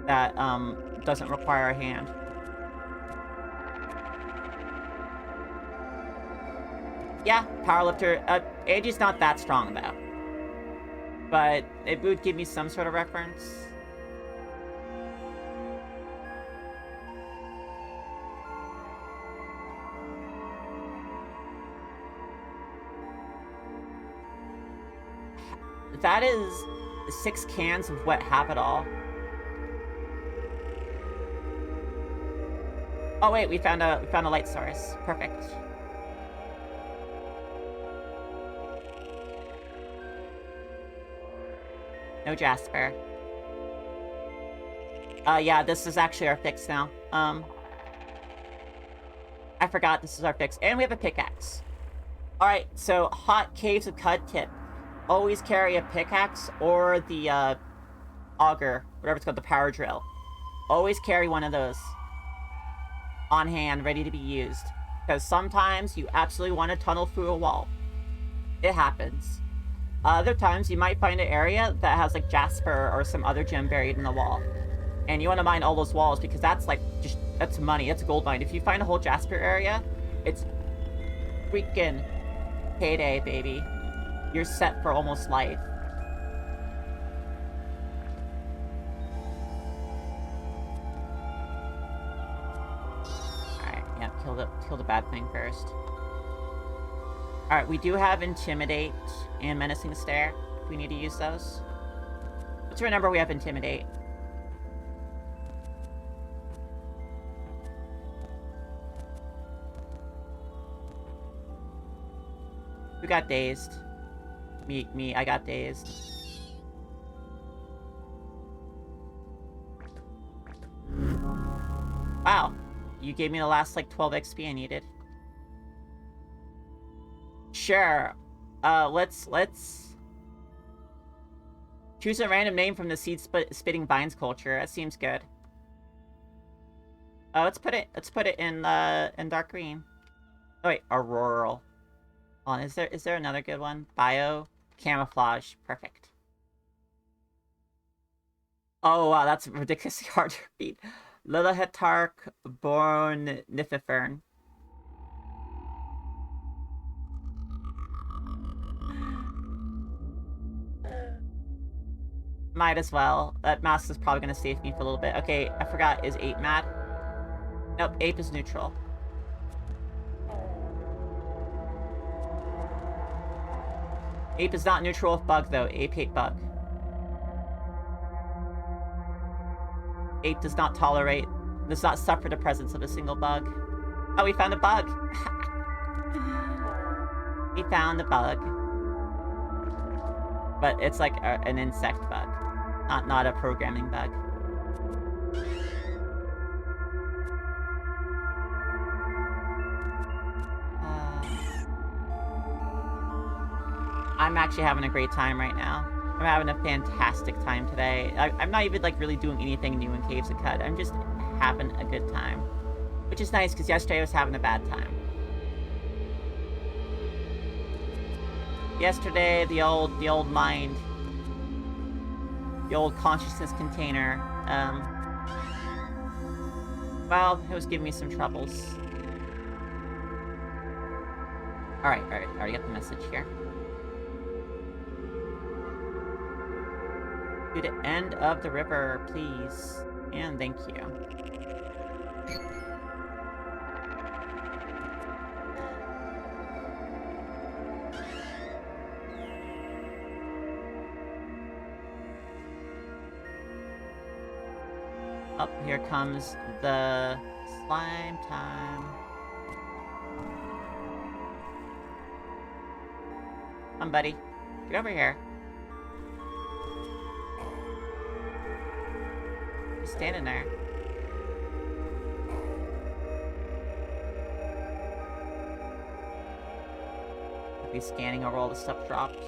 That, doesn't require a hand. Yeah, powerlifter. Angie's not that strong, though. But it would give me some sort of reference. That is 6 cans of wet Have-It-All. Oh wait, we found a light source. Perfect. No Jasper. Yeah, this is actually our fix now. I forgot this is our fix. And we have a pickaxe. Alright, so hot Caves of Qud tip. Always carry a pickaxe or the, auger, whatever it's called, the power drill. Always carry one of those on hand, ready to be used. Because sometimes you absolutely want to tunnel through a wall. It happens. Other times you might find an area that has, like, Jasper or some other gem buried in the wall. And you want to mine all those walls because that's, like, just, that's money. That's a gold mine. If you find a whole Jasper area, it's freaking payday, baby. You're set for almost life. Alright, yeah, kill the bad thing first. Alright, we do have Intimidate and Menacing Stare, if we need to use those. Let's remember we have Intimidate. We got Dazed. I got Dazed. Wow. You gave me the last, like, 12 XP I needed. Sure. Let's choose a random name from the seed-spitting vines culture. That seems good. Let's put it in dark green. Oh wait, auroral. Hold on, is there another good one? Bio, camouflage, perfect. Oh wow, that's ridiculously hard to read. Lilihetarch born Nififern. Might as well. That mask is probably gonna save me for a little bit. Okay, I forgot. Is Ape mad? Nope, Ape is neutral. Ape is not neutral with Bug, though. Ape hate Bug. Ape does not suffer the presence of a single bug. Oh, we found a bug! We found a bug. But it's like an insect bug. Not a programming bug. I'm actually having a great time right now. I'm having a fantastic time today. I'm not even, like, really doing anything new in Caves of Qud. I'm just having a good time. Which is nice, because yesterday I was having a bad time. Yesterday, the old mind. The old consciousness container. Well, it was giving me some troubles. Alright, I already got the message here. To the end of the river, please. And thank you. Up here comes the slime time. Come, buddy. Get over here. Just standing there. I'll be scanning over all the stuff dropped.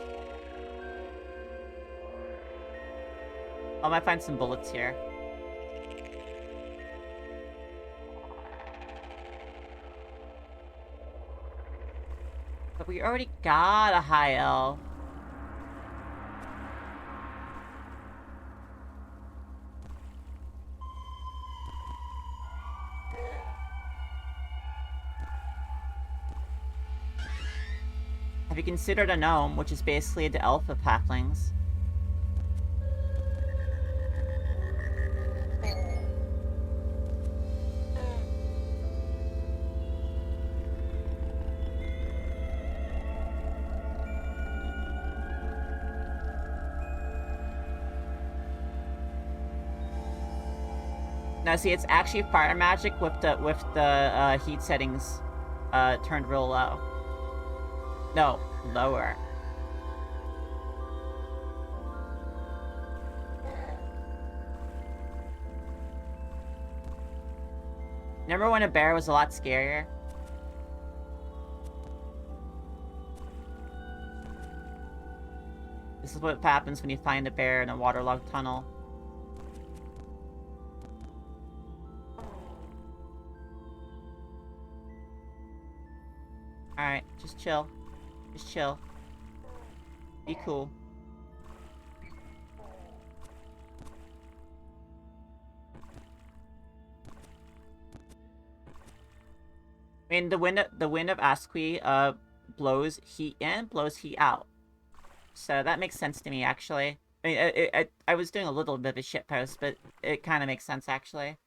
I might find some bullets here. But we already got a high L. Have you considered a gnome, which is basically the elf of halflings? Now, see, it's actually fire magic with the heat settings turned real low. No, lower. Remember when a bear was a lot scarier? This is what happens when you find a bear in a waterlogged tunnel. Alright, just chill. Just chill. Be cool. I mean, the wind of Asqui blows heat in, blows heat out. So that makes sense to me, actually. I mean, I was doing a little bit of a shitpost, but it kind of makes sense, actually.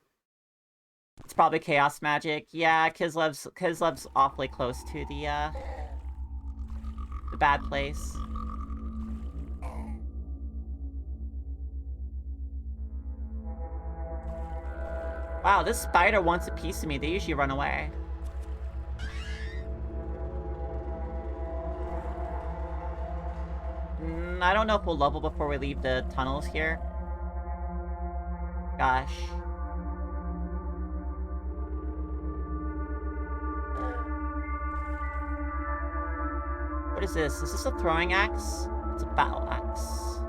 It's probably chaos magic. Yeah, Kislev's awfully close to the bad place. Wow, this spider wants a piece of me. They usually run away. I don't know if we'll level before we leave the tunnels here. Gosh. What is this? Is this a throwing axe? It's a battle axe.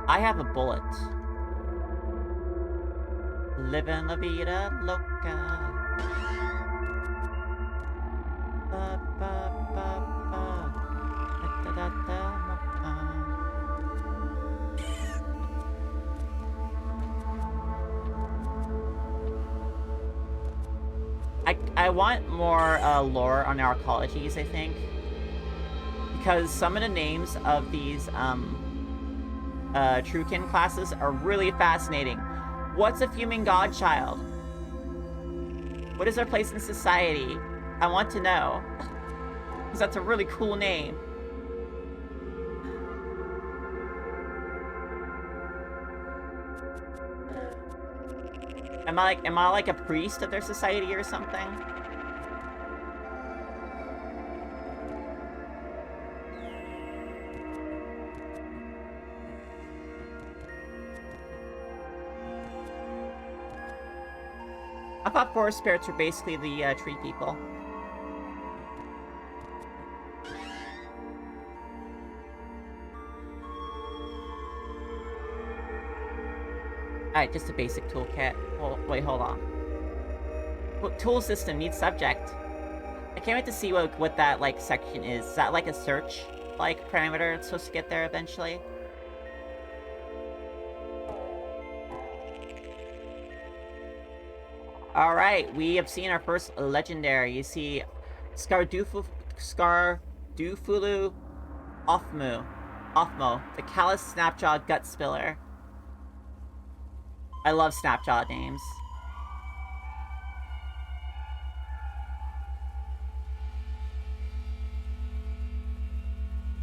I have a bullet. Living la vida loca. Ba, ba, ba, ba. Da, da, da, da, I want more lore on our ecologies, I think. Because some of the names of these Truekin classes are really fascinating. What's a fuming godchild? What is their place in society? I want to know. Because that's a really cool name. Am I like a priest of their society or something? I thought forest spirits were basically the tree people. Alright, just a basic toolkit. Oh, wait, hold on. Tool system needs subject. I can't wait to see what that, like, section is. Is that, like, a search, like, parameter it's supposed to get there eventually? Alright, we have seen our first legendary. You see Skardufulu Offmu. Othmo, the callous Snapjaw Gut Spiller. I love Snapjaw names.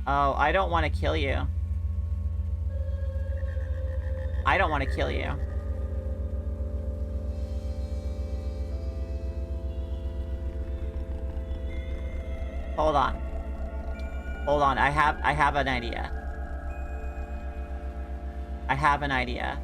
Oh, I don't want to kill you. I don't want to kill you. Hold on. Hold on, I have an idea. I have an idea.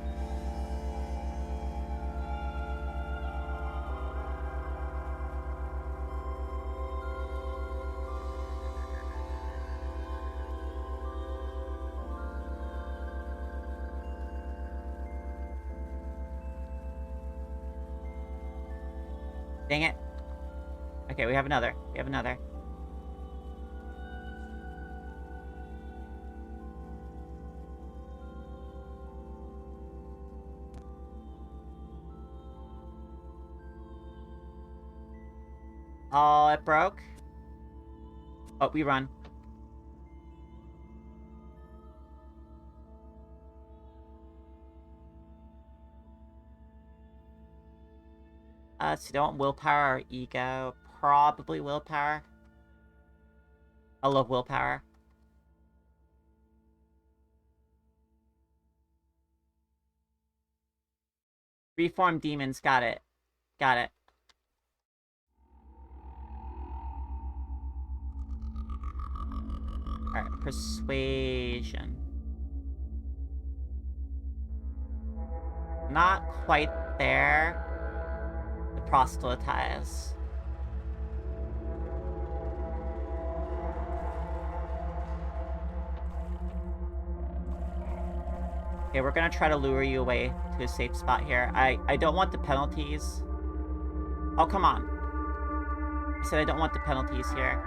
Dang it. Okay, we have another. We have another. Oh, it broke. Oh, we run. So don't willpower or ego. Probably willpower. I love willpower. Reform demons, got it. Got it. Alright, persuasion. Not quite there. The proselytize. Okay, we're gonna try to lure you away to a safe spot here. I don't want the penalties. Oh, come on. I said I don't want the penalties here.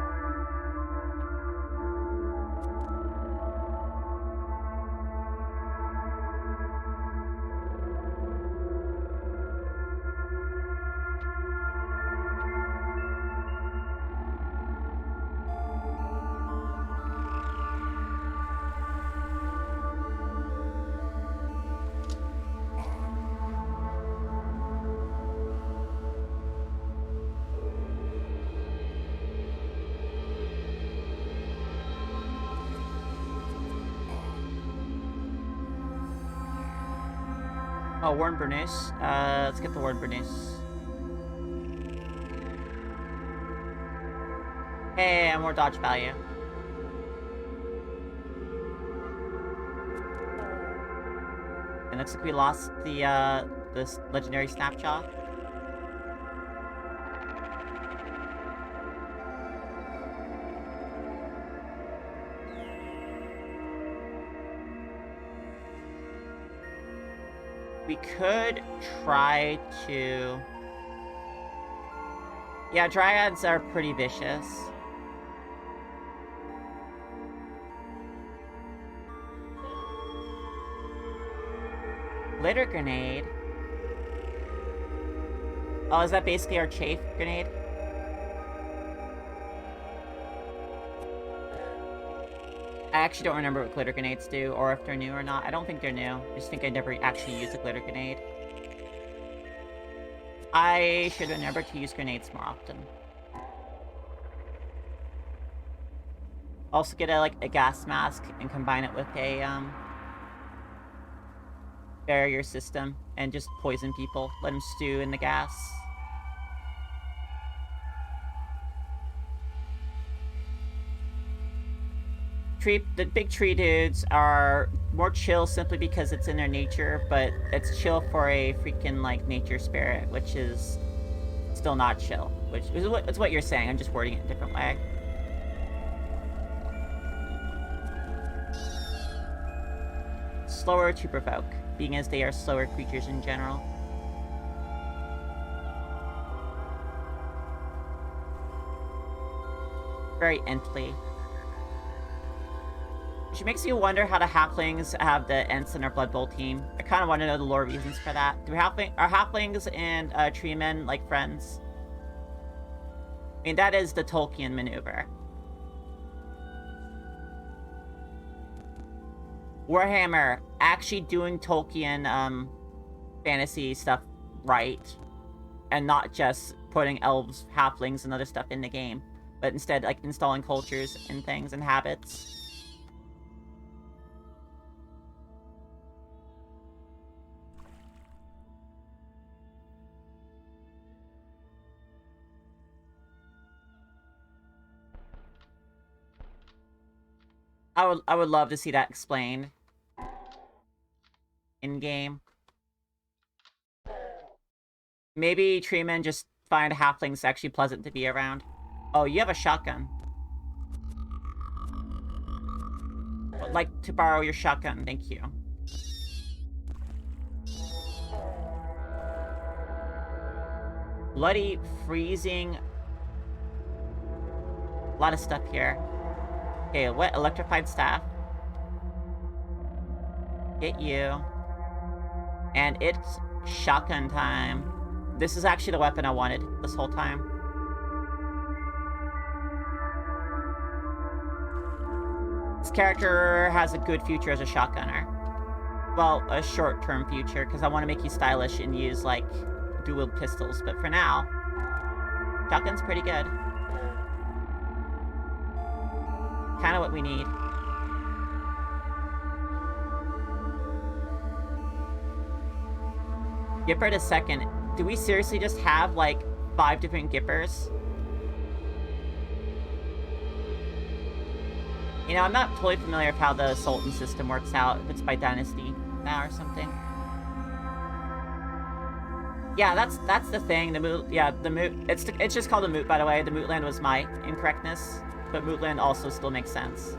Oh, Warren Bernice. Let's get the Warren Bernice. Hey, and more dodge value. And looks like we lost the this legendary Snapjaw. We could try to... Yeah, dryads are pretty vicious. Glitter grenade? Oh, is that basically our chafe grenade? I actually don't remember what glitter grenades do, or if they're new or not. I don't think they're new. I just think I never actually used a glitter grenade. I should remember to use grenades more often. Also get a gas mask and combine it with a barrier system and just poison people. Let them stew in the gas. The big tree dudes are more chill simply because it's in their nature, but it's chill for a freaking, like, nature spirit, which is still not chill. Which is what you're saying. I'm just wording it a different way. Slower to provoke, being as they are slower creatures in general. Very ently. Which makes you wonder how the halflings have the Ents in our Blood Bowl team. I kind of want to know the lore reasons for that. Are halflings and tree men like friends? I mean, that is the Tolkien maneuver. Warhammer actually doing Tolkien fantasy stuff right, and not just putting elves, halflings, and other stuff in the game, but instead like installing cultures and things and habits. I would love to see that explained in game. Maybe treemen just find halflings actually pleasant to be around. Oh, you have a shotgun. I'd like to borrow your shotgun, thank you. Bloody, freezing. A lot of stuff here. Okay, what? Electrified staff. Hit you. And it's shotgun time. This is actually the weapon I wanted this whole time. This character has a good future as a shotgunner. Well, a short-term future, because I want to make you stylish and use, like, dual pistols. But for now, shotgun's pretty good. Kind of what we need. Gipper to second. Do we seriously just have, like, 5 different Gippers? You know, I'm not totally familiar with how the Sultan system works out, if it's by dynasty now or something. Yeah, that's the thing. The moot, yeah, the moot. It's just called a moot, by the way. The mootland was my incorrectness, but mootland also still makes sense.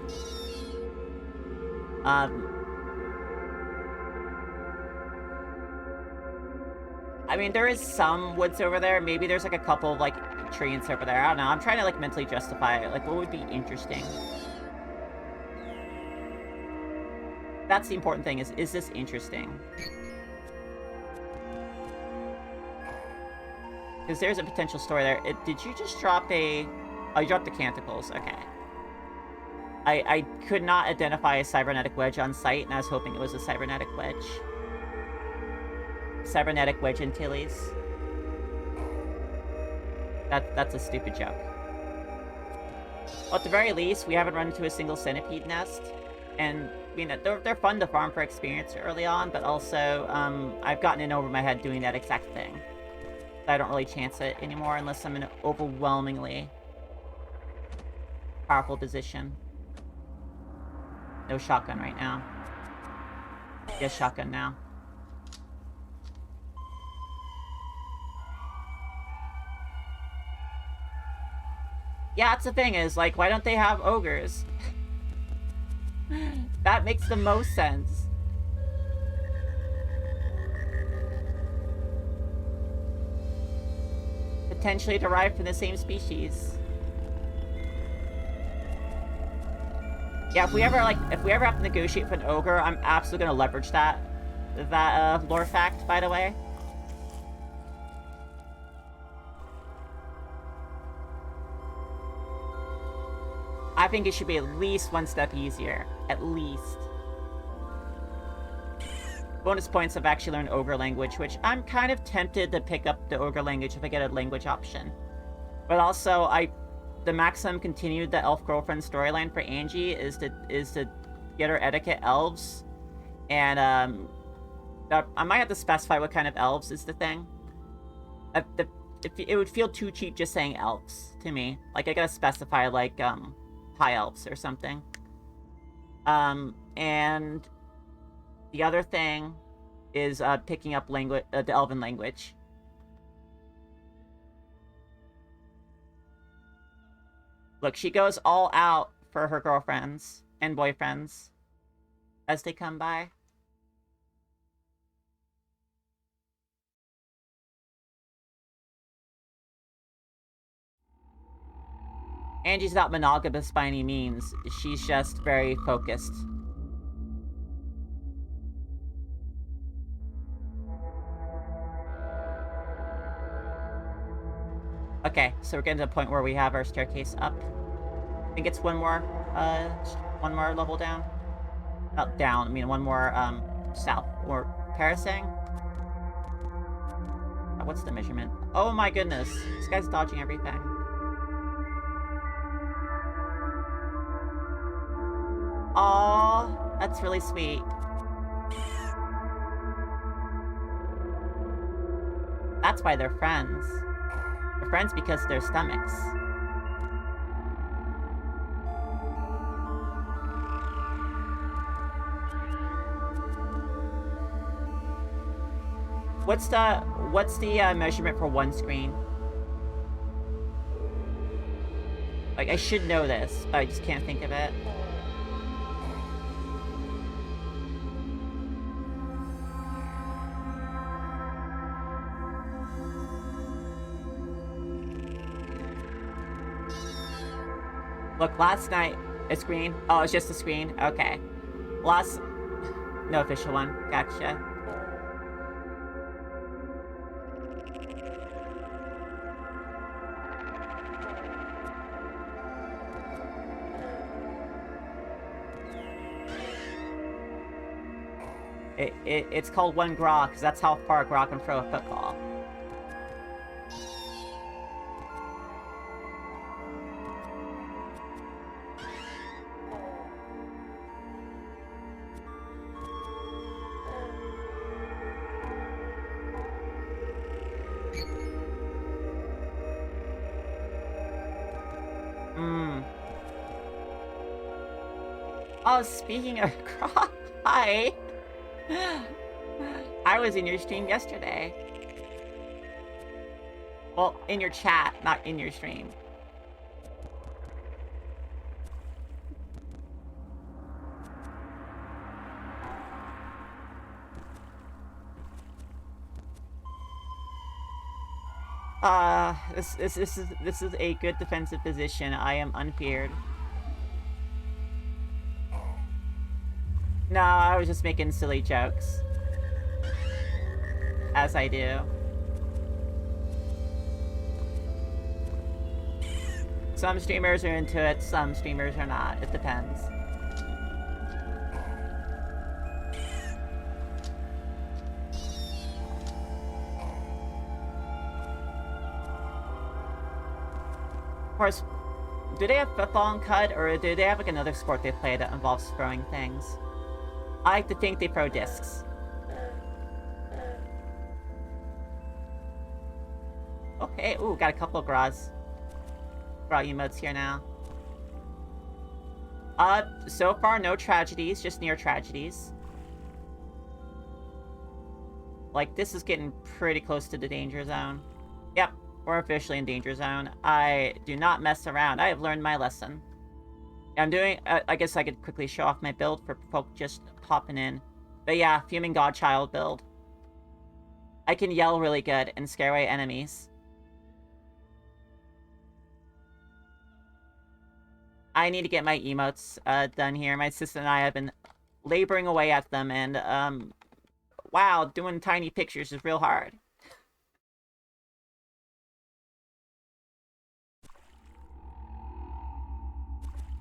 I mean, there is some woods over there. Maybe there's like a couple of like trees over there. I don't know. I'm trying to like mentally justify it. Like, what would be interesting? That's the important thing. Is this interesting? Because there's a potential story there. Did you just drop a... Oh, you dropped the canticles. Okay. I could not identify a cybernetic wedge on sight, and I was hoping it was a cybernetic wedge. Cybernetic wedge Antilles. That's a stupid joke. Well, at the very least, we haven't run into a single centipede nest. And, I mean, they're fun to farm for experience early on, but also, I've gotten in over my head doing that exact thing. I don't really chance it anymore unless I'm in an overwhelmingly powerful position. No shotgun right now. Yes, shotgun now. Yeah, that's the thing is, like, why don't they have ogres? That makes the most sense. Potentially derived from the same species. Yeah, if we ever have to negotiate with an ogre, I'm absolutely gonna leverage that lore fact, by the way. I think it should be at least one step easier. At least. Bonus points, I've actually learned ogre language, which I'm kind of tempted to pick up the ogre language if I get a language option. But also, the maximum continued the elf girlfriend storyline for Angie is to get her etiquette elves, and I might have to specify what kind of elves is the thing. It would feel too cheap just saying elves to me. Like I gotta specify like high elves or something. And the other thing is picking up language, the elven language. Look, she goes all out for her girlfriends and boyfriends as they come by. Angie's not monogamous by any means. She's just very focused. Okay, so we're getting to the point where we have our staircase up. I think it's one more level down. Not down, I mean one more, south, or terracing? What's the measurement? Oh my goodness, this guy's dodging everything. Aww, that's really sweet. That's why they're friends. They're friends because of their stomachs. What's the measurement for one screen? Like, I should know this, but I just can't think of it. Look, last night, a screen? Oh, it's just a screen? Okay. No official one. Gotcha. It's called one Grok, because that's how far a Grok can throw a football. Oh, speaking of Grok, hi! I was in your stream yesterday. Well, in your chat, not in your stream. This is a good defensive position. I am unfeared. No, I was just making silly jokes. As I do. Some streamers are into it, some streamers are not. It depends. Of course, do they have football in Qud, or do they have like another sport they play that involves throwing things? I like to think they throw discs. Okay, ooh, got a couple of Gra emotes here now. So far, no tragedies, just near tragedies. Like, this is getting pretty close to the danger zone. Yep, we're officially in danger zone. I do not mess around. I have learned my lesson. I'm doing, I guess I could quickly show off my build for folk just popping in. But yeah, Fuming Godchild build. I can yell really good and scare away enemies. I need to get my emotes done here. My sister and I have been laboring away at them, and wow, doing tiny pictures is real hard.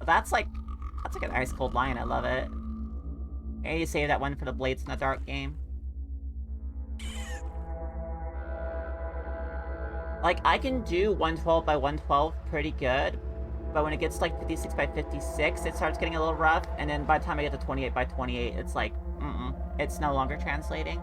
That's like an ice cold lion. I love it. I need to save that one for the Blades in the Dark game. Like, I can do 112 by 112 pretty good, but when it gets like 56 by 56, it starts getting a little rough, and then by the time I get to 28 by 28, it's like, it's no longer translating.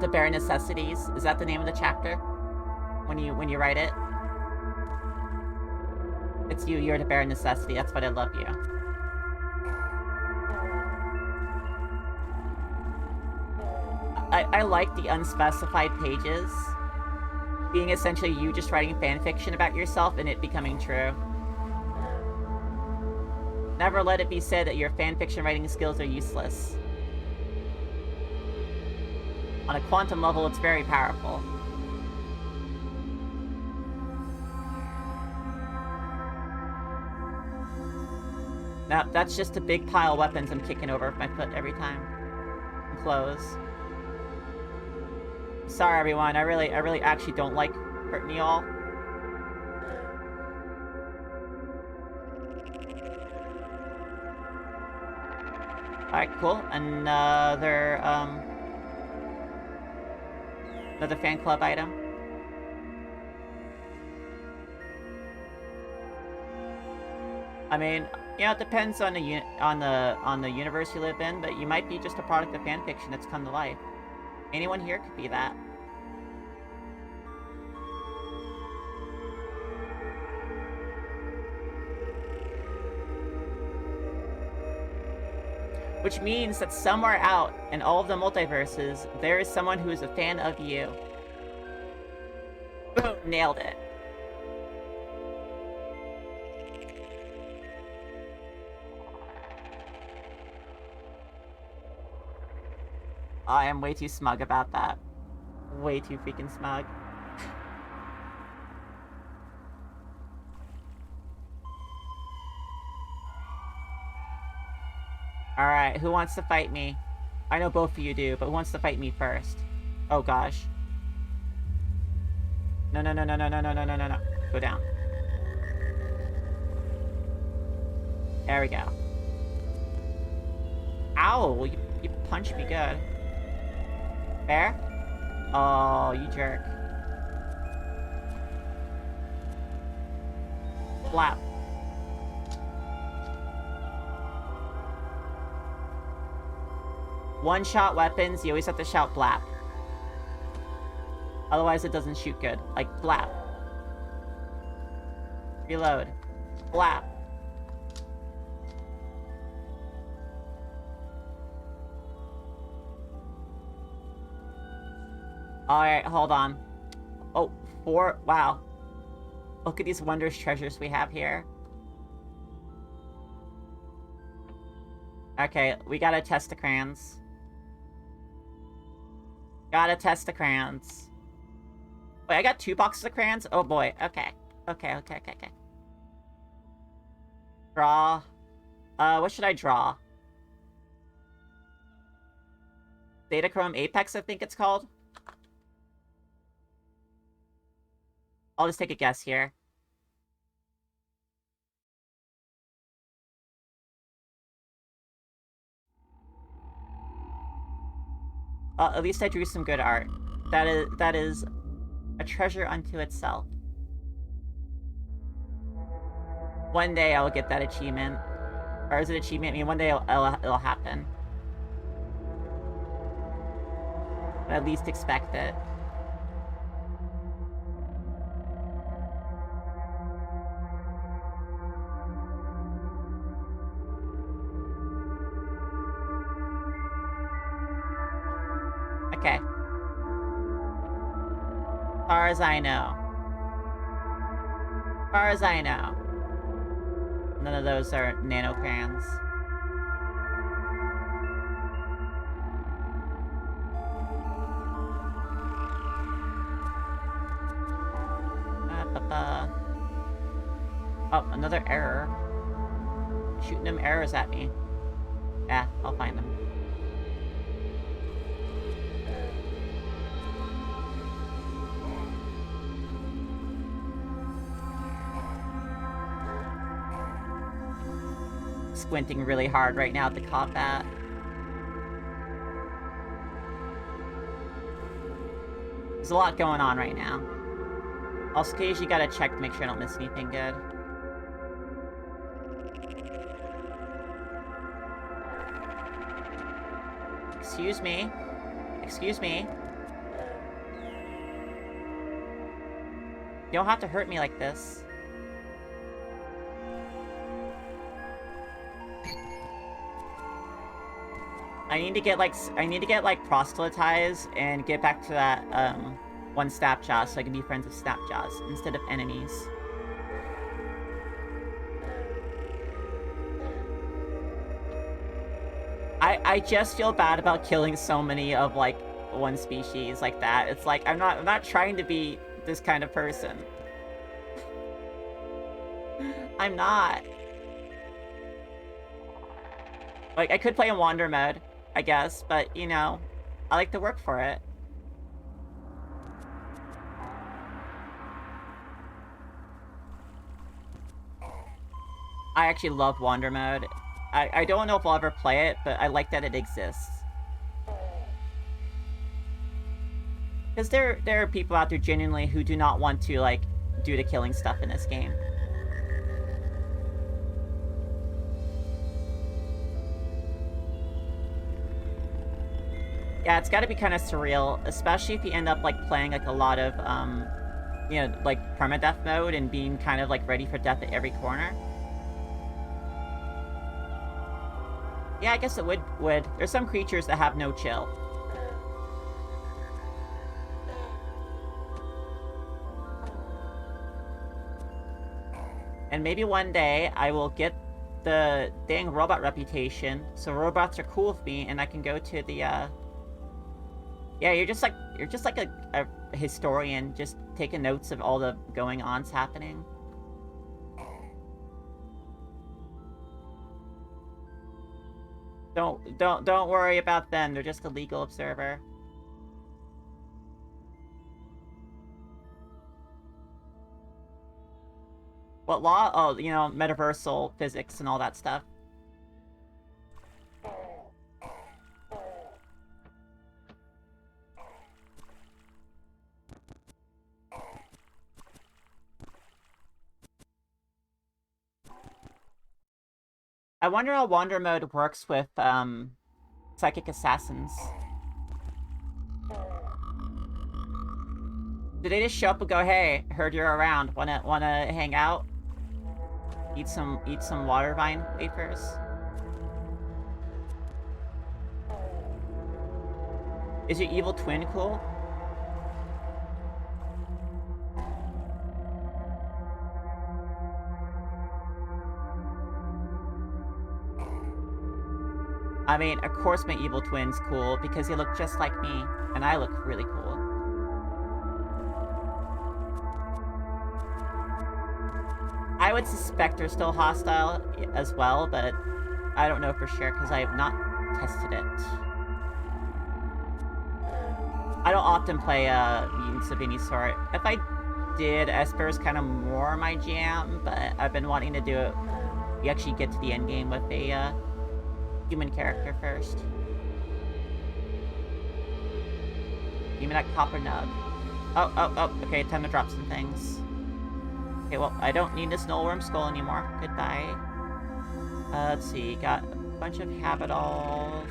The Bare Necessities, is that the name of the chapter? When you write it? It's you're the Bare Necessity, that's what I love you. I like the unspecified pages being essentially you just writing fanfiction about yourself and it becoming true. Never let it be said that your fanfiction writing skills are useless. On a quantum level, it's very powerful. Now, that's just a big pile of weapons I'm kicking over with my foot every time. And clothes. Sorry, everyone. I really actually don't like hurting y'all. Alright, cool. Another fan club item. I mean, it depends on the universe you live in, but you might be just a product of fan fiction that's come to life. Anyone here could be that. Which means that somewhere out in all of the multiverses, there is someone who is a fan of you. Boom, nailed it. I am way too smug about that. Way too freaking smug. Alright, who wants to fight me? I know both of you do, but who wants to fight me first? Oh gosh. No, no, no, no, no, no, no, no, no, no, no. Go down. There we go. Ow! You punched me good. Fair? Oh, you jerk. Flap. One-shot weapons, you always have to shout blap. Otherwise it doesn't shoot good. Like, blap. Reload. Blap. Alright, hold on. Oh, 4. Wow. Look at these wondrous treasures we have here. Okay, we gotta test the crayons. Gotta test the crayons. Wait, I got 2 boxes of crayons? Oh boy, okay. Okay. Draw. What should I draw? Datachrome Apex, I think it's called. I'll just take a guess here. At least I drew some good art. That is a treasure unto itself. One day I will get that achievement. Or is it achievement? I mean, one day it'll happen. But at least expect it. Okay. Far as I know. Far as I know. None of those are nano crayons. Oh, another error. Shooting them errors at me. Yeah, I'll find them. Squinting really hard right now at the combat. There's a lot going on right now. Also, occasionally gotta check to make sure I don't miss anything good. Excuse me. Excuse me. You don't have to hurt me like this. I need to get like proselytized and get back to that one Snapjaw so I can be friends with Snapjaws instead of enemies. I just feel bad about killing so many of like one species like that. It's like I'm not trying to be this kind of person. I'm not. Like I could play in wander mode, I guess, but you know, I like to work for it. I actually love Wander Mode. I don't know if I'll ever play it, but I like that it exists. Because there are people out there genuinely who do not want to, like, do the killing stuff in this game. Yeah, it's gotta be kind of surreal, especially if you end up, like, playing, like, a lot of, you know, like, permadeath mode and being kind of, like, ready for death at every corner. Yeah, I guess it would. There's some creatures that have no chill. And maybe one day I will get the dang robot reputation, so robots are cool with me, and I can go to the, Yeah, you're just like a historian, just taking notes of all the going-ons happening. Don't worry about them. They're just a legal observer. What law? Oh, you know, metaversal physics and all that stuff. I wonder how Wander Mode works with, psychic assassins. Do they just show up and go, hey, heard you're around, wanna hang out? Eat some water vine wafers? Is your evil twin cool? I mean, of course my evil twin's cool, because he looked just like me, and I look really cool. I would suspect they're still hostile as well, but I don't know for sure, because I have not tested it. I don't often play, mutants of any sort. If I did, Esper's kind of more my jam, but I've been wanting to do it. We actually get to the end game with a, human character first. Give me that copper nug. Oh, okay, time to drop some things. Okay, well, I don't need this nullworm skull anymore. Goodbye. Let's see, got a bunch of habitals.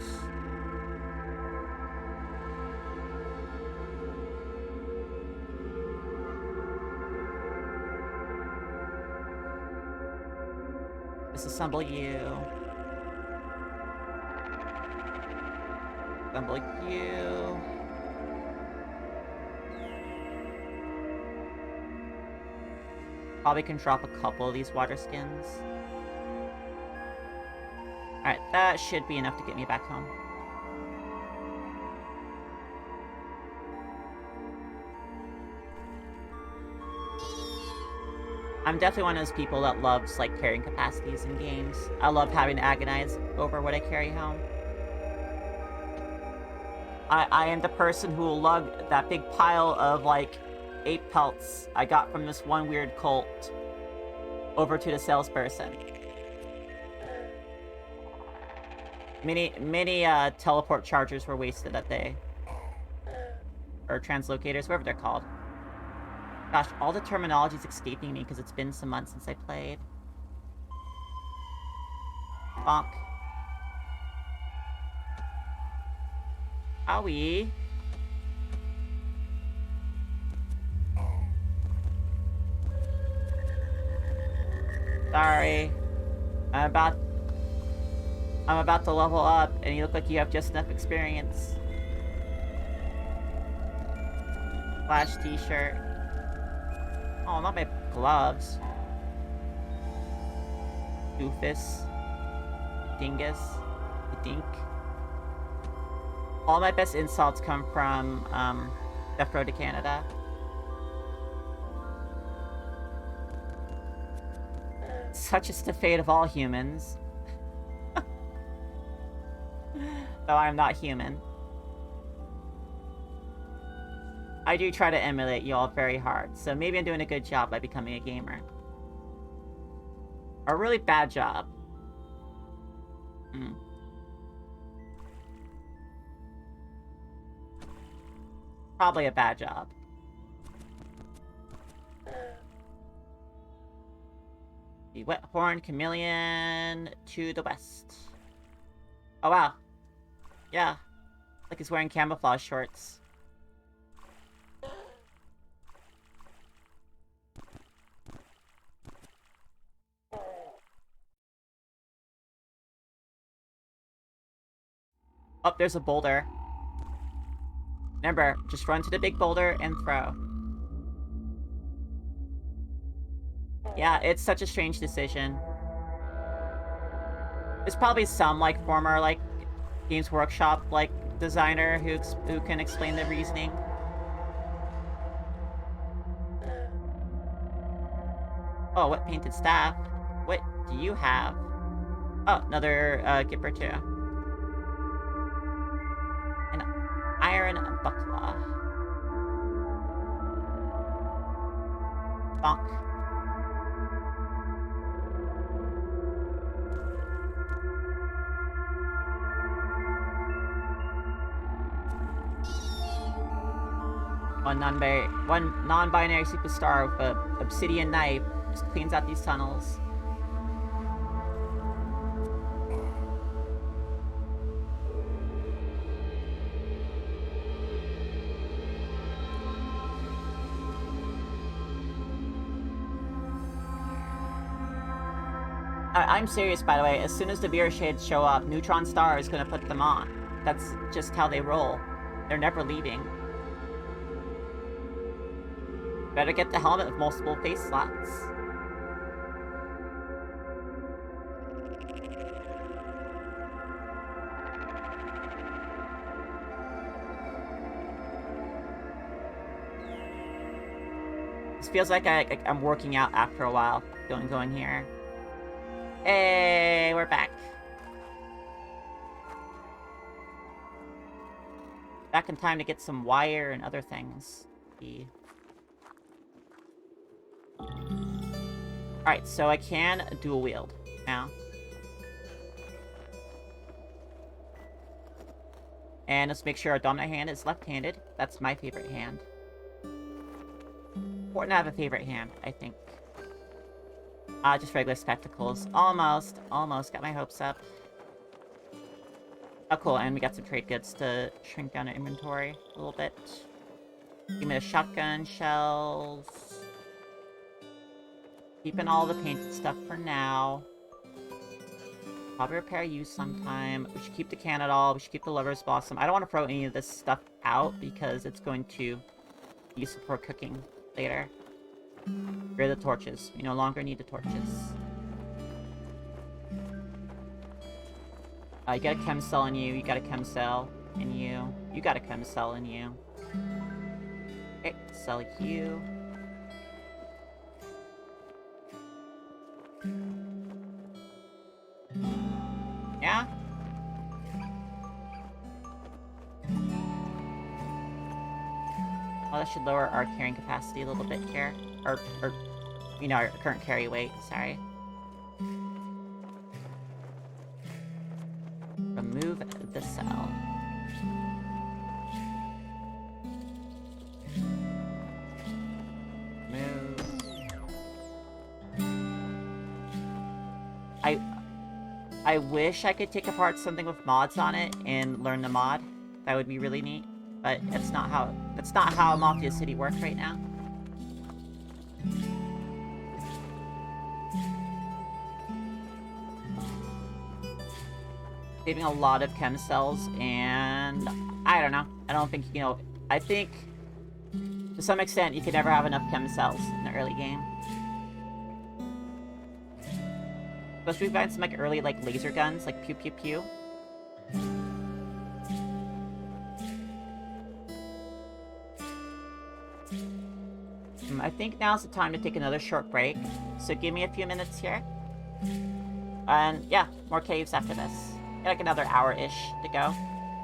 Disassemble you. Assemble you. Probably can drop a couple of these water skins. Alright, that should be enough to get me back home. I'm definitely one of those people that loves, like, carrying capacities in games. I love having to agonize over what I carry home. I am the person who will lug that big pile of, like, ape pelts I got from this one weird cult over to the salesperson. Many teleport chargers were wasted that day. Or translocators, whatever they're called. Gosh, all the terminology's escaping me because it's been some months since I played. Bonk. Owie. Sorry. I'm about to level up, and you look like you have just enough experience. Flash t-shirt. Oh, not my gloves. Doofus. Dingus. Dink. All my best insults come from, Death Road to Canada. Such is the fate of all humans. Though I am not human. I do try to emulate y'all very hard, so maybe I'm doing a good job by becoming a gamer. A really bad job. Hmm. Probably a bad job. The Wet Horn Chameleon to the west. Oh, wow. Yeah. Like he's wearing camouflage shorts. Oh, there's a boulder. Remember, just run to the big boulder and throw. Yeah, it's such a strange decision. There's probably some, like, former, like, Games Workshop, like, designer who can explain the reasoning. Oh, what painted staff? What do you have? Oh, another Gipper too. An iron buckler. Bonk. One non-binary superstar with a obsidian knife just cleans out these tunnels. I'm serious, by the way. As soon as the Beer Shades show up, Neutron Star is gonna put them on. That's just how they roll. They're never leaving. Better get the helmet with multiple face slots. This feels like I'm working out after a while. Going here. Hey, we're back. Back in time to get some wire and other things. Alright, so I can dual wield now. And let's make sure our dominant hand is left-handed. That's my favorite hand. Important to have a favorite hand, I think. Just regular spectacles. Almost. Got my hopes up. Oh, cool. And we got some trade goods to shrink down our inventory a little bit. Give me the shotgun shells. Keeping all the painted stuff for now. Probably repair you sometime. We should keep the Cannonball. We should keep the Lover's Blossom. I don't want to throw any of this stuff out because it's going to be useful for cooking later. Where are the torches? We no longer need the torches. You got a chem cell in you. You got a chem cell in you. You got a chem cell in you. Okay, sell you. Yeah? Well, that should lower our carrying capacity a little bit here. Or you know, our current carry weight, sorry. Remove the cell. Move. I wish I could take apart something with mods on it and learn the mod. That would be really neat. But that's not how Mafia City works right now. Saving a lot of chem cells, and I don't know. I don't think, you know, I think to some extent you could never have enough chem cells in the early game. Plus we find some like early like laser guns, like pew pew pew. I think now's the time to take another short break. So give me a few minutes here. And yeah, more caves after this. Got like another hour-ish to go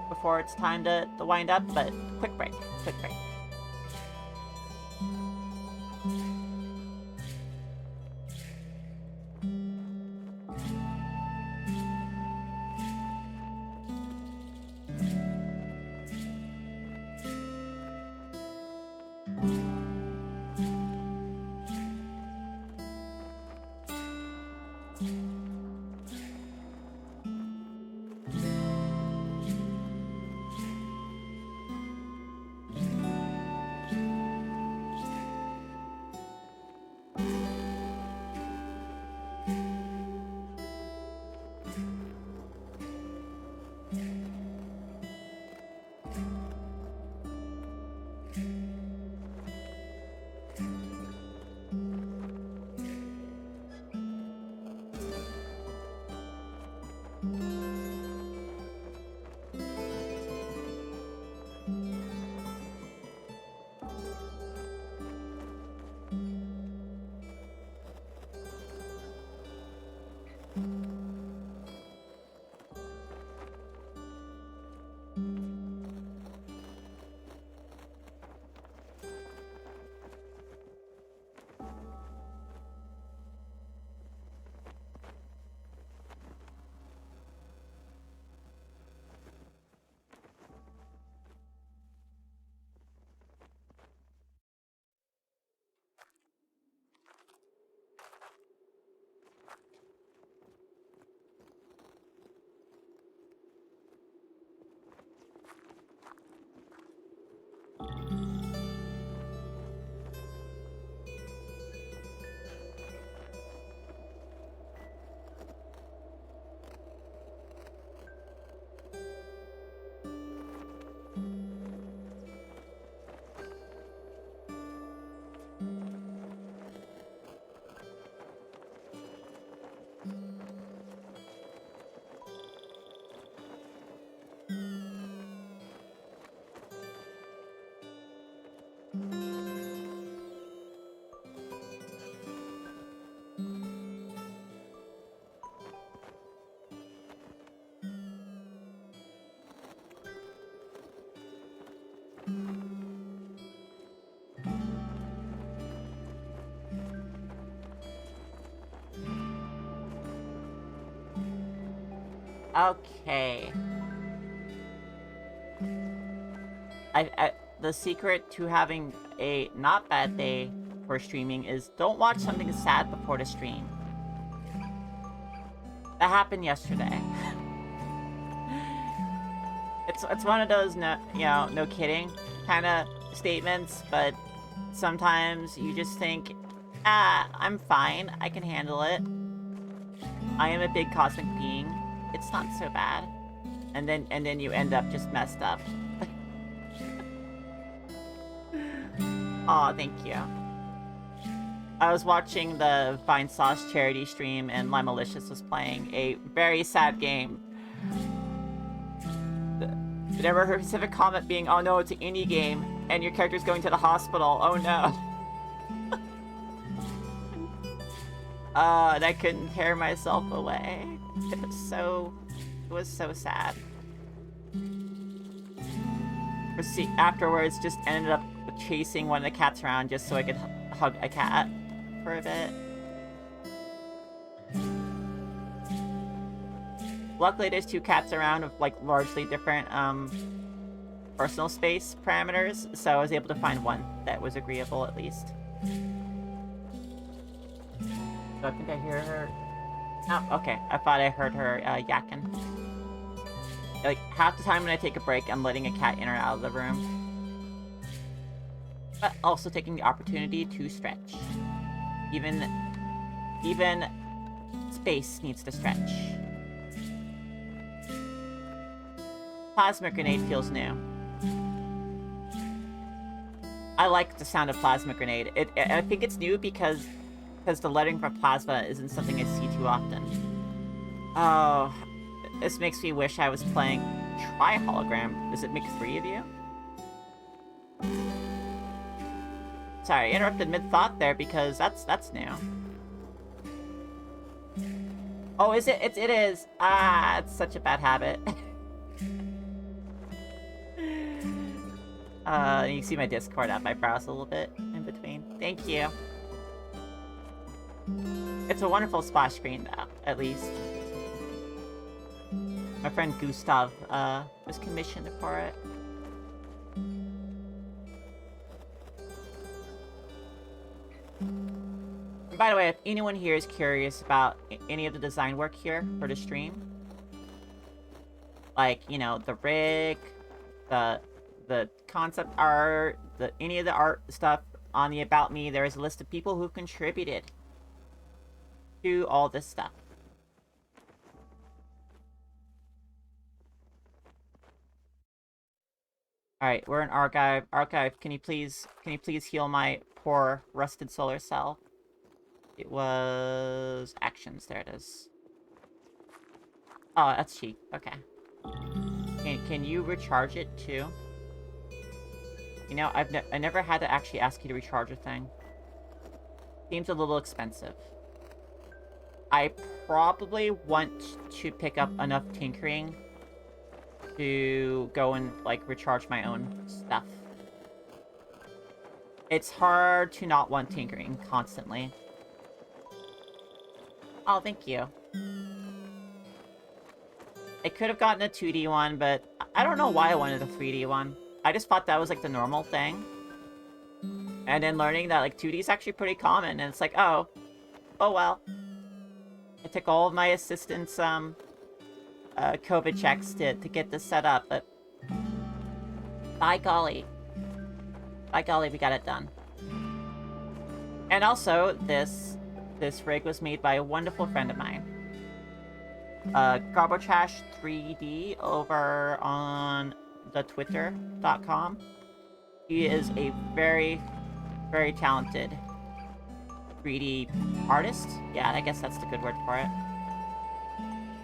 before it's time to wind up, but quick break. Okay. The secret to having a not bad day for streaming is don't watch something sad before the stream. That happened yesterday. It's one of those no kidding kind of statements, but sometimes you just think, I'm fine, I can handle it. I am a big cosmic being. It's not so bad. And then you end up just messed up. Aw, thank you. I was watching the Vine Sauce charity stream and Limalicious was playing a very sad game. There were her specific comment being, oh no, it's an indie game, and your character's going to the hospital. Oh no. And I couldn't tear myself away. It was so sad. Afterwards, just ended up chasing one of the cats around just so I could hug a cat for a bit. Luckily, there's 2 cats around of, like, largely different, personal space parameters, so I was able to find one that was agreeable, at least. So I think I hear her... Oh, okay. I thought I heard her, yakking. Like, half the time when I take a break, I'm letting a cat in or out of the room. But also taking the opportunity to stretch. Even space needs to stretch. Plasma grenade feels new. I like the sound of plasma grenade. I think it's new because the lettering for plasma isn't something I see too often. Oh, this makes me wish I was playing Tri-Hologram. Does it make 3 of you? Sorry, I interrupted mid-thought there because that's new. Oh, is it? It is. Ah, it's such a bad habit. You can see my Discord app. I browse a little bit in between. Thank you. It's a wonderful splash screen, though, at least. My friend Gustav, was commissioned for it. And by the way, if anyone here is curious about any of the design work here for the stream, like, you know, the rig, the concept art, any of the art stuff on the About Me, there is a list of people who contributed to all this stuff. Alright, we're in Archive. Archive, can you please heal my poor rusted solar cell? It was actions, there it is. Oh, that's cheap. Okay. Can you recharge it too? You know, I never had to actually ask you to recharge a thing. Seems a little expensive. I probably want to pick up enough tinkering to go and, like, recharge my own stuff. It's hard to not want tinkering constantly. Oh, thank you. I could have gotten a 2D one, but I don't know why I wanted a 3D one. I just thought that was, like, the normal thing. And then learning that, like, 2D is actually pretty common, and it's like, oh well. I took all of my assistants, COVID checks to get this set up, but by golly, By golly, we got it done. And also, this rig was made by a wonderful friend of mine. Garbotrash 3D over on the twitter.com. He is a very, very talented 3D artist. Yeah, I guess that's the good word for it.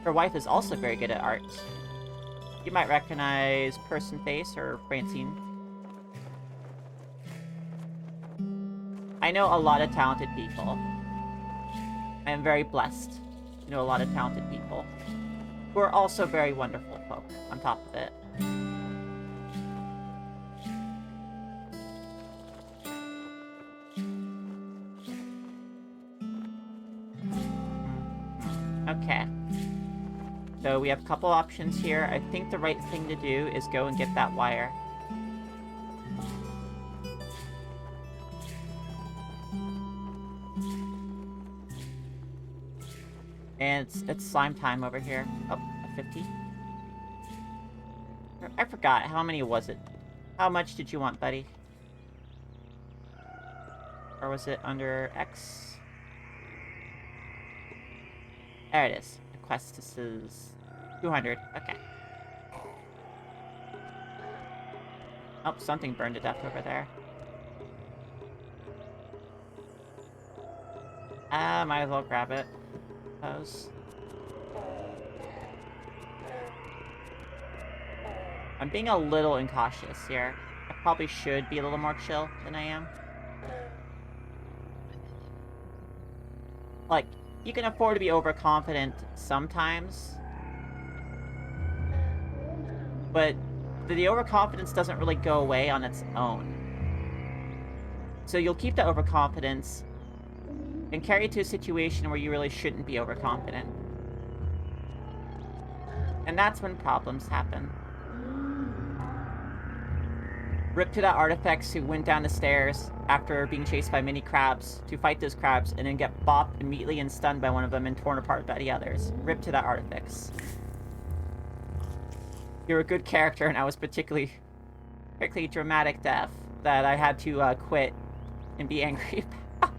Her wife is also very good at art. You might recognize Person Face or Francine. I know a lot of talented people. I am very blessed to know a lot of talented people who are also very wonderful folk on top of it. Okay. So we have a couple options here. I think the right thing to do is go and get that wire. And it's slime time over here. Oh, a 50. I forgot. How many was it? How much did you want, buddy? Or was it under X? There it is. The quest, this is 200. Okay. Oh, something burned to death over there. Might as well grab it. Suppose. I'm being a little incautious here. I probably should be a little more chill than I am. Like, you can afford to be overconfident sometimes. But the overconfidence doesn't really go away on its own. So you'll keep the overconfidence and carry it to a situation where you really shouldn't be overconfident. And that's when problems happen. Rip to that artifacts who went down the stairs after being chased by many crabs to fight those crabs and then get bopped immediately and stunned by one of them and torn apart by the others. Rip to that artifacts. You're a good character, and I was particularly dramatic death that I had to quit and be angry about.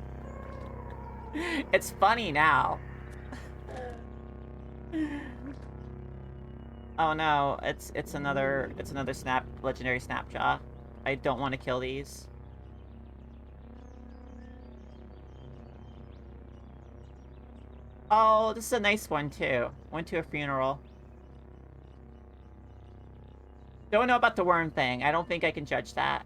It's funny now. Oh no, it's another legendary Snapjaw. I don't want to kill these. Oh, this is a nice one too. Went to a funeral. Don't know about the worm thing. I don't think I can judge that.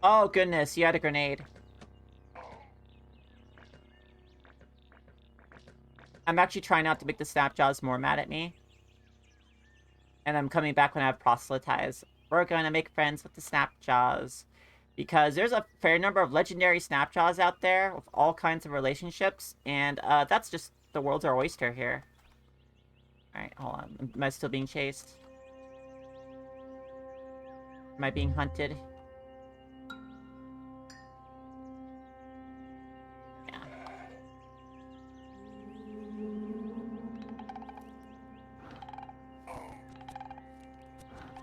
Oh goodness, you had a grenade. I'm actually trying not to make the Snapjaws more mad at me. And I'm coming back when I have proselytize. We're going to make friends with the Snapjaws. Because there's a fair number of legendary Snapjaws out there with all kinds of relationships. And that's just the world's our oyster here. Alright, hold on. Am I still being chased? Am I being hunted?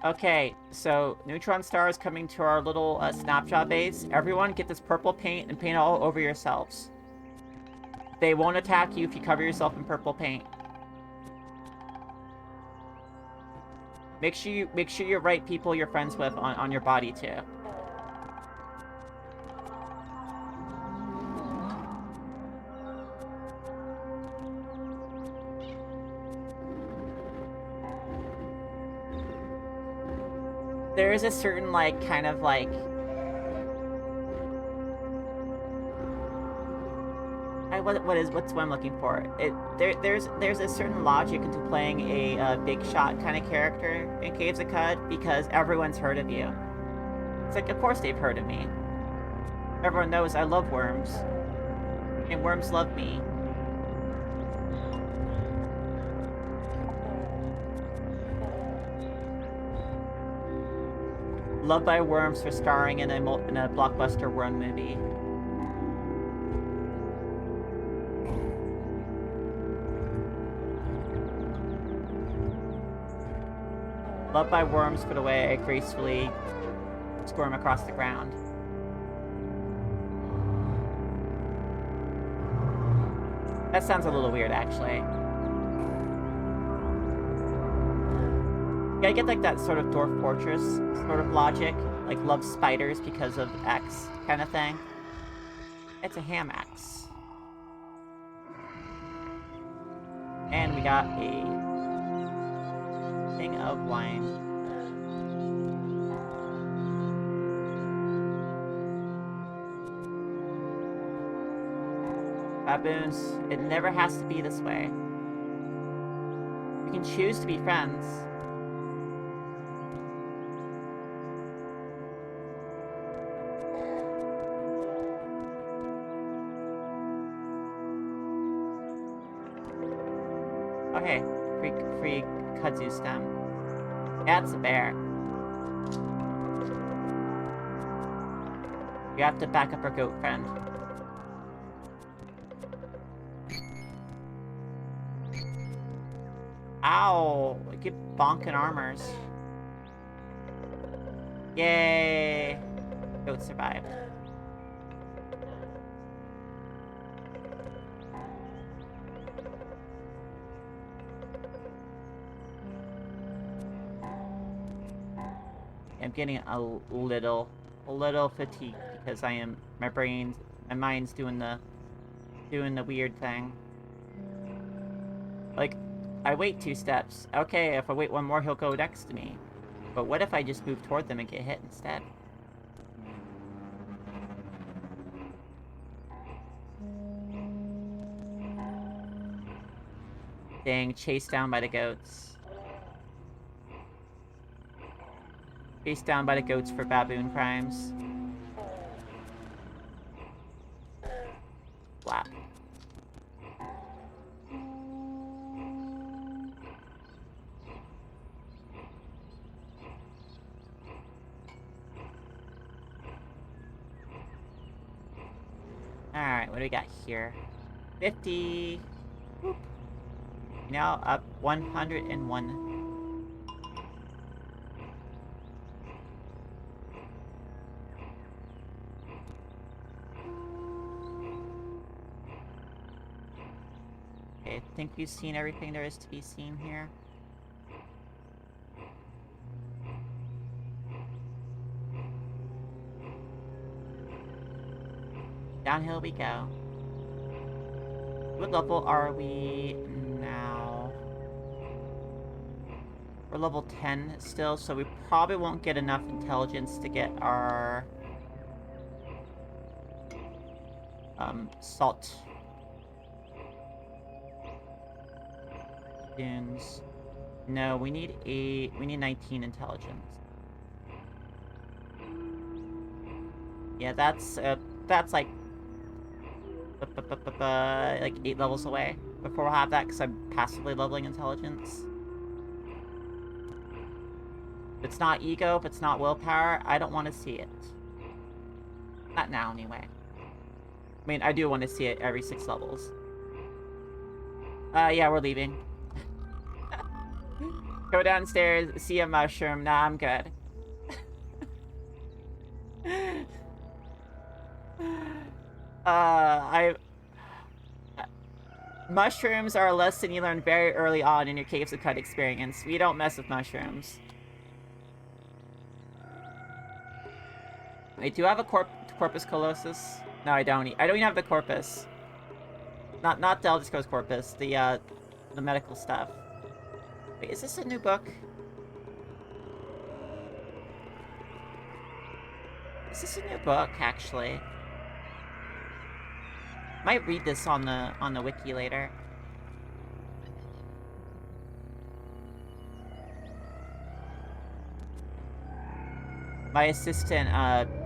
Okay, so neutron star is coming to our little Snapjaw base. Everyone get this purple paint and paint all over yourselves. They won't attack you if you cover yourself in purple paint. Make sure you write people you're friends with on your body too. There is a certain, like, kind of, like... what's what I'm looking for? There's a certain logic into playing a big shot kind of character in Caves of Qud, because everyone's heard of you. It's like, of course they've heard of me. Everyone knows I love worms. And worms love me. Loved by worms for starring in a blockbuster worm movie. Loved by worms, put away, gracefully squirm across the ground. That sounds a little weird, actually. Yeah, I get like that sort of Dwarf Fortress sort of logic. Like, love spiders because of X kind of thing. It's a ham axe. And we got a thing of wine. Baboons, it never has to be this way. We can choose to be friends. Okay, free kudzu stem. That's a bear. We have to back up our goat friend. Ow! We keep bonking armors. Yay! Goat survived. I'm getting a little fatigued because my mind's doing the weird thing. Like, I wait 2 steps. Okay, if I wait 1 more, he'll go next to me. But what if I just move toward them and get hit instead? Dang, chased down by the goats. Chased down by the goats for baboon crimes. Flap. Alright, what do we got here? 50. Whoop. Now up 101. Okay, I think we've seen everything there is to be seen here. Downhill we go. What level are we now? We're level 10 still, so we probably won't get enough intelligence to get our salt dunes. No, we need 19 intelligence. Yeah, that's like 8 levels away before we'll have that, because I'm passively leveling intelligence. If it's not ego, if it's not willpower, I don't want to see it. Not now, anyway. I mean, I do want to see it every 6 levels. Yeah, we're leaving. Go downstairs, see a mushroom. Nah, I'm good. Mushrooms are a lesson you learn very early on in your Caves of Qud experience. We don't mess with mushrooms. Wait, do you have a corpus colosus? No, I don't. I don't even have the corpus. Not the Elder Scrolls corpus. The medical stuff. Wait, is this a new book? Is this a new book, actually? Might read this on the wiki later. My assistant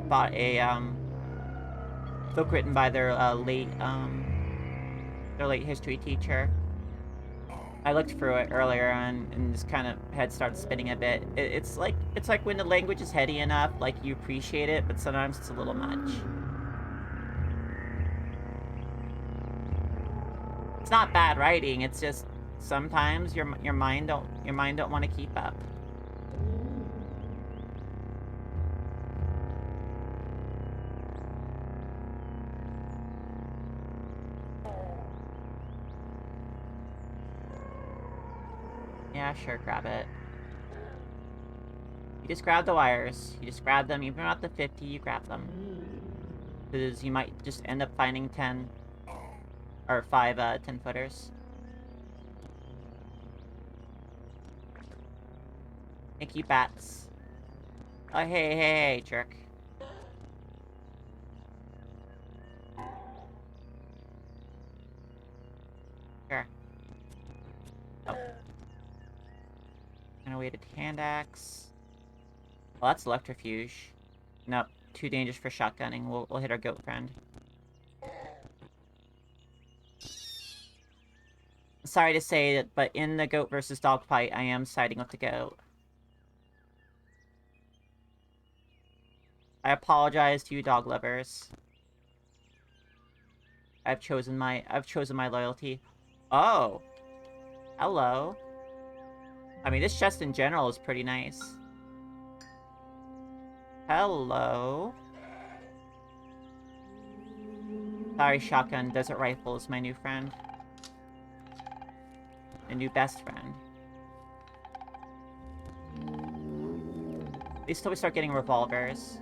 bought a book written by their late history teacher. I looked through it earlier and just kind of head started spinning a bit. It's like when the language is heady enough, like you appreciate it, but sometimes it's a little much. It's not bad writing. It's just sometimes your mind don't want to keep up. Yeah, sure, grab it. You just grab the wires. You just grab them. Even at the 50, you grab them. Because you might just end up finding 10... or 5, 10-footers. Thank you, bats. Oh, hey, jerk. Sure. Oh. And a weighted hand axe. Well, that's electrofuge. Nope. Too dangerous for shotgunning. We'll hit our goat friend. Sorry to say that, but in the goat versus dog fight, I am siding with the goat. I apologize to you dog lovers. I've chosen my loyalty. Oh. Hello. I mean, this chest in general is pretty nice. Hello. Sorry, shotgun. Desert rifle is my new friend. A new best friend. At least till we start getting revolvers.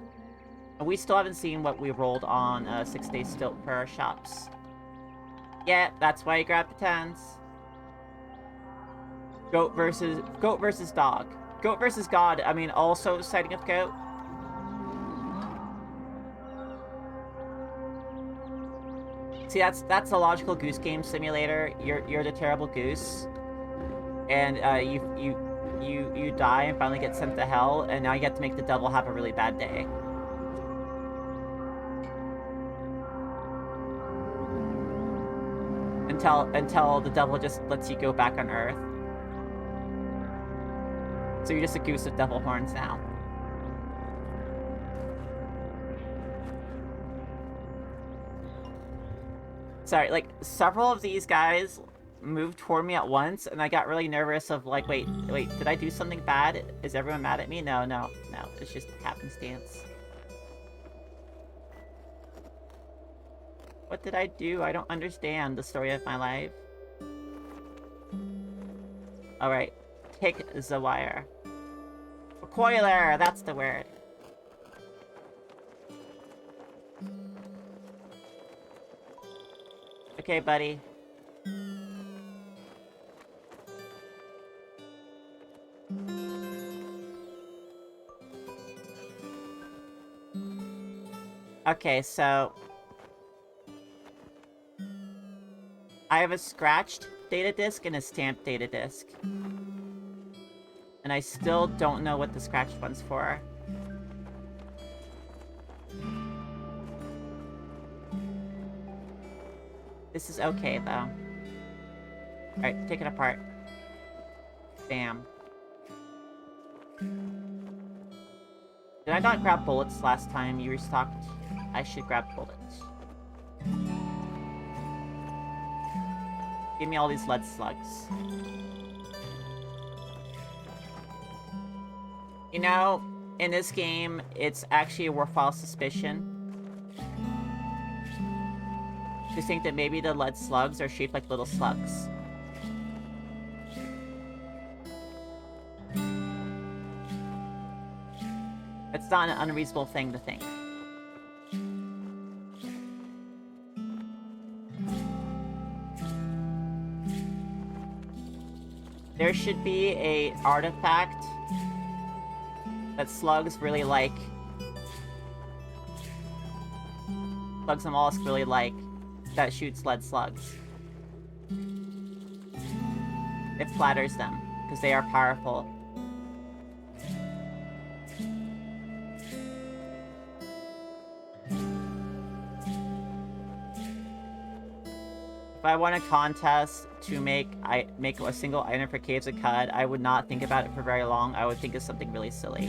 And we still haven't seen what we rolled on 6-day stilt for our shops. Yeah, that's why I grabbed the 10s. Goat versus dog. Goat versus god. I mean, also siding with goat. See, that's a logical goose game simulator. You're the terrible goose, and you die and finally get sent to hell, and now you have to make the devil have a really bad day. Until the devil just lets you go back on Earth. So you're just a goose with devil horns now. Sorry, like, several of these guys moved toward me at once, and I got really nervous of, like, wait, did I do something bad? Is everyone mad at me? No, it's just happenstance. What did I do? I don't understand the story of my life. Alright, take the wire. Recoiler, that's the word. Okay, buddy. Okay, so... I have a scratched data disk and a stamped data disk. And I still don't know what the scratched one's for. This is okay, though. Alright, take it apart. Bam. Did I not grab bullets last time you restocked? I should grab bullets. Give me all these lead slugs. You know, in this game, it's actually a worthwhile suspicion to think that maybe the lead slugs are shaped like little slugs. It's not an unreasonable thing to think. There should be a artifact that slugs really like. Slugs and mollusks really like that shoots lead slugs. It flatters them, because they are powerful. If I won a contest to make a single item for Caves of Qud, I would not think about it for very long. I would think of something really silly.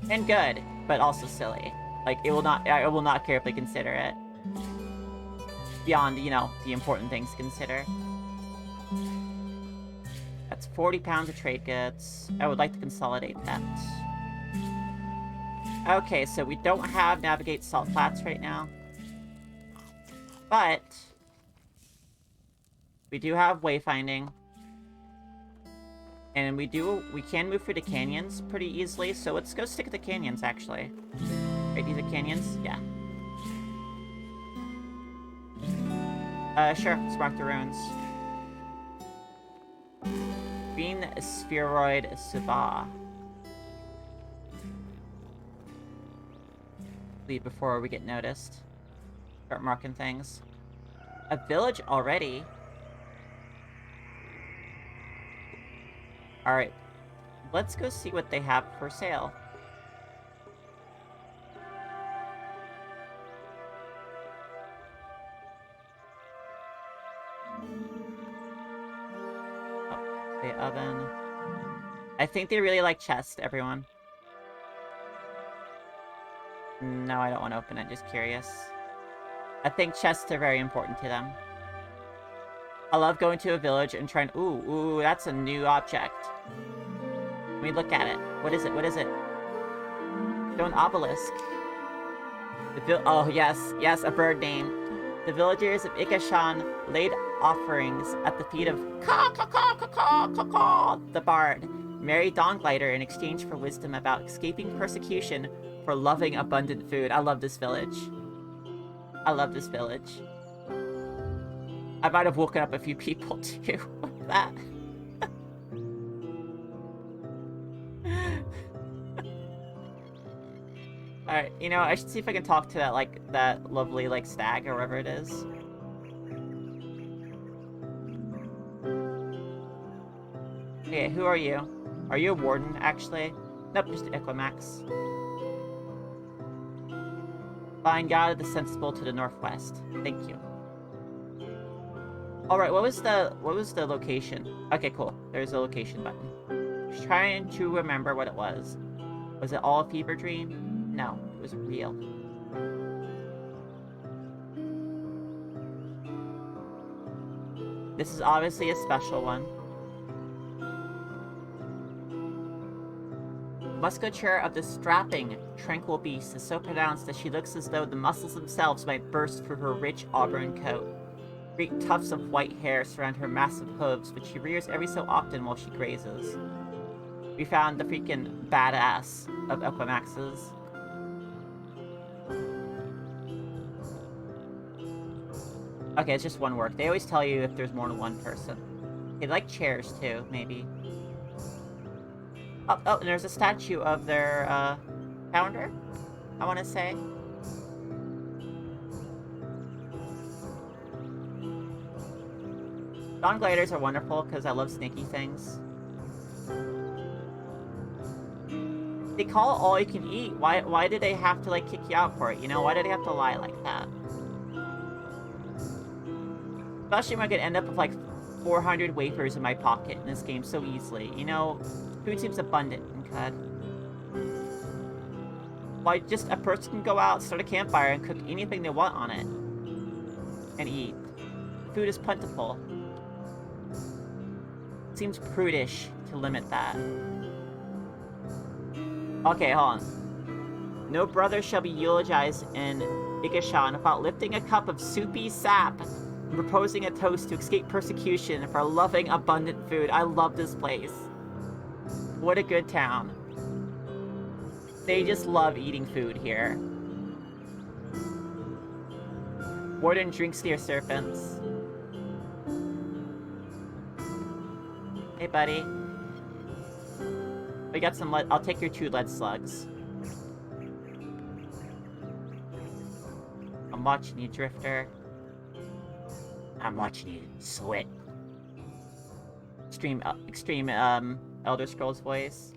And good, but also silly. Like, I will not carefully consider it. Beyond, you know, the important things to consider. That's 40 pounds of trade goods. I would like to consolidate that. Okay, so we don't have Navigate Salt Flats right now. But we do have wayfinding. And we can move through the canyons pretty easily, so let's go stick at the canyons, actually. Right, these are canyons? Yeah. Sure, let's mark the ruins. Green spheroid Suba. Leave before we get noticed. Start marking things. A village already? Alright. Let's go see what they have for sale. Oh, the oven. I think they really like chest, everyone. No, I don't want to open it, just curious. I think chests are very important to them. I love going to a village and trying... Ooh, that's a new object. Let me look at it. What is it? What is it? Stone obelisk. Oh, yes, a bird name. The villagers of Ikashan laid offerings at the feet of the bard, Mary Dawnglider, in exchange for wisdom about escaping persecution for loving abundant food. I love this village. I love this village. I might have woken up a few people too with that. Alright, you know, I should see if I can talk to that lovely, stag or whatever it is. Okay, who are you? Are you a warden, actually? Nope, just Equimax. Fine God of the Sensible to the northwest. Thank you. Alright, what was the location? Okay, cool. There's a location button. Just trying to remember what it was. Was it all a fever dream? No, it was real. This is obviously a special one. Musculature of the strapping, tranquil beast is so pronounced that she looks as though the muscles themselves might burst through her rich auburn coat. Great tufts of white hair surround her massive hooves, which she rears every so often while she grazes. We found the freaking badass of Equimax's. Okay, it's just one work. They always tell you if there's more than one person. They like chairs, too, maybe. Oh, and there's a statue of their, founder, I want to say. Dawn gliders are wonderful because I love sneaky things. They call it all you can eat. Why did they have to, kick you out for it, you know? Why did they have to lie like that? Especially when I could end up with, 400 wafers in my pocket in this game so easily. You know, food seems abundant in Qud. Why, just a person can go out, start a campfire, and cook anything they want on it. And eat. Food is plentiful. It seems prudish to limit that. Okay, hold on. No brother shall be eulogized in Ikashan without lifting a cup of soupy sap and proposing a toast to escape persecution for loving abundant food. I love this place. What a good town. They just love eating food here. Warden drinks near serpents. Hey, buddy. We got some lead. I'll take your 2 lead slugs. I'm watching you, Drifter. I'm watching you sweat. Extreme, Elder Scrolls voice.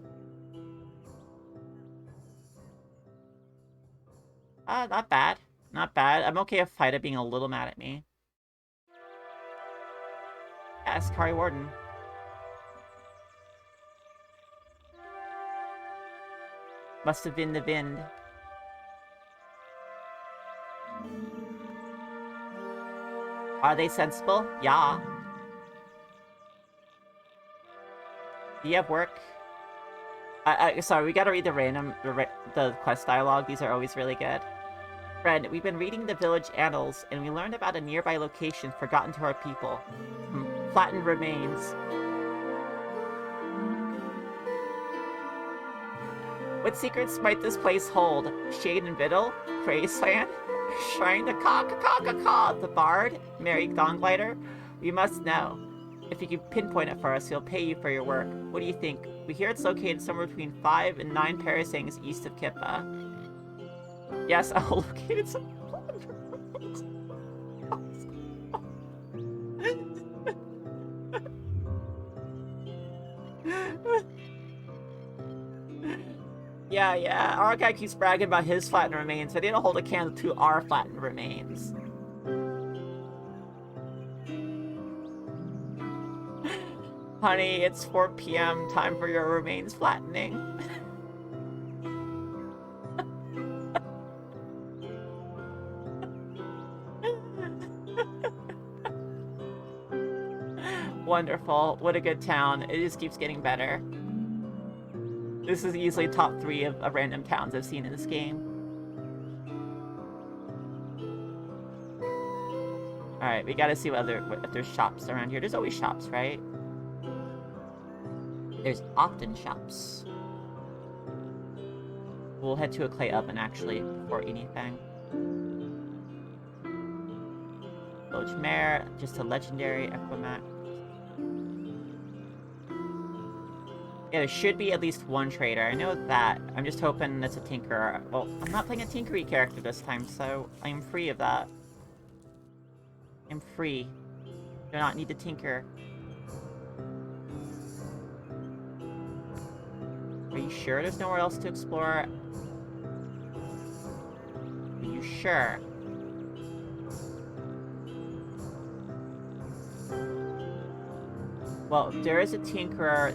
Not bad. Not bad. I'm okay with Haida being a little mad at me. Yes, Kari Warden. Must have been the wind. Are they sensible? Yeah. Do you have work? Sorry, we gotta read the quest dialogue. These are always really good. Friend, we've been reading the village annals, and we learned about a nearby location forgotten to our people. Flattened remains. What secrets might this place hold? Shade and Biddle? Graceland? Shrine to Caw, the Bard? Mary Dawnglider? We must know. If you can pinpoint it for us, he'll pay you for your work. What do you think? We hear it's located somewhere between 5 and 9 parasangs east of Kippa. Yes, I'll locate it somewhere. Yeah. Our guy keeps bragging about his flattened remains, but they don't hold a candle to our flattened remains. Honey, it's 4 p.m. Time for your remains flattening. Wonderful. What a good town. It just keeps getting better. This is easily top 3 of random towns I've seen in this game. Alright, we gotta see if there's shops around here. There's always shops, right? There's often shops. We'll head to a clay oven, actually, before anything. Village Mare, just a legendary Equimax. Yeah, there should be at least one trader. I know that. I'm just hoping that's a tinkerer. Well, I'm not playing a tinkery character this time, so I'm free of that. I'm free. Do not need to tinker. Are you sure there's nowhere else to explore? Are you sure? Well, if there is a tinkerer,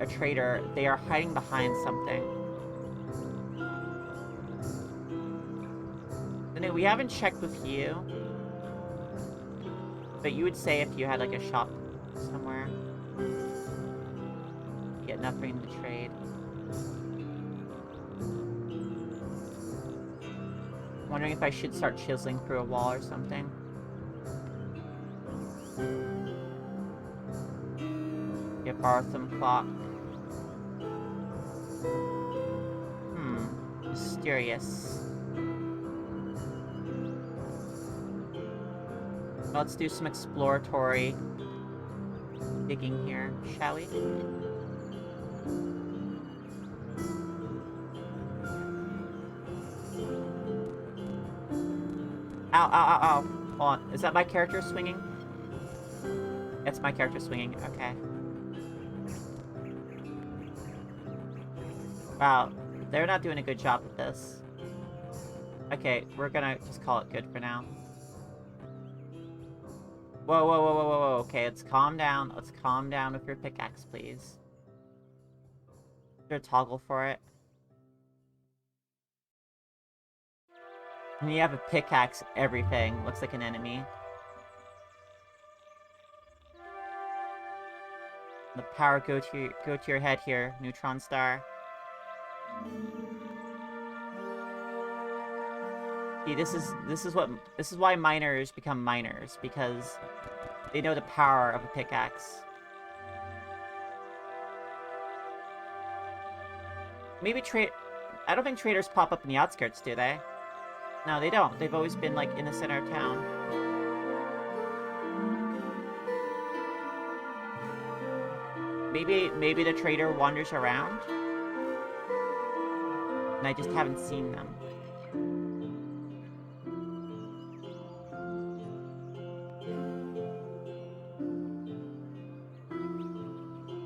a trader, they are hiding behind something. Anyway, we haven't checked with you. But you would say if you had, like, a shop somewhere. You get nothing to trade. I'm wondering if I should start chiseling through a wall or something. Get Bartham clock. Mysterious. Let's do some exploratory digging here, shall we? Ow. Hold on. Is that my character swinging? It's my character swinging. Okay. Wow. They're not doing a good job with this. Okay, we're gonna just call it good for now. Whoa. Okay, let's calm down. Let's calm down with your pickaxe, please. Is there a toggle for it? When you have a pickaxe, everything looks like an enemy. The power go to your head here, Neutron Star. See, this is why miners become miners, because they know the power of a pickaxe. Maybe I don't think traders pop up in the outskirts, do they? No, they don't. They've always been, like, in the center of town. Maybe the trader wanders around? And I just haven't seen them.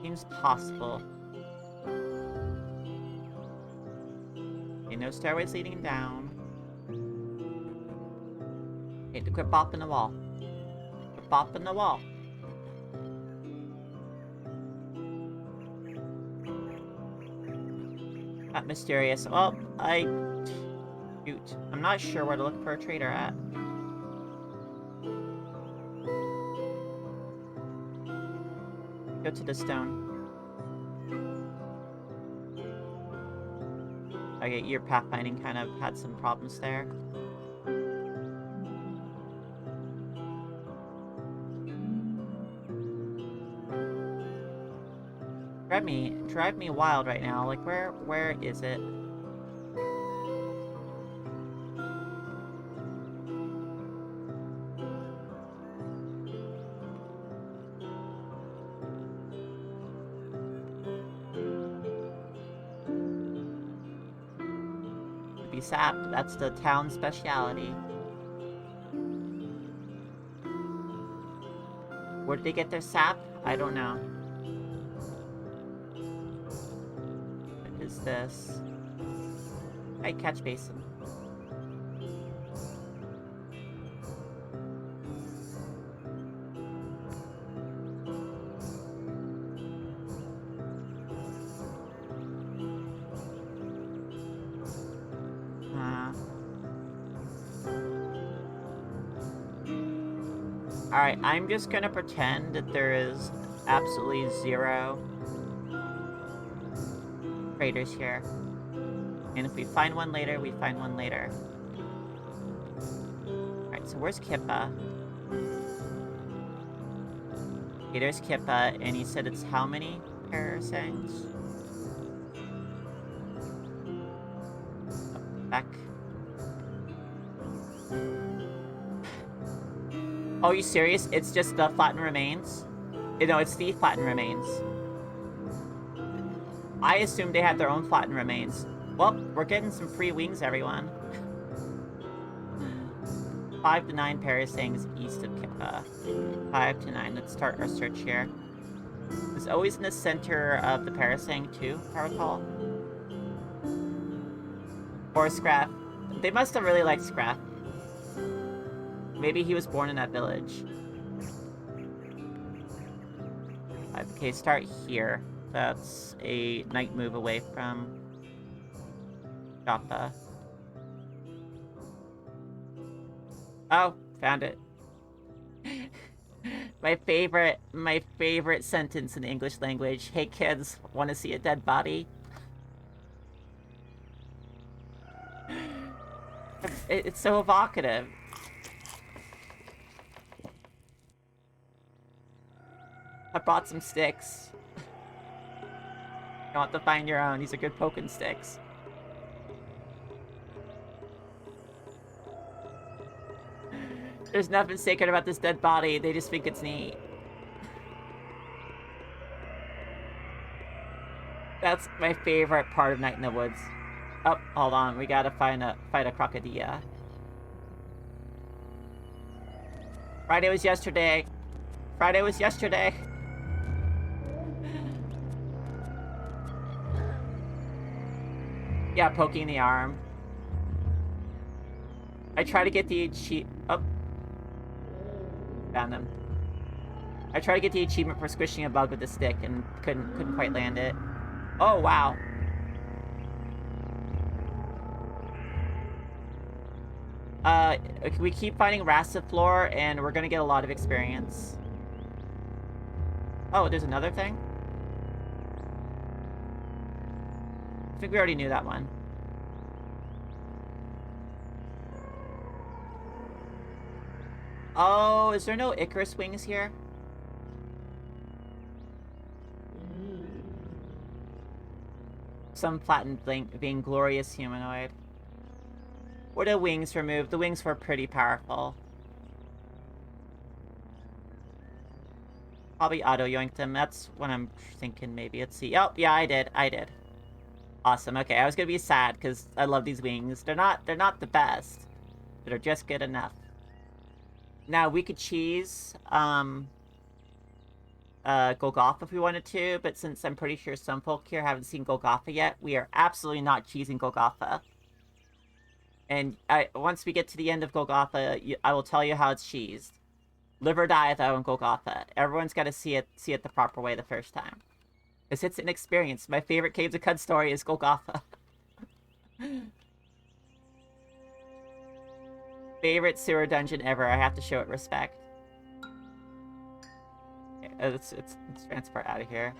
Seems possible. Okay, no stairways leading down. Okay, to quit bopping the wall. Quit bopping the wall. Not mysterious. Well, shoot. I'm not sure where to look for a trader at. Go to the stone. Okay, your pathfinding kind of had some problems there. drive me wild right now. Like, where is it? To be sapped. That's the town speciality. Where did they get their sap? I don't know. What is this? Hi, catch basin. Alright, I'm just gonna pretend that there is absolutely zero traders here. And if we find one later, we find one later. Alright, so where's Kippa? Okay, there's Kippa, and he said it's how many parasangs? Back. Oh, are you serious? It's just the flattened remains? No, it's the flattened remains. I assumed they had their own flattened remains. Well, we're getting some free wings, everyone. 5 to 9 parasangs east of Kippa. 5 to 9. Let's start our search here. It's always in the center of the parasang, too, if I recall. Or Scraff. They must have really liked Scraff. Maybe he was born in that village. Okay, start here. That's a night move away from Joppa. Oh, found it. my favorite sentence in the English language. Hey kids, want to see a dead body? It's so evocative. I brought some sticks. You'll have to find your own. These are good poking sticks. There's nothing sacred about this dead body. They just think it's neat. That's my favorite part of Night in the Woods. Oh, hold on. We gotta fight a crocodile. Friday was yesterday. Friday was yesterday. Yeah, poking the arm. I try to get the oh. Found him. I tried to get the achievement for squishing a bug with a stick and couldn't quite land it. Oh, wow. We keep finding Rassiflor, and we're gonna get a lot of experience. Oh, there's another thing? I think we already knew that one. Oh, is there no Icarus wings here? Some flattened vainglorious humanoid. Were the wings removed? The wings were pretty powerful. Probably auto-yoinked them. That's what I'm thinking, maybe. Let's see. Oh, yeah, I did. Awesome. Okay, I was gonna be sad because I love these wings. They're not the best, but they're just good enough. Now we could cheese Golgotha if we wanted to, but since I'm pretty sure some folk here haven't seen Golgotha yet, we are absolutely not cheesing Golgotha. And once we get to the end of Golgotha, I will tell you how it's cheesed. Live or die, though, in Golgotha. Everyone's got to see it the proper way the first time. Because it's an experience. My favorite Caves of Qud story is Golgotha. Favorite sewer dungeon ever. I have to show it respect. Okay, let's transport out of here.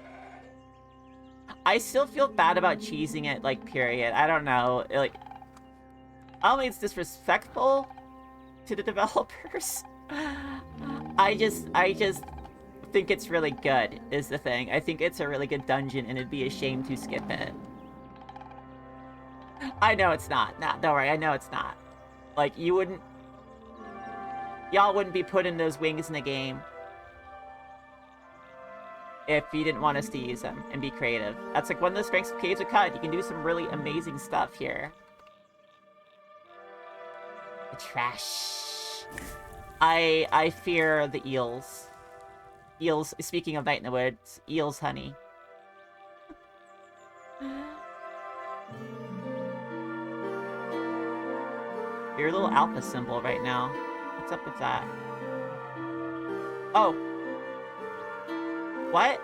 I still feel bad about cheesing it, like, period. I don't know. Like, I don't think it's disrespectful to the developers. I just think it's really good, is the thing. I think it's a really good dungeon, and it'd be a shame to skip it. I know it's not. Nah, don't worry, I know it's not. Like, you wouldn't... Y'all wouldn't be putting those wings in the game if you didn't want us to use them and be creative. That's like one of the strengths of Caves of Qud. You can do some really amazing stuff here. The trash. I fear the eels. Eels, speaking of Night in the Woods, eels, honey. Your little alpha symbol right now. What's up with that? Oh. What?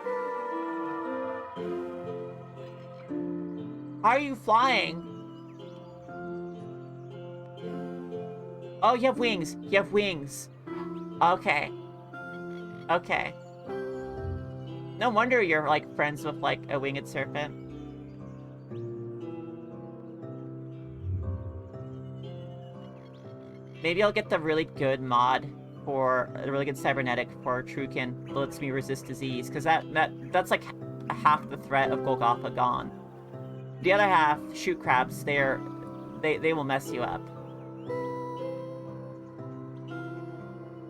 How are you flying? Oh, you have wings. You have wings. Okay. Okay. No wonder you're, like, friends with, like, a winged serpent. Maybe I'll get the really good mod for a really good cybernetic for Trukin that lets me resist disease, because that's like half the threat of Golgotha gone. The other half, shoot crabs, they will mess you up.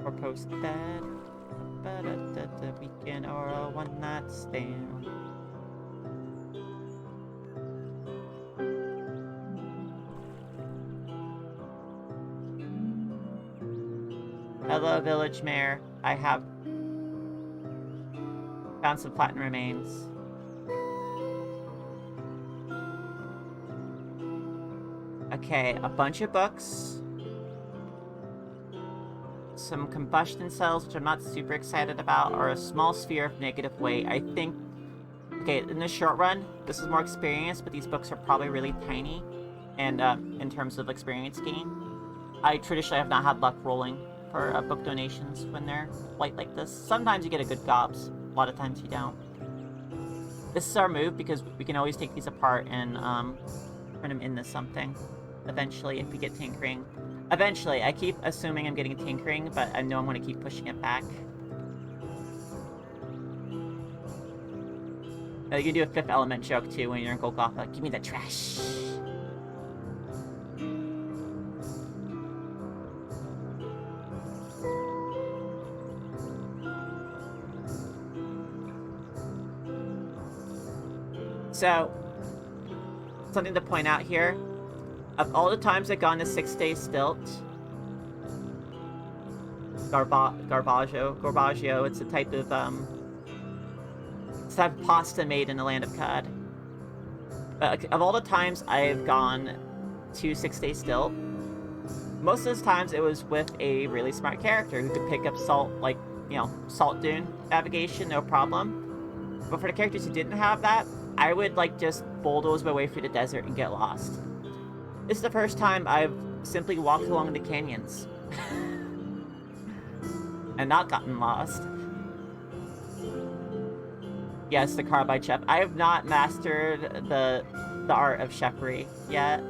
Or post bed, weekend or a one night stand. Hello, village mayor. I have found some platinum remains. Okay, a bunch of books. Some combustion cells, which I'm not super excited about, or a small sphere of negative weight. I think... Okay, in the short run, this is more experience, but these books are probably really tiny. And, in terms of experience gain. I traditionally have not had luck rolling for book donations when they're light like this. Sometimes you get a good gobs. A lot of times you don't. This is our move because we can always take these apart and turn them into something. Eventually, if we get tinkering. Eventually, I keep assuming I'm getting tinkering, but I know I'm going to keep pushing it back. You can do a fifth element joke too when you're in Golgotha. Give me the trash. So, something to point out here. Of all the times I've gone to 6 Day Stilt, Garbaggio, it's a type of pasta made in the land of Qud. Of all the times I've gone to 6 Day Stilt, most of those times it was with a really smart character who could pick up salt, like, you know, salt dune navigation, no problem. But for the characters who didn't have that, I would, like, just bulldoze my way through the desert and get lost. This is the first time I've simply walked along the canyons. And not gotten lost. Yes, the carbide chef. I have not mastered the art of chefery yet.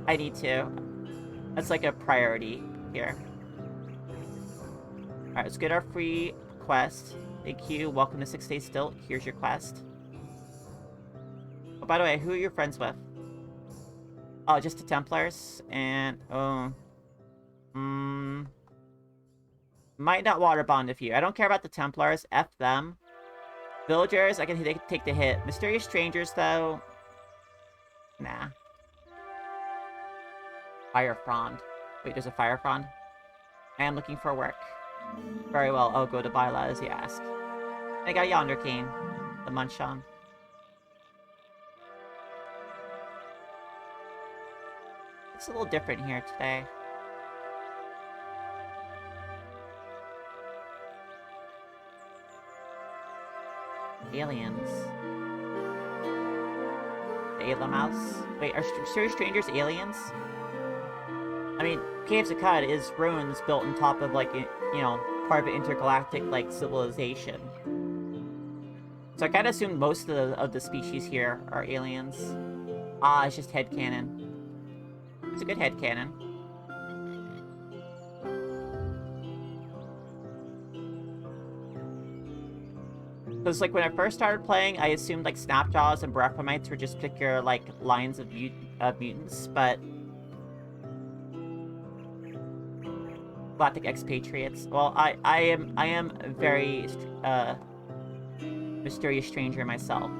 I need to. That's like a priority here. Alright, let's get our free quest. Thank you. Welcome to 6 Days Stilt. Here's your quest. Oh, by the way, who are your friends with? Oh, just the Templars, and, might not water bond with you. I don't care about the Templars, F them. Villagers, I can take the hit. Mysterious strangers, though, nah. Fire Frond. Wait, there's a Fire Frond? I am looking for work. Very well, I'll go to Byla as you ask. I got Yonder Cane, the Munchon. It's a little different here today. Aliens. The Alien Mouse? Wait, are Mysterious Strangers aliens? I mean, Caves of Qud is ruins built on top of, like, you know, part of an intergalactic, like, civilization. So I kinda assume most of the species here are aliens. Ah, it's just headcanon. It's a good headcanon. Because, like, when I first started playing, I assumed, like, Snapjaws and Brephamites were just particular, like, lines of mutants, but... Galactic expatriates. Well, I am a very, mysterious stranger myself.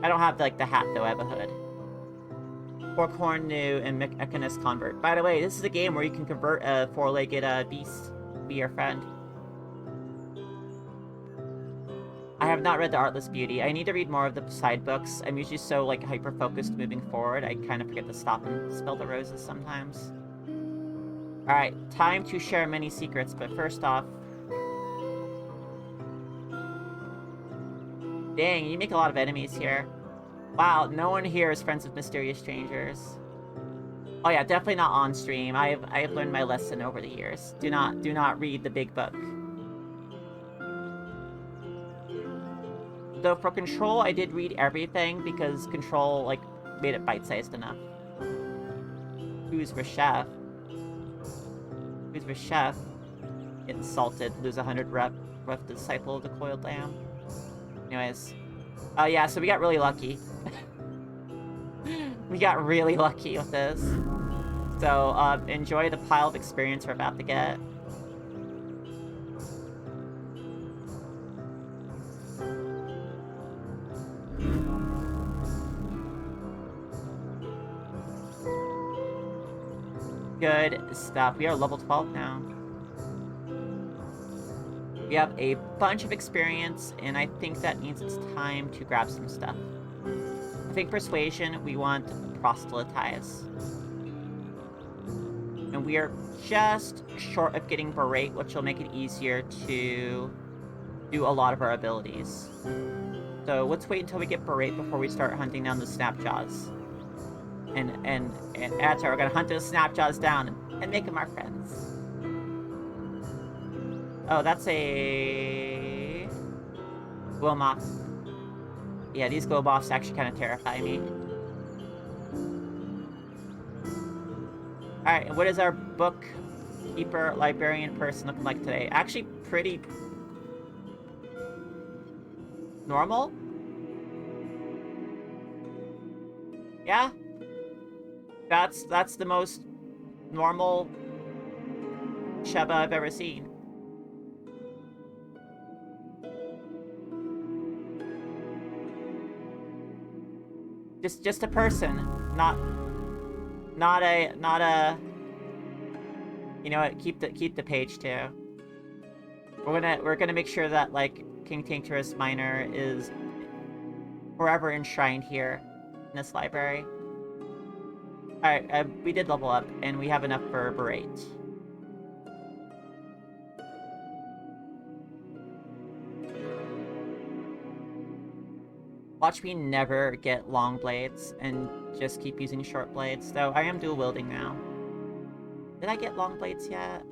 I don't have, like, the hat, though. I have a hood. Forkhorn new and Mechanist convert. By the way, this is a game where you can convert a four-legged, beast to be your friend. I have not read The Artless Beauty. I need to read more of the side books. I'm usually so, like, hyper-focused moving forward, I kind of forget to stop and spill the roses sometimes. Alright, time to share many secrets, but first off... Dang, you make a lot of enemies here. Wow, no one here is friends with mysterious strangers. Oh yeah, definitely not on stream. I've learned my lesson over the years. Do not read the big book. Though for Control, I did read everything because Control, like, made it bite-sized enough. Who's for Chef? Who's for Chef? Insulted. Lose 100 rep. Rough Disciple of the Coiled Lamb. Anyways. Oh yeah, so we got really lucky. We got really lucky with this. So, enjoy the pile of experience we're about to get. Good stuff. We are level 12 now. We have a bunch of experience, and I think that means it's time to grab some stuff. I think Persuasion, we want Proselytize. And we are just short of getting Berate, which will make it easier to do a lot of our abilities. So let's wait until we get Berate before we start hunting down the Snapjaws. And that's how we're gonna hunt those Snapjaws down and make them our friends. Oh, that's a... Glomoth. Yeah, these Glomoths actually kind of terrify me. Alright, what is our bookkeeper, librarian person looking like today? Actually, pretty... normal? Yeah? That's the most normal Sheba I've ever seen. Just a person, not a you know what, keep the page too. We're gonna make sure that, like, King Tincturus Minor is forever enshrined here in this library. Alright, we did level up, and we have enough for Berate. Watch me never get long blades and just keep using short blades, though I am dual wielding now. Did I get long blades yet?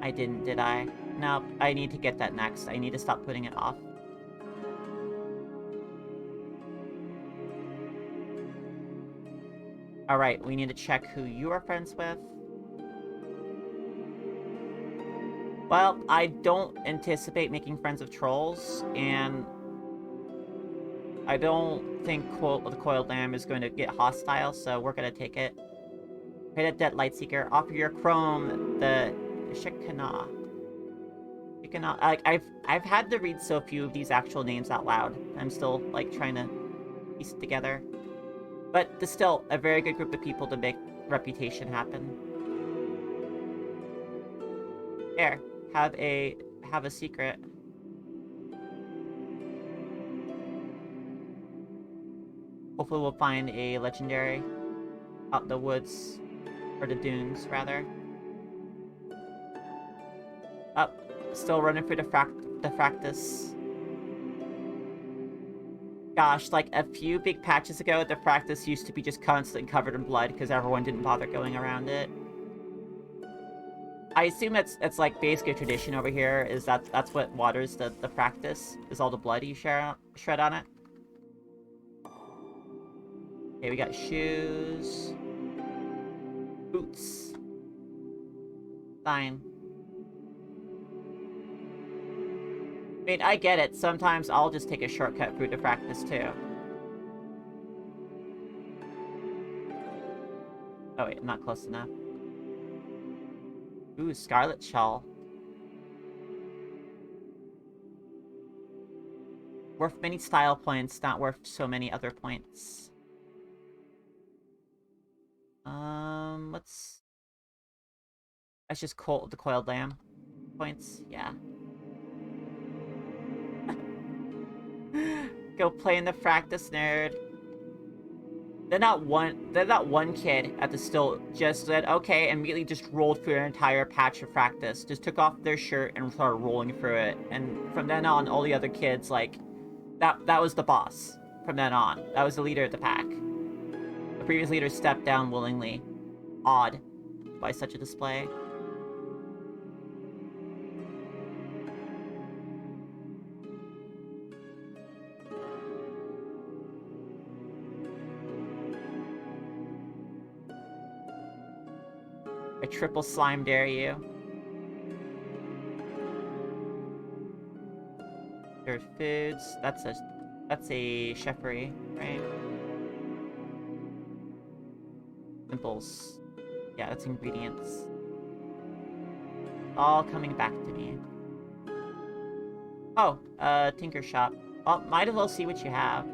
I didn't, did I? Nope, I need to get that next. I need to stop putting it off. Alright, we need to check who you are friends with. Well, I don't anticipate making friends with trolls, and I don't think the Coiled Lamb is going to get hostile, so we're gonna take it. Hit a Dead Lightseeker. Offer your Chrome the Shekinah. Like, I've had to read so few of these actual names out loud. I'm still, like, trying to piece it together. But there's still a very good group of people to make reputation happen. There. Have a secret. Hopefully we'll find a legendary out in the woods, or the dunes rather. Up, still running through the Fractus. Gosh, like a few big patches ago, the Fractus used to be just constantly covered in blood because everyone didn't bother going around it. I assume it's like basically a tradition over here, is that's what waters the Fractus, is all the blood you shred on it. Okay, we got shoes. Boots. Fine. I mean, I get it. Sometimes I'll just take a shortcut through to practice, too. Oh, wait, I'm not close enough. Ooh, Scarlet Shawl. Worth many style points, not worth so many other points. Let's... That's just the Coiled Lamb points. Yeah. Go play in the practice, nerd. Then that one kid at the still just said, okay, and immediately just rolled through an entire patch of practice. Just took off their shirt and started rolling through it. And from then on, all the other kids, like, that was the boss. From then on. That was the leader of the pack. The previous leader stepped down willingly. Awed by such a display. I triple slime dare you. There's foods. That's a chefery, right? Simples. Yeah, that's ingredients. All coming back to me. Oh, Tinker Shop. Well, might as well see what you have.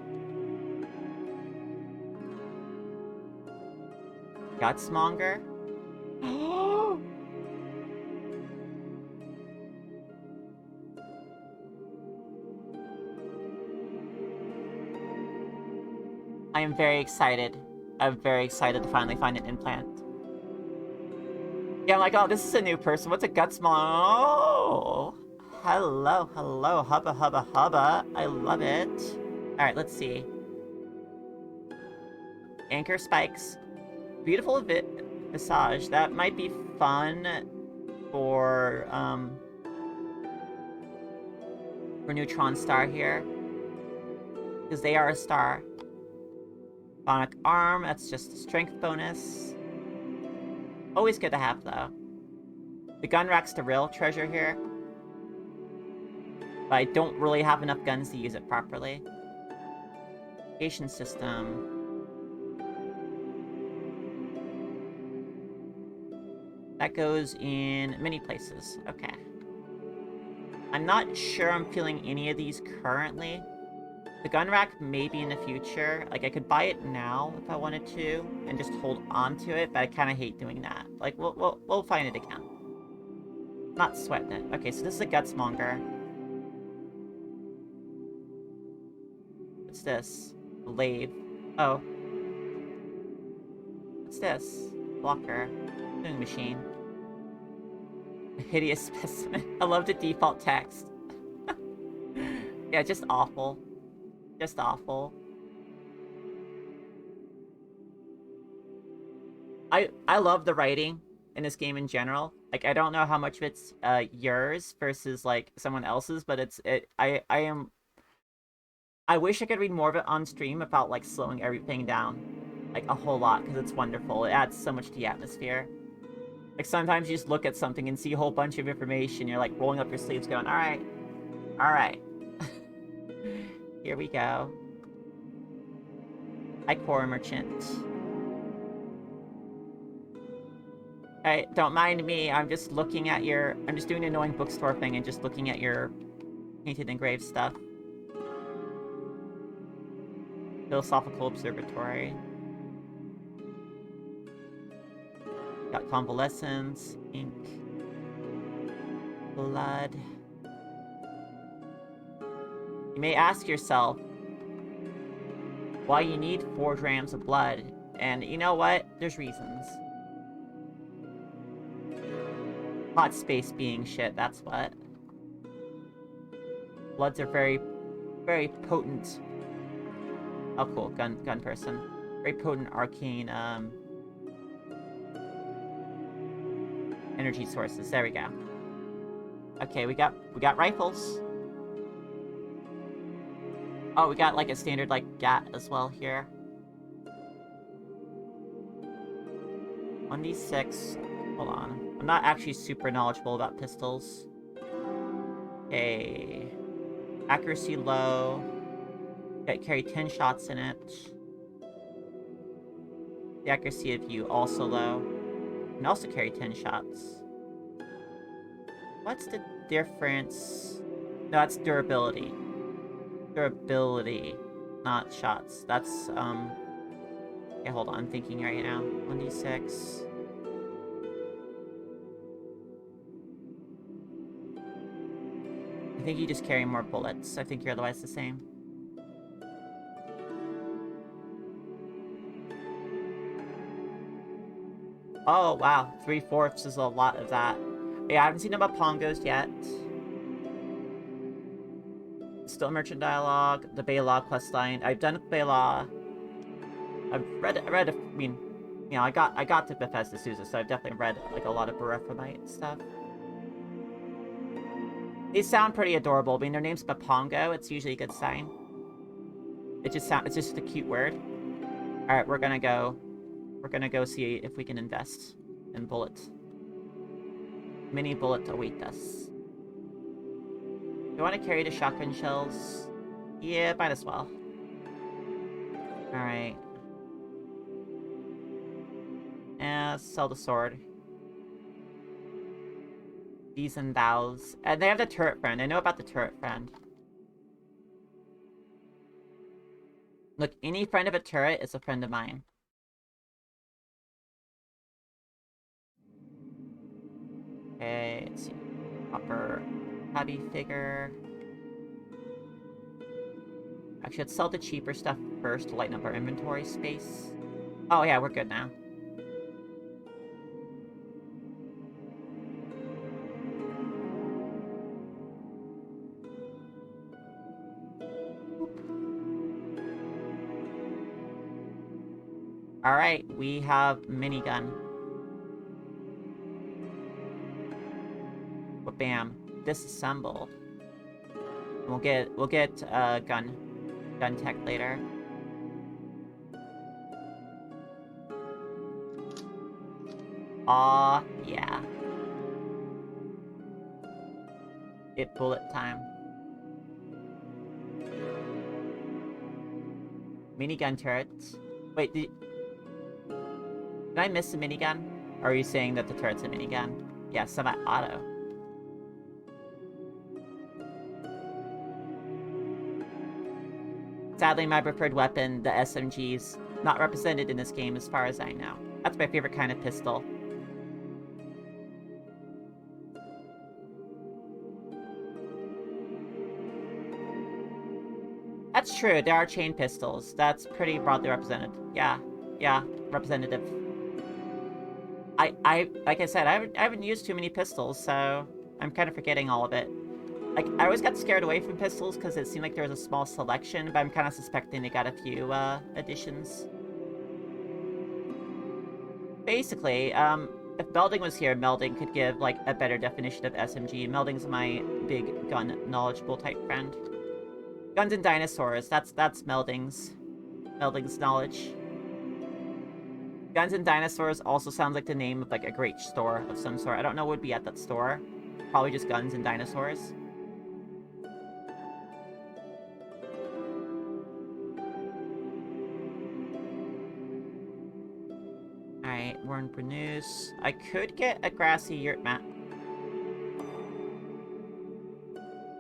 Gutsmonger? I am very excited. I'm very excited to finally find an implant. Yeah, I'm like, oh, this is a new person. What's a Gutsmonger? Oh! Hello, hello, hubba, hubba, hubba. I love it. Alright, let's see. Anchor spikes. Beautiful visage. That might be fun for Neutron Star here. Because they are a star. Bionic Arm, that's just a strength bonus. Always good to have, though. The gun rack's the real treasure here. But I don't really have enough guns to use it properly. Navigation system. That goes in many places. Okay. I'm not sure I'm feeling any of these currently. The gun rack maybe in the future. Like, I could buy it now if I wanted to, and just hold on to it, but I kind of hate doing that. Like, we'll find it again. Not sweating it. Okay, so this is a Gutsmonger. What's this? A lathe. Oh. What's this? Blocker. Doing machine. A hideous specimen. I love the default text. Yeah, just awful. Just awful. I love the writing in this game in general. Like, I don't know how much of it's yours versus like someone else's, but I wish I could read more of it on stream about like slowing everything down like a whole lot, because it's wonderful. It adds so much to the atmosphere. Like, sometimes you just look at something and see a whole bunch of information, you're like rolling up your sleeves going, alright. Alright. Here we go. Hi, Core Merchant. Alright, don't mind me. I'm just looking at I'm just doing an annoying bookstore thing and just looking at your painted engraved stuff. Philosophical Observatory. Got convalescence, ink, blood. You may ask yourself why you need 4 grams of blood, and you know what? There's reasons. Hot space being shit, that's what. Bloods are very, very potent. Oh, cool, gun person. Very potent arcane, energy sources. There we go. Okay, we got rifles. Oh, we got like a standard like gat as well here. 1d6. Hold on. I'm not actually super knowledgeable about pistols. Okay. Accuracy low. Carry 10 shots in it. The accuracy of you also low. And also carry 10 shots. What's the difference? No, that's durability. Durability, not shots. That's, okay, hold on. I'm thinking right now. 1d6. I think you just carry more bullets. I think you're otherwise the same. Oh, wow. 3/4 is a lot of that. Yeah, I haven't seen about Pongos yet. Still merchant dialogue. The Bela questline. I've done Bela. I mean, you know, I got to Bethesda Souza, so I've definitely read, like, a lot of Berephomite stuff. These sound pretty adorable. I mean, their name's Bapongo. It's usually a good sign. It's just a cute word. Alright, we're gonna go see if we can invest in bullets. Mini bullet await us. Do you want to carry the shotgun shells? Yeah, might as well. Alright. Sell the sword. These and thous. And they have the turret friend. I know about the turret friend. Look, any friend of a turret is a friend of mine. Okay, let's see. Copper tabby figure. Actually, let's sell the cheaper stuff first to lighten up our inventory space. Oh yeah, we're good now. Alright, we have minigun. But bam. Disassemble. We'll get gun tech later. Aw, yeah. It bullet time. Minigun turrets. Wait, did I miss a minigun? Or are you saying that the turret's a minigun? Yeah, semi-auto. Sadly, my preferred weapon, the SMG's not represented in this game as far as I know. That's my favorite kind of pistol. That's true, there are chain pistols. That's pretty broadly represented. Yeah, representative. Like I said, I haven't used too many pistols, so I'm kind of forgetting all of it. Like, I always got scared away from pistols because it seemed like there was a small selection, but I'm kind of suspecting they got a few, additions. Basically, if Melding was here, Melding could give, like, a better definition of SMG. Melding's my big gun knowledgeable type friend. Guns and dinosaurs, that's Melding's knowledge. Guns and dinosaurs also sounds like the name of, like, a great store of some sort. I don't know what would be at that store. Probably just guns and dinosaurs. Alright, we're in Brunus. I could get a grassy yurt map.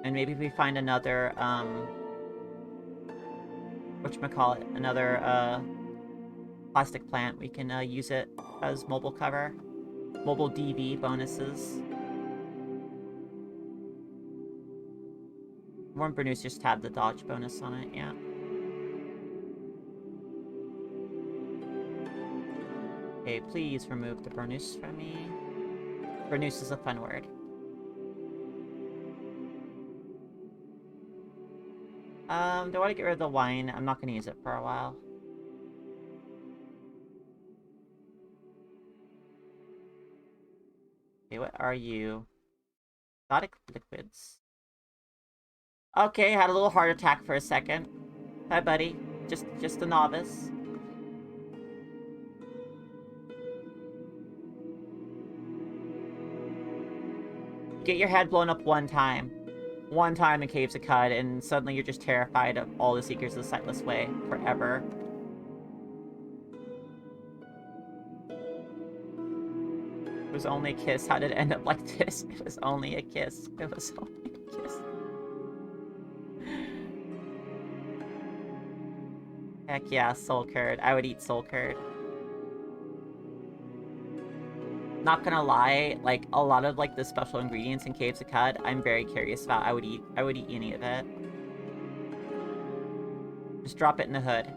And maybe if we find another, whatchamacallit, another, plastic plant, we can, use it as mobile cover. Mobile DV bonuses. Warren Brunus just had the dodge bonus on it, yeah. Okay, please remove the Brunus from me. Brunus is a fun word. Do I want to get rid of the wine? I'm not going to use it for a while. Okay, what are you? Exotic liquids. Okay, had a little heart attack for a second. Hi, buddy. Just a novice. Get your head blown up one time. one time in Caves of Qud, and suddenly you're just terrified of all the Seekers of the Sightless Way forever. It was only a kiss. How did it end up like this? It was only a kiss. It was only a kiss. Heck yeah, soul curd. I would eat soul curd. Not gonna lie, like a lot of like the special ingredients in Caves of Qud, I'm very curious about. I would eat any of it. Just drop it in the hood.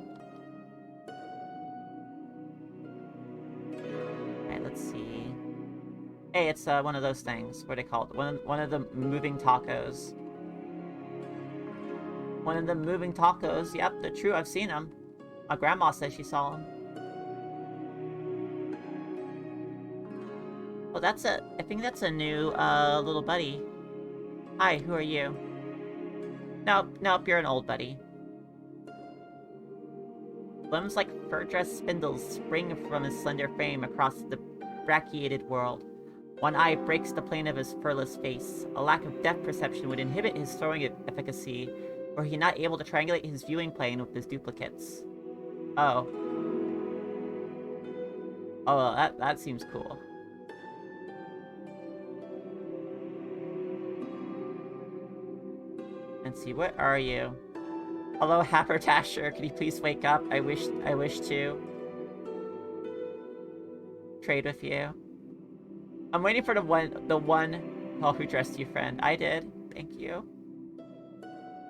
Alright, let's see. Hey, it's one of those things. What are they called? One of the moving tacos. One of the moving tacos. Yep, they're true. I've seen them. My grandma says she saw them. Oh, that's a... I think that's a new, little buddy. Hi, who are you? Nope, nope, you're an old buddy. Limbs like fur-dressed spindles spring from his slender frame across the brachiated world. One eye breaks the plane of his furless face. A lack of depth perception would inhibit his throwing efficacy, or he not able to triangulate his viewing plane with his duplicates. Oh. Oh, that seems cool. Let's see, what are you? Hello, Haberdasher. Could you please wake up? I wish to trade with you. I'm waiting for the one oh, who dressed you, friend. I did. Thank you.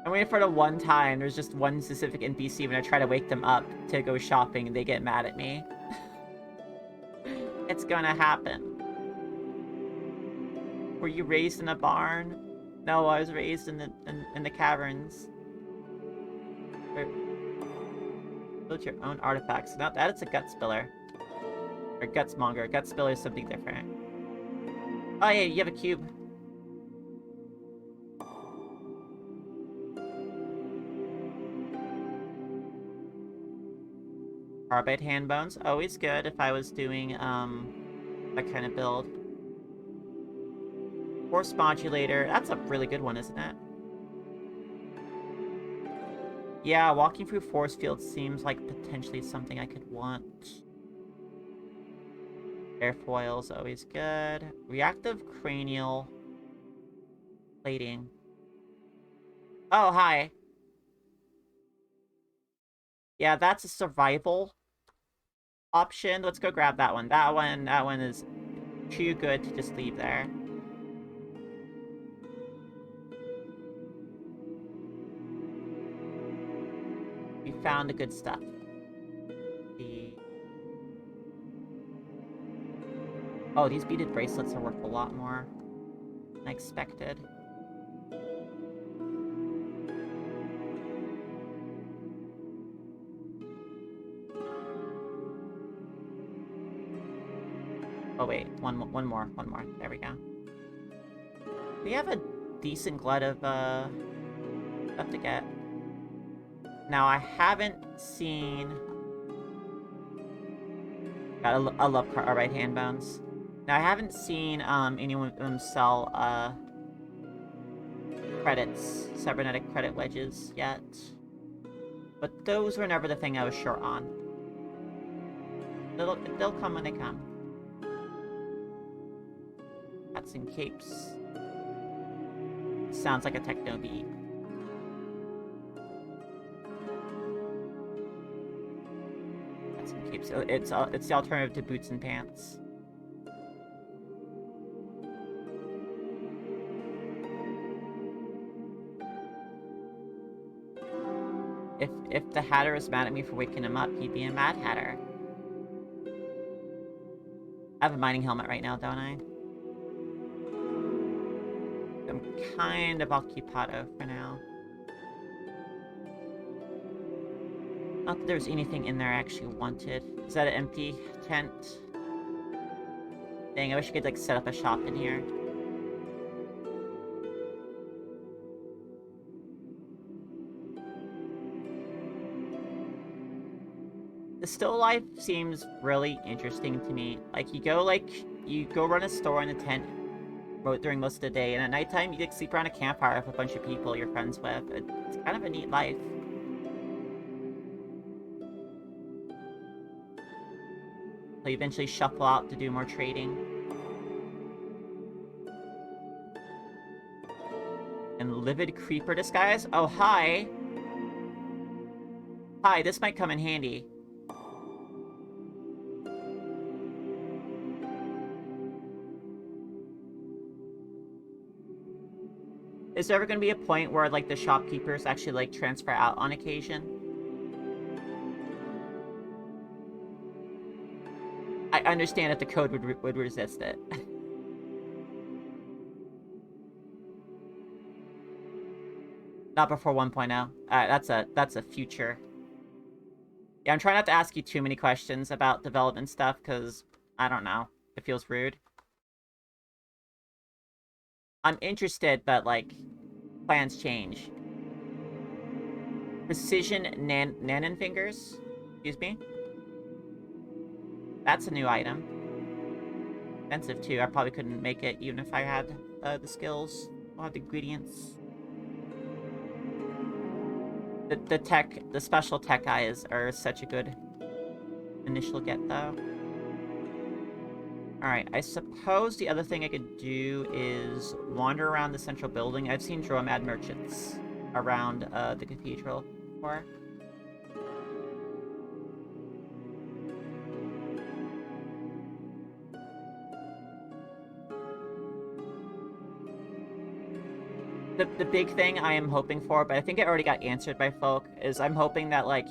I'm waiting for the one time there's just one specific NPC when I try to wake them up to go shopping and they get mad at me. It's gonna happen. Were you raised in a barn? No, I was raised in the caverns. Build your own artifacts. Now that is a gut spiller. Or guts monger. Gut spiller is something different. Oh yeah, you have a cube. Carbide hand bones, always good if I was doing that kind of build. Force modulator, that's a really good one, isn't it? Yeah, walking through force fields seems like potentially something I could want. Airfoil's always good. Reactive cranial plating. Oh, hi. Yeah, that's a survival option. Let's go grab that one. That one is too good to just leave there. We found the good stuff. Oh, these beaded bracelets are worth a lot more than I expected. Oh wait, one more. There we go. We have a decent glut of stuff to get. Now I haven't seen. I love carbide hand bones. Now I haven't seen anyone of them sell credits, cybernetic credit wedges yet. But those were never the thing I was sure on. They'll come when they come. Hats and capes. Sounds like a techno beat. Hats and capes. It's the alternative to boots and pants. If the Hatter is mad at me for waking him up, he'd be a Mad Hatter. I have a mining helmet right now, don't I? I'm kind of occupado for now. Not that there's anything in there I actually wanted. Is that an empty tent? Dang, I wish I could, like, set up a shop in here. The still life seems really interesting to me. Like, you go run a store in a tent, during most of the day, and at nighttime you get to sleep around a campfire with a bunch of people you're friends with. It's kind of a neat life. So you eventually shuffle out to do more trading. And livid creeper disguise? Oh, hi! Hi, this might come in handy. Is there ever going to be a point where, like, the shopkeepers actually, like, transfer out on occasion? I understand that the code would resist it. Not before 1.0. That's a future. Yeah, I'm trying not to ask you too many questions about development stuff, because, I don't know. It feels rude. I'm interested, but, like, plans change. Precision Nanon Fingers? Excuse me? That's a new item. Expensive, too. I probably couldn't make it, even if I had the skills. I'll have the ingredients. The special tech eyes are such a good initial get, though. Alright, I suppose the other thing I could do is wander around the central building. I've seen Dromad merchants around the cathedral before. The big thing I am hoping for, but I think it already got answered by folk, is I'm hoping that, like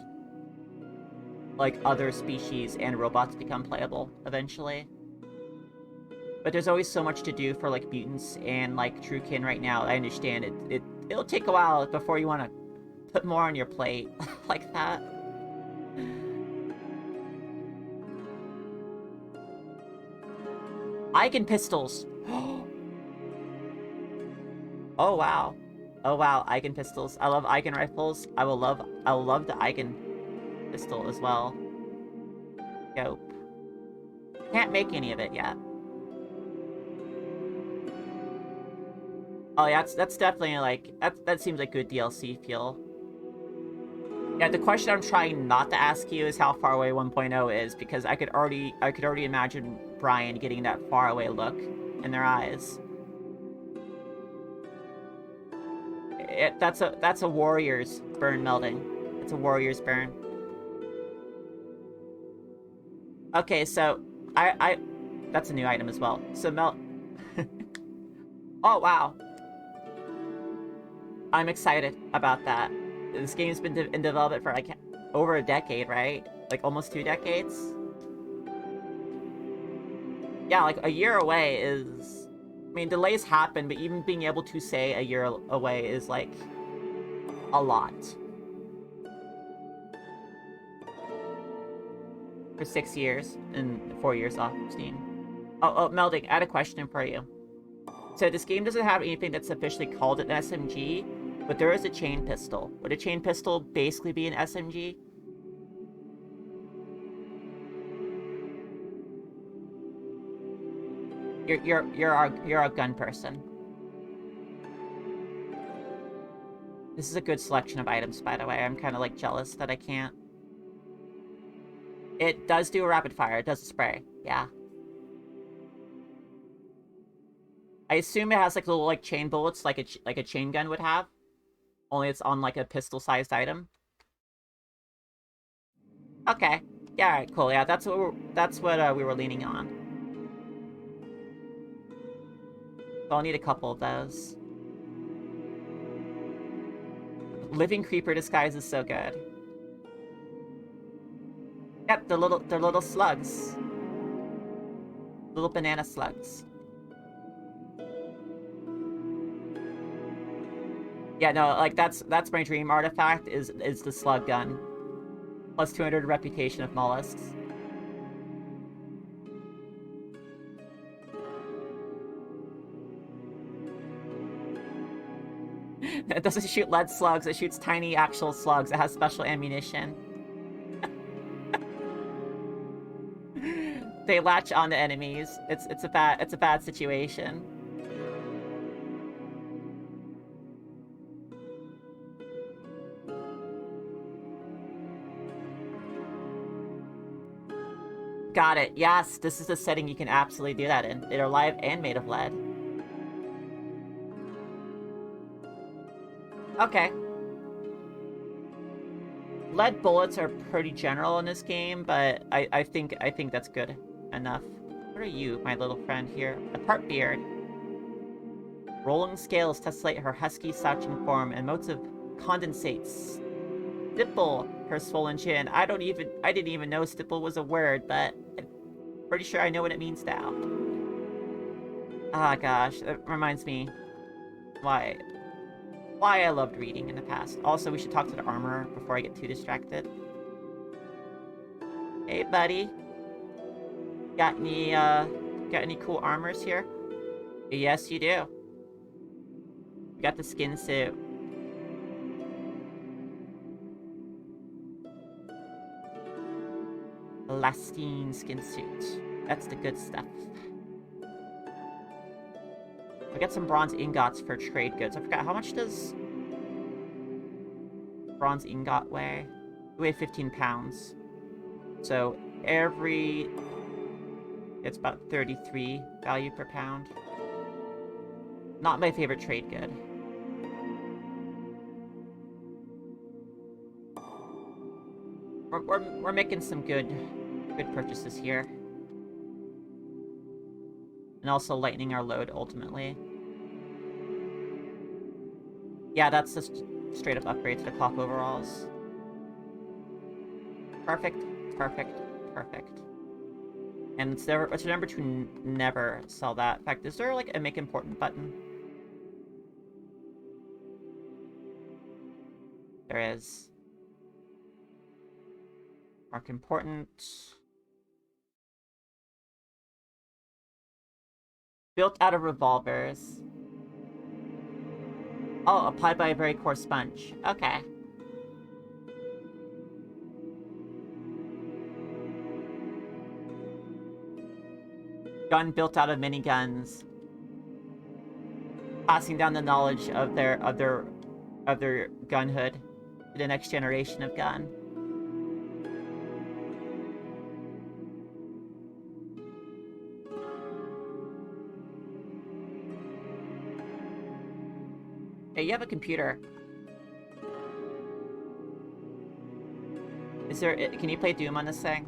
other species and robots become playable eventually. But there's always so much to do for, like, mutants and, like, Truekin right now. I understand it'll take a while before you want to put more on your plate like that. Eigen pistols! Oh, wow. Oh, wow, Eigen pistols. I love Eigen rifles. I will love the Eigen pistol as well. Dope. Can't make any of it yet. Oh, yeah, that's definitely, like, that seems like good DLC feel. Yeah, the question I'm trying not to ask you is how far away 1.0 is, because I could already imagine Brian getting that far away look in their eyes. That's a warrior's burn melding. It's a warrior's burn. Okay, so that's a new item as well. So melt. Oh, wow. I'm excited about that. This game's been in development for, like, over a decade, right? Like, almost 2 decades? Yeah, like, a year away is... I mean, delays happen, but even being able to say a year away is, like, a lot. For 6 years, and 4 years off of Steam. Oh, Melding, I had a question for you. So this game doesn't have anything that's officially called an SMG, but there is a chain pistol. Would a chain pistol basically be an SMG? You're a gun person. This is a good selection of items, by the way. I'm kind of, like, jealous that I can't. It does do a rapid fire. It does a spray. Yeah. I assume it has, like, little, like, chain bullets like a chain gun would have. Only it's on, like, a pistol-sized item. Okay. Yeah, alright, cool. Yeah, that's what we were leaning on. So I'll need a couple of those. Living creeper disguise is so good. Yep, they're little slugs. Little banana slugs. Yeah, no, like, that's my dream artifact is the slug gun. Plus 200 reputation of mollusks. It doesn't shoot lead slugs, it shoots tiny actual slugs. It has special ammunition. They latch onto enemies. It's a bad situation. got it. Yes, this is a setting you can absolutely do that in. They're live and made of lead. Okay. Lead bullets are pretty general in this game, but I think that's good enough. What are you, my little friend here? A part beard. Rolling scales tessellate her husky slouching form, and motes of condensates stipple her swollen chin. I didn't even know stipple was a word, but I'm pretty sure I know what it means now. Ah, gosh, that reminds me why I loved reading in the past. Also, we should talk to the armorer before I get too distracted. Hey, buddy. Got any cool armors here? Yes, you do. You got the skin suit. Elastine skin suit. That's the good stuff. I got some bronze ingots for trade goods. I forgot, how much does bronze ingot weigh? It weighs 15 pounds. So it's about 33 value per pound. Not my favorite trade good. We're making some good purchases here. And also lightening our load, ultimately. Yeah, that's just straight up upgrade to the cloth overalls. Perfect, perfect, perfect. And it's remember to never sell that. In fact, is there like a make important button? There is. Mark important. Built out of revolvers. Oh, applied by a very coarse sponge. Okay. Gun built out of miniguns. Passing down the knowledge of their gunhood to the next generation of gun. Hey, you have a computer. Can you play Doom on this thing?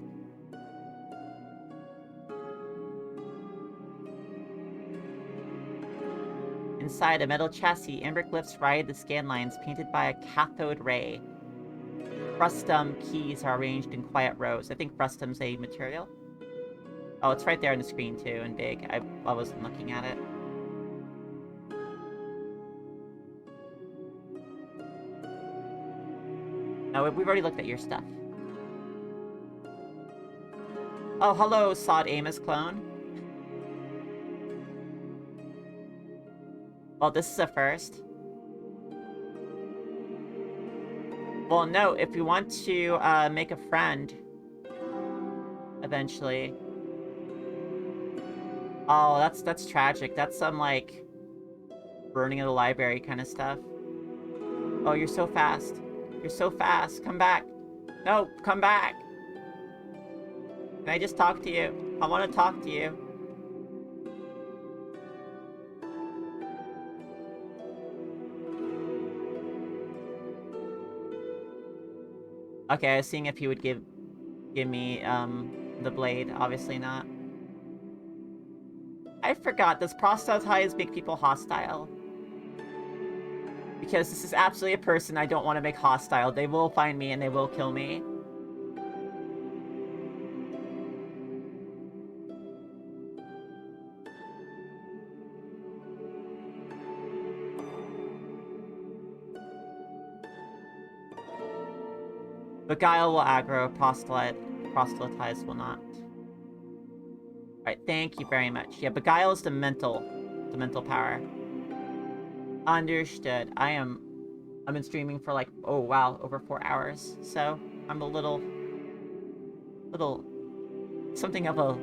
Inside a metal chassis, amber glyphs ride the scan lines painted by a cathode ray. Frustum keys are arranged in quiet rows. I think frustum's a material. Oh, it's right there on the screen too, and big. I wasn't looking at it. No, we've already looked at your stuff. Oh, hello, Sod Amos clone. Well, this is a first. Well, no, if you want to make a friend, eventually. Oh, that's tragic. That's some, like, burning of the library kind of stuff. Oh, you're so fast. You're so fast. Come back. No, come back. Can I just talk to you? I want to talk to you. Okay, I was seeing if he would give me, the blade. Obviously not. I forgot, does proselytize make people hostile? Because this is absolutely a person I don't want to make hostile. They will find me and they will kill me. Beguile will aggro, proselytize will not. Alright, thank you very much. Yeah, Beguile is the mental power. Understood. I've been streaming for like, oh wow, over 4 hours. So, I'm a little something of a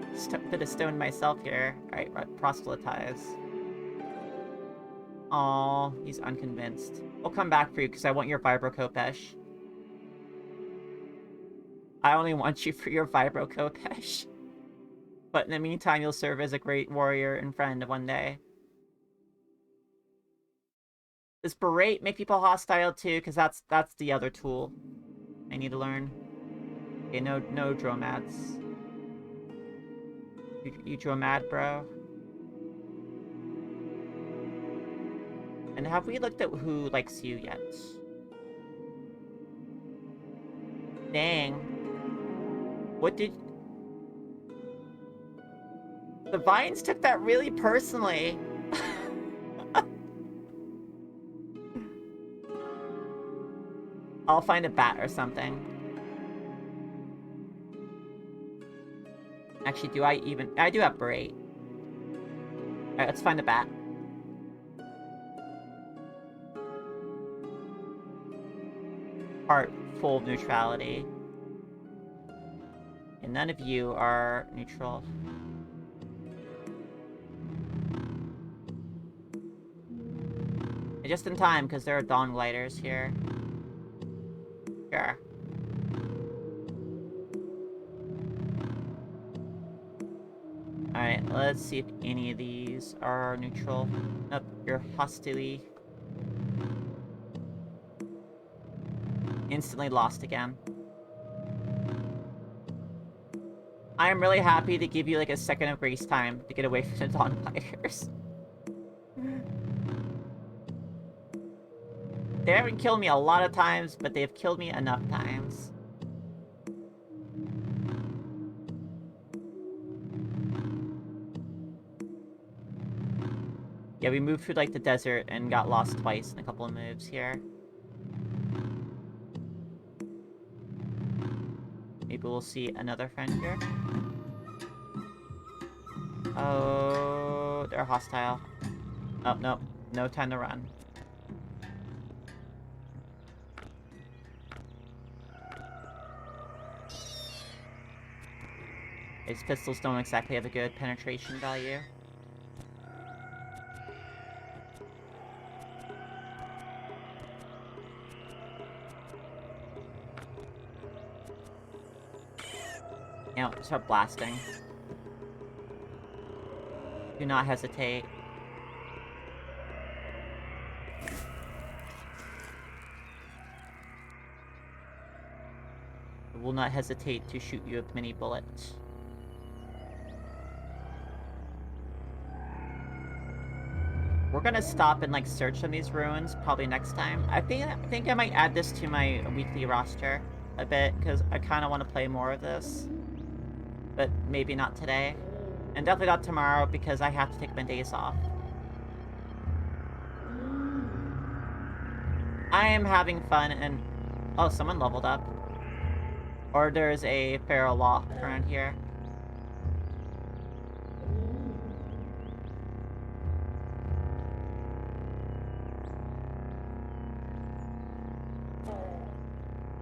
bit of stone myself here. Alright, proselytize. Aw, he's unconvinced. I'll come back for you because I want your Vibro Kopesh. I only want you for your Vibro Kopesh. But in the meantime, you'll serve as a great warrior and friend one day. Does berate make people hostile too? Because that's the other tool I need to learn. Okay, no dromads. You dromad, bro. And have we looked at who likes you yet? Dang. What did... The vines took that really personally. I'll find a bat or something. Actually, do I even... I do have berate. Alright, let's find a bat. Heart full of neutrality. And none of you are neutral. And just in time, because there are dawn gliders here. Sure. Alright, let's see if any of these are neutral. Nope, you're hostilely. Instantly lost again. I am really happy to give you like a second of grace time to get away from the dawn gliders. They haven't killed me a lot of times, but they've killed me enough times. Yeah, we moved through like the desert and got lost twice in a couple of moves here. Maybe we'll see another friend here. Oh, they're hostile. Oh, no. No time to run. These pistols don't exactly have a good penetration value. Yeah, start blasting. Do not hesitate. I will not hesitate to shoot you with many bullets. We're gonna stop and like search on these ruins probably next time. I think I might add this to my weekly roster a bit because I kind of want to play more of this, but maybe not today, and definitely not tomorrow because I have to take my days off. I am having fun and oh, someone leveled up, or there's a feral lock around here.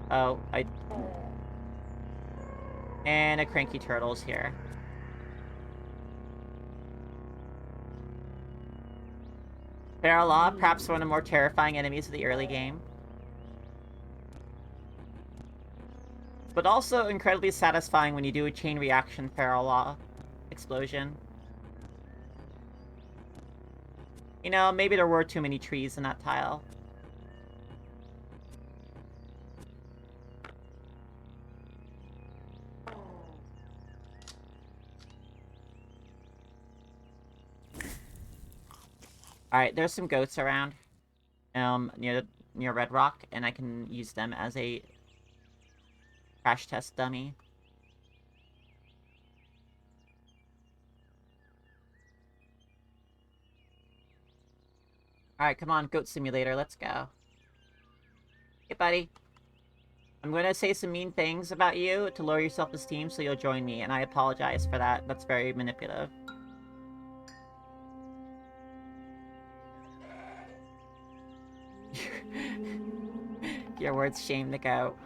Oh, and a cranky turtle's here. Feral Law, perhaps one of the more terrifying enemies of the early game. But also incredibly satisfying when you do a chain reaction Feral Law explosion. You know, maybe there were too many trees in that tile. Alright, there's some goats around. Near Red Rock, and I can use them as a crash test dummy. Alright, come on, Goat Simulator, let's go. Hey, buddy. I'm gonna say some mean things about you to lower your self-esteem so you'll join me, and I apologize for that. That's very manipulative. Your words shame the goat.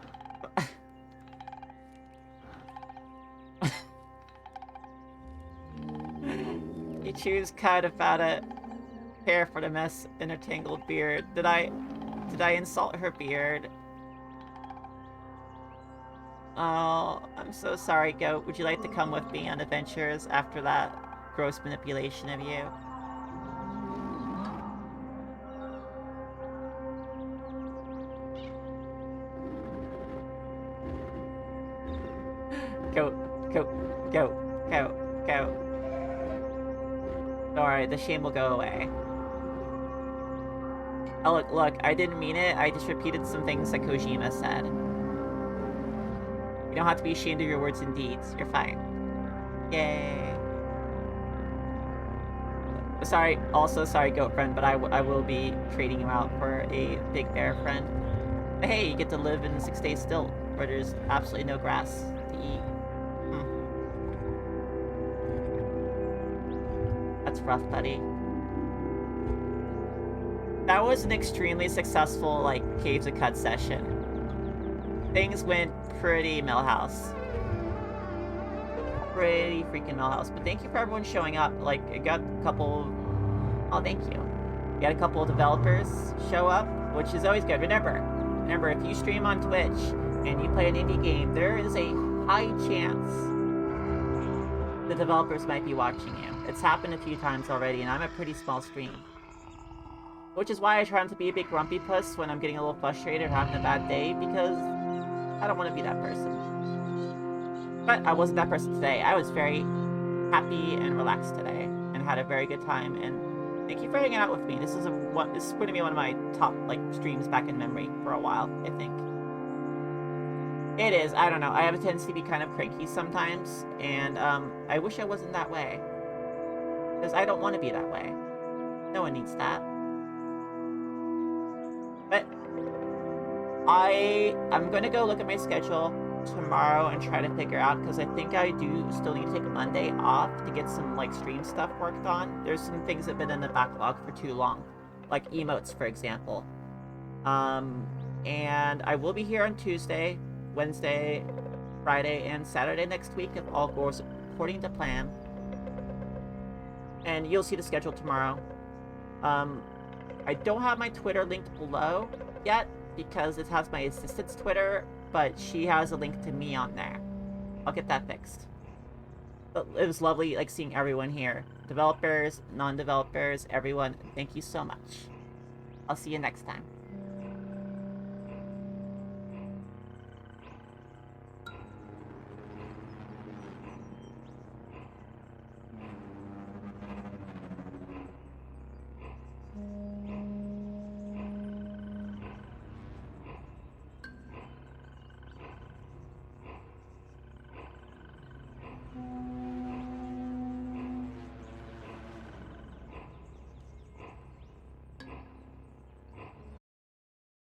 You choose Qud about it. Care for the mess in her tangled beard. Did I insult her beard? Oh, I'm so sorry, Goat. Would you like to come with me on adventures after that gross manipulation of you? Goat, goat, goat, goat, goat. Don't worry, the shame will go away. Oh, look, I didn't mean it. I just repeated some things that Kojima said. You don't have to be ashamed of your words and deeds. You're fine. Yay. Sorry, also sorry, goat friend, but I will be trading you out for a big bear friend. But hey, you get to live in 6 days still, where there's absolutely no grass to eat. That's rough, buddy. That was an extremely successful, like, Caves of Qud session. Things went pretty Millhouse. Pretty freaking Millhouse. But thank you for everyone showing up. Like, I got a couple... Oh, thank you. We got a couple of developers show up, which is always good. Remember, if you stream on Twitch and you play an indie game, there is a high chance the developers might be watching you. It's happened a few times already, and I'm a pretty small stream. Which is why I try not to be a big grumpy puss when I'm getting a little frustrated or having a bad day, because I don't want to be that person. But I wasn't that person today. I was very happy and relaxed today, and had a very good time, and thank you for hanging out with me. This is going to be one of my top, like, streams back in memory for a while, I think. It is. I don't know. I have a tendency to be kind of cranky sometimes, and I wish I wasn't that way. Because I don't want to be that way. No one needs that. But I'm going to go look at my schedule tomorrow and try to figure out, because I think I do still need to take a Monday off to get some, like, stream stuff worked on. There's some things that have been in the backlog for too long, like emotes, for example. And I will be here on Tuesday, Wednesday, Friday, and Saturday next week if all goes according to plan. And you'll see the schedule tomorrow. I don't have my Twitter linked below yet, because it has my assistant's Twitter, but she has a link to me on there. I'll get that fixed. But it was lovely, like, seeing everyone here. Developers, non-developers, everyone, thank you so much. I'll see you next time.